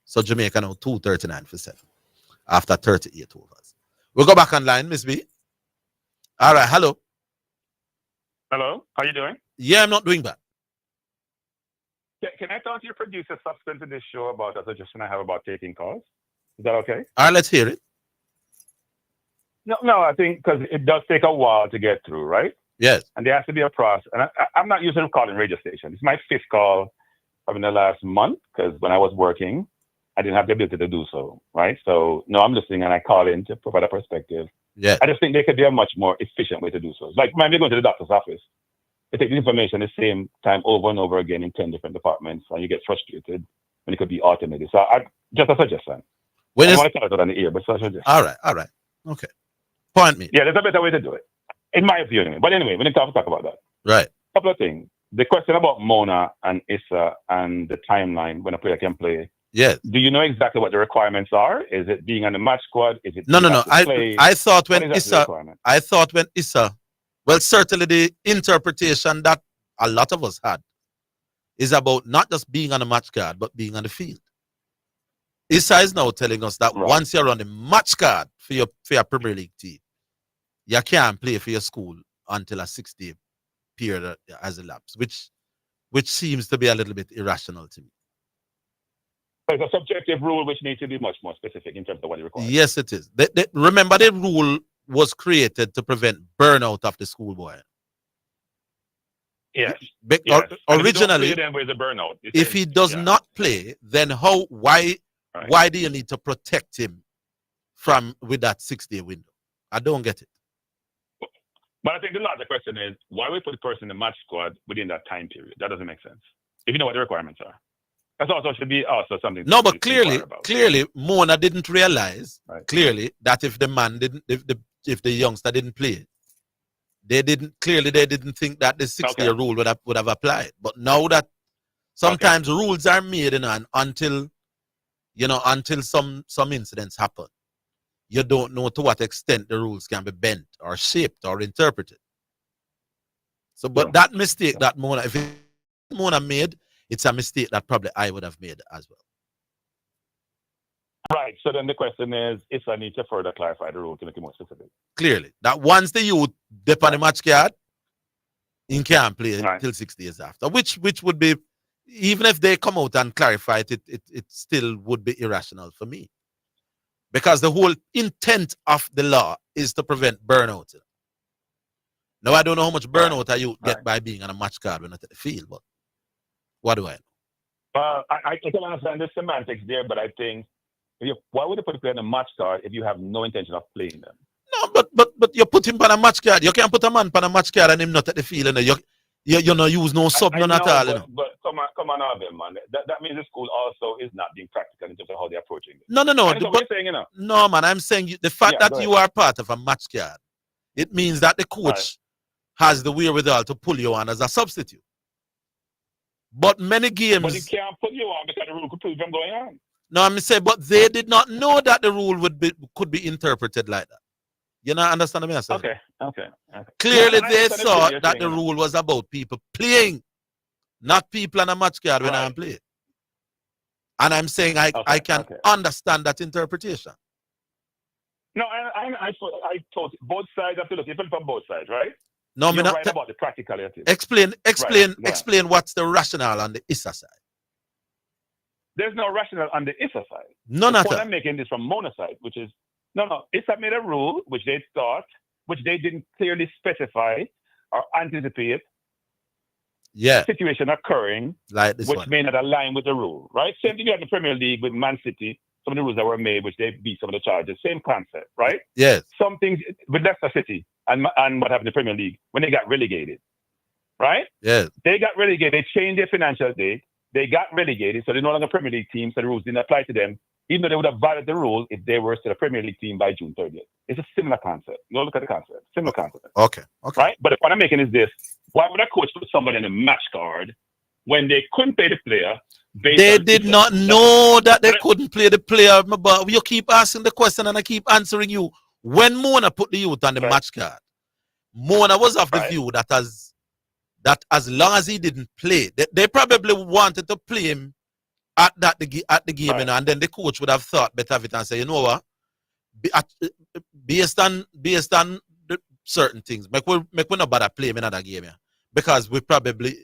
So Jamaica now 239 for 7 after 38 overs. We'll go back online, Miss B. All right, hello. Hello, how you doing? Yeah, I'm not doing bad. Can I talk to your producer subsequent to this show about a suggestion I have about taking calls? Is that okay? All right, let's hear it. No, I think because it does take a while to get through, right? Yes. And there has to be a process. And I'm not used to calling radio station. It's my 5th call in the last month because when I was working, I didn't have the ability to do so, right? So, no, I'm listening and I call in to provide a perspective. Yeah. I just think there could be a much more efficient way to do so. It's like when you're going to the doctor's office, they take the information at the same time over and over again in 10 different departments, and you get frustrated when it could be automated. So, just a suggestion. I don't want to tell it on the ear, but it's a suggestion. All right. Okay. Point me. Yeah, there's a better way to do it, in my opinion. But anyway, we need to talk about that. Right. Couple of things. The question about Mona and Issa and the timeline when a player can play. Yes. Do you know exactly what the requirements are? Is it being on the match squad? Is it No. play? I thought when Issa. Issa, well, certainly the interpretation that a lot of us had is about not just being on the match card, but being on the field. Issa is now telling us that once you're on the match card for your Premier League team, you can't play for your school until a 6-day period has elapsed, which seems to be a little bit irrational to me. There's a subjective rule which needs to be much more specific in terms of what it requires. Yes, it is. Remember, the rule was created to prevent burnout of the schoolboy. Yes. Originally, if he does not play, then why do you need to protect him with that 6-day window? I don't get it. But I think the larger question is, why we put the person in the match squad within that time period? That doesn't make sense. If you know what the requirements are. That also should be something. No, but clearly, Mona didn't realize clearly that if the man didn't, if the youngster didn't play, they didn't think that the 6-day rule would have applied. But now that sometimes rules are made, and until some incidents happen, you don't know to what extent the rules can be bent or shaped or interpreted. So, but that mistake that Mona, if Mona made, it's a mistake that probably I would have made as well. Right. So then the question is I need to further clarify the rule to make it more specific. Clearly, that once the youth dip on the match card, he can't play until 6 days after, which would be, even if they come out and clarify it, it still would be irrational for me. Because the whole intent of the law is to prevent burnout. Now, I don't know how much burnout you get by being on a match card when not at the field, but what do I know? I can understand the semantics there, but I think, why would you put a player on a match card if you have no intention of playing them? No, but you put him on a match card. You can't put a man on a match card and him not at the field. You not use no sub, none at all. But come on, Orville, man. That means the school also is not being practical in terms of how they're approaching it. No. What you're saying, you know? No, man. I'm saying the fact that you are part of a match card, it means that the coach has the wherewithal to pull you on as a substitute. But many games. But he can't put you on because the rule could prevent them going on. No, I'm saying, but they did not know that the rule could be interpreted like that. You know, understand me? Okay. Clearly, they thought that the rule was about people playing, not people on a match card when I'm playing. And I'm saying I can understand that interpretation. No, I thought both sides have to look even from both sides, right? No, you're right about the practicality. Explain what's the rationale on the ISA side. There's no rationale on the ISA side. None at all. I'm making this from Mona side, which is no. ISA made a rule which they thought, which they didn't clearly specify or anticipate. Yeah. Situation occurring, like this which one. may not align with the rule, right? Same thing you had in the Premier League with Man City. Some of the rules that were made, which they beat some of the charges. Same concept, right? Yes. Some things with Leicester City and what happened in the Premier League when they got relegated, right? Yes. They got relegated. They changed their financial date. They got relegated, so they're no longer a Premier League team, so the rules didn't apply to them, even though they would have violated the rule if they were still a Premier League team by June 30th. It's a similar concept. Go look at the concept. Similar concept. Okay. Right? But the point I'm making is this. Why would a coach put somebody in a match card when they couldn't pay the player? They did not know that they couldn't play the player. But you keep asking the question and I keep answering you. When Mona put the youth on the match card, Mona was of the view that as long as he didn't play, they probably wanted to play him at the game, you know, and then the coach would have thought better of it and say, you know what, based on the certain things, make we not bother play him in another game, yeah, because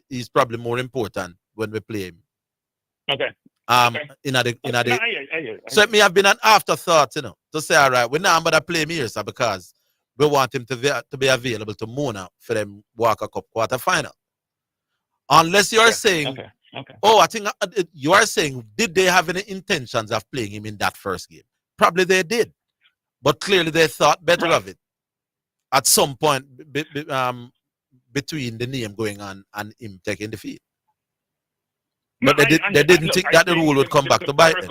he's probably more important when we play him. Okay. So it may have been an afterthought, you know, to say, all right, we're not bother play him here, sir, because we want him to be available to Mona for them Walker Cup quarterfinal. Unless you are saying, I think you are saying, did they have any intentions of playing him in that first game? Probably they did, but clearly they thought better of it at some point between the name going on and him taking the field. But they didn't think that the rule would come back to bite them.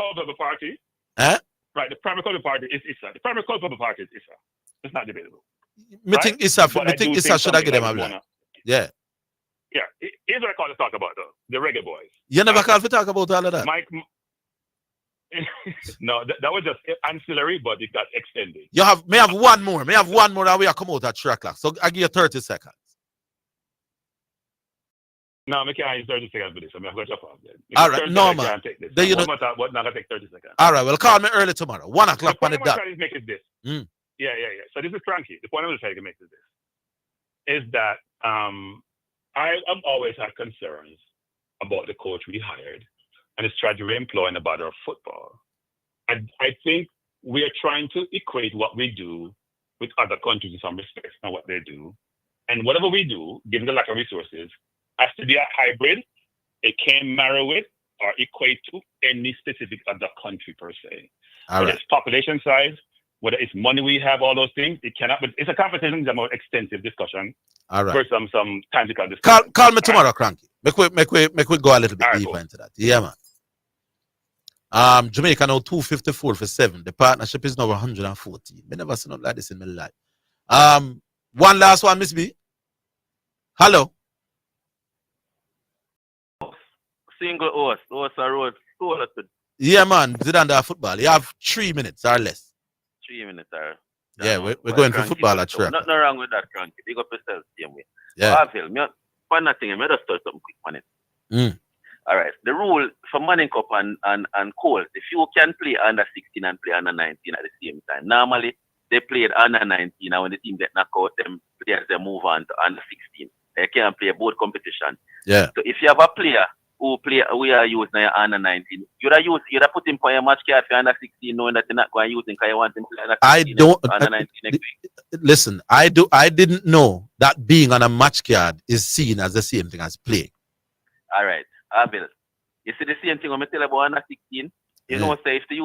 Right, the primary culpable party is ISA. The primary culpable party is ISA. It's not debatable. I think ISA should have given them a block. Yeah. Yeah. Here's what I call to talk about, though. The reggae boys. You never called to talk about all of that? No, that was just ancillary, but it got extended. May have one more and we are come out at 3 o'clock. So I give you 30 seconds. No, I can't use 30 seconds for this. I'm going to jump off there. All right, no, man. One more time, but not going to take 30 seconds. All right, well, call me early tomorrow. 1 o'clock on the dot. The point I'm trying to make is this. Yeah. So this is cranky. The point I'm trying to make is this. Is that I've always had concerns about the coach we hired and his strategy we employ in the battle of football. I think we are trying to equate what we do with other countries in some respects and what they do. And whatever we do, given the lack of resources, has to be a hybrid. It can't marry with or equate to any specific other country per se. Whether it's population size, whether it's money we have, all those things, it cannot. But it's a conversation that's a more extensive discussion. All right. For some tactical discussion. Call me tomorrow, Cranky. Make we go a little bit deeper into that. Yeah, man. Jamaica now 254 for 7. The partnership is now 114. I never seen nothing like this in my life. One last one, Miss B. Hello. Single horse are road. Yeah, man. Zidane football. You have 3 minutes or less. 3 minutes or yeah, we're going for football at 3. Nothing wrong with that, Cranky. Big up yourself, same way. Yeah. Orville, one thing, I just touch something quick on it. All right. The rule for Manning Cup and Colt, if you can play under 16 and play under 19 at the same time, normally they played under 19, and when the team get knocked out, them players they move on to under 16. They can't play both competition. Yeah. So if you have a player we are using under 19, you'd have put him for your match card for under 16, knowing that you're not going to use him because you want him to play under 16 under 19 next week. Listen, I didn't know that being on a match card is seen as the same thing as playing. All right. Orville, you see the same thing when I tell about under 16. You know, say if the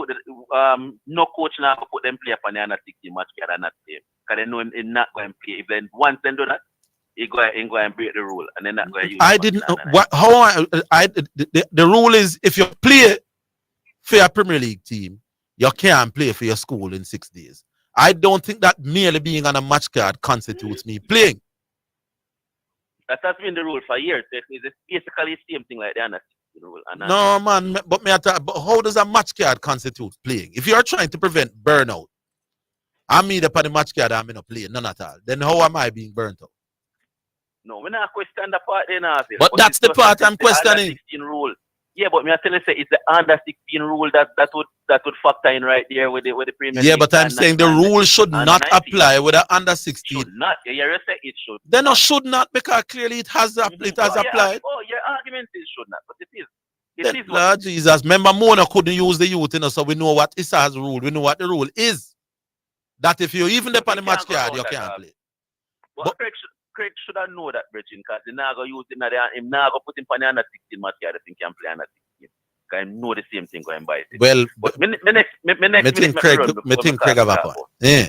no coach now put them play up on the under 16 match card and not play, because they know he's not going to play. If then once they do that, he go and break the rule, and then not going to use. I didn't know the rule is if you play for your Premier League team, you can't play for your school in 6 days. I don't think that merely being on a match card constitutes me playing. That has been the rule for years. It's basically the same thing like the under 16 rule. No, man, but how does a match card constitute playing? If you're trying to prevent burnout, I'm me up on the match card, I'm not playing, none at all. Then how am I being burnt out? No, we're not questioning the part then, Orville. But that's the part I'm questioning. Under 16 rule. Yeah, but me I tell you, say it's the under 16 rule that would factor in right there with the Premier League. Yeah, but I'm saying the rule should not apply with the under 16. Should not. Yeah, you say it should. Then it should not, because clearly it has applied. Your argument is should not, but it is. It is. Lord Jesus, remember Mona couldn't use the youth, so we know what Issa's rule. We know what the rule is. That if you even depend on the match card, you can't play. But Craig should have known that, Bridging, because he's not going to use him, him not going to put him on the under 16 match card if he can play under 16. Because I know the same thing going by. Well, but me think Craig have a point. Yeah.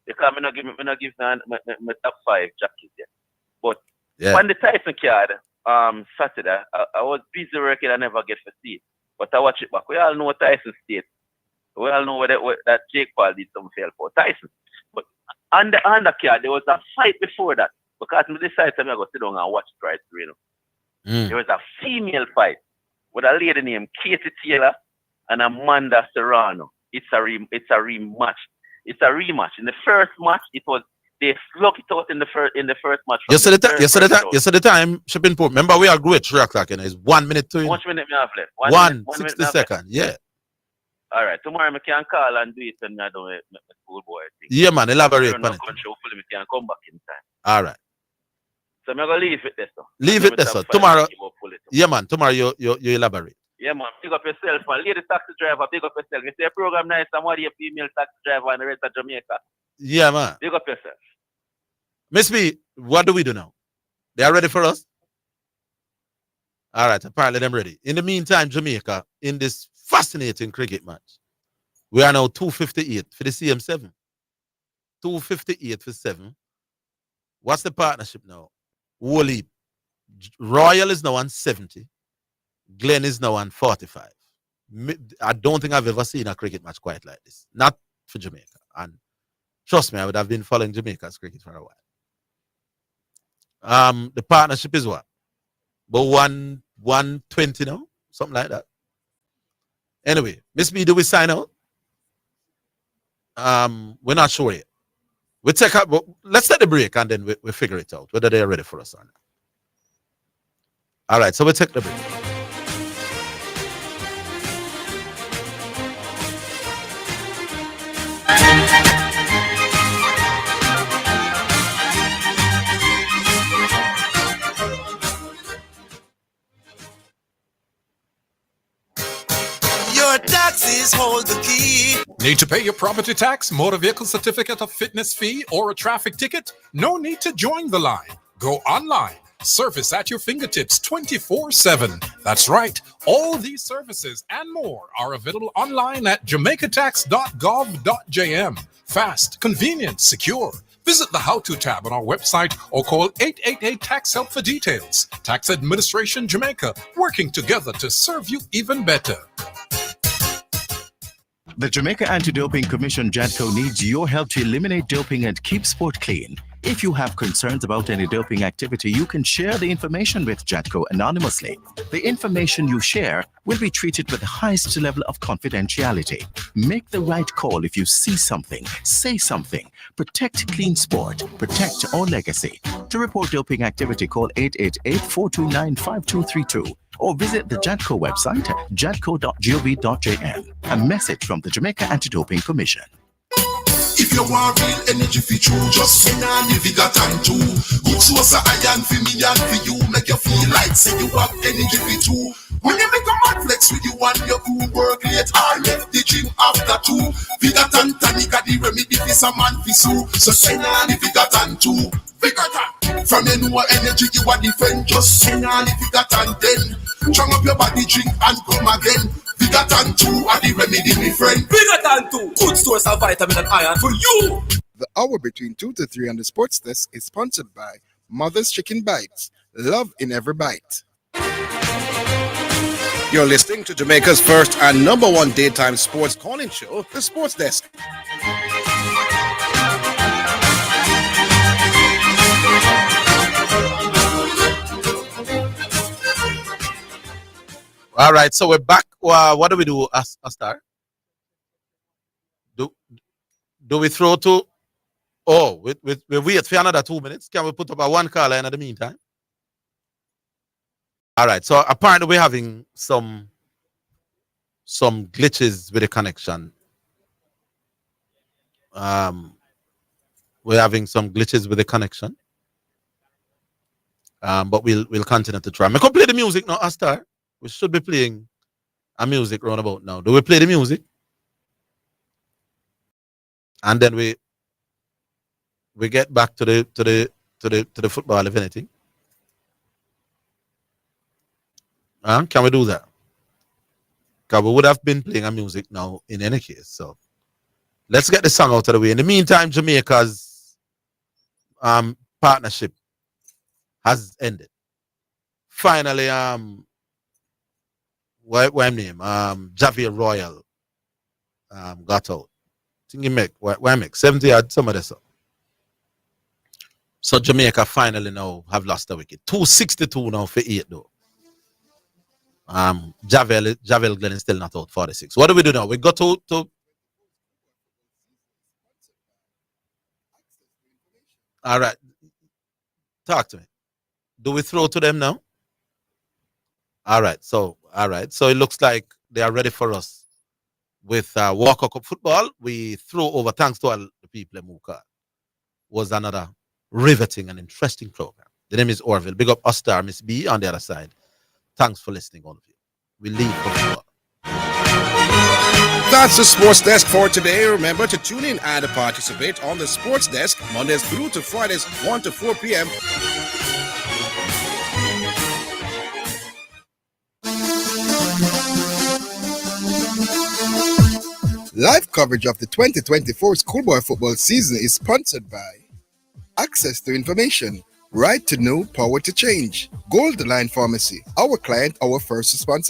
Because I'm not give my top 5 jackets yet. But yeah. On the Tyson card, Saturday, I was busy working, I never get to see it. But I watch it back. We all know Tyson State. We all know that Jake Paul did some fail for Tyson. But on the undercard, there was a fight before that. Because I decided I'm going to sit down and watch it right through. There was a female fight with a lady named Katie Taylor and Amanda Serrano. It's a rematch. It's a rematch. In the first match, they slug it out in the first match. You said the time, shipping port. Remember we agree at 3 o'clock and it's 1 minute to you. 1 minute me have left. 60 seconds, yeah. All right, tomorrow I can call and do it and I don't my schoolboy thing. Yeah, man, elaborate on it. Hopefully we can come back in time. All right. So I'm going to leave it there, sir. Leave it there, sir. Tomorrow, yeah, man, tomorrow you elaborate. Yeah, man, pick up yourself, man. Lady taxi driver, pick up yourself. You see a program nice, somebody a female taxi driver and the rest of Jamaica. Yeah, man. Pick up yourself. Miss B, what do we do now? They are ready for us? All right, apparently they're ready. In the meantime, Jamaica, in this fascinating cricket match, we are now 258 for the CM7. 258 for 7. What's the partnership now? Wally. Royal is now on 70. Glenn is now on 45. I don't think I've ever seen a cricket match quite like this. Not for Jamaica. And trust me, I would have been following Jamaica's cricket for a while. The partnership is what? But 120 now? Something like that. Anyway, Miss B, do we sign out? We're not sure yet. Let's take the break and then we figure it out, whether they're ready for us or not. All right, so we'll take the break. Your taxes hold the key. Need to pay your property tax, motor vehicle certificate of fitness fee, or a traffic ticket? No need to join the line. Go online. Service at your fingertips 24/7. That's right. All these services and more are available online at jamaicatax.gov.jm. Fast, convenient, secure. Visit the How To tab on our website or call 888-TAX-HELP for details. Tax Administration Jamaica, working together to serve you even better. The Jamaica Anti-Doping Commission, JADCO, needs your help to eliminate doping and keep sport clean. If you have concerns about any doping activity, you can share the information with JATCO anonymously. The information you share will be treated with the highest level of confidentiality. Make the right call if you see something, say something. Protect clean sport. Protect our legacy. To report doping activity, call 888-429-5232 or visit the JATCO website at jatco.gov.jn. A message from the Jamaica Anti-Doping Commission. If you want real energy for true, just sing on the Vigor Tank 2. Good source of iron for me and for you. Make you feel like say you have energy for two. When you make a mad flex with you and your crew work late, I left the gym after 2. Vigor Tank tonic at the remedy for some man for sue. So sing on the Vigor Tank 2. Vigor Tank. From your new energy you are defend. Just sing on the Vigor Tank 10. Strong up your body, drink and come again. Vigor Tank 2 are the remedy, my friend. Vigor Tank 2, good source of vitamin and iron for you. The hour between 2 to 3 on the Sports Desk is sponsored by Mother's Chicken Bites. Love in every bite. You're listening to Jamaica's first and number one daytime sports calling show, The Sports Desk. All right, so we're back. What do we do, Astar? Do we throw to? Oh, we wait for another 2 minutes. Can we put up a one caller in the meantime? All right, so apparently we're having some glitches with the connection. We're having some glitches with the connection. But we'll continue to try. I can play the music now, Astar. We should be playing a music roundabout now. Do we play the music? And then we get back to the football, if anything. Can we do that? Because we would have been playing a music now in any case. So let's get the song out of the way. In the meantime, Jamaica's partnership has ended. Finally, what name? Javier Royal got out. I think he make 70 had some of this. So Jamaica finally now have lost the wicket. 262 now for 8 though. Javel Glenn is still not out 46. What do we do now? We go to all right. Talk to me. Do we throw to them now? All right. So it looks like they are ready for us with Walker Cup football. We throw over, thanks to all the people in Muka. Was another riveting and interesting program. The name is Orville. Big up Ostar, Miss B on the other side. Thanks for listening, all of you. We leave for football. That's the Sports Desk for today. Remember to tune in and participate on the Sports Desk Mondays through to Fridays 1 to 4 p.m. Live coverage of the 2024 schoolboy football season is sponsored by Access to Information, Right to Know, Power to Change, Gold Line Pharmacy, our client, our first responsibility.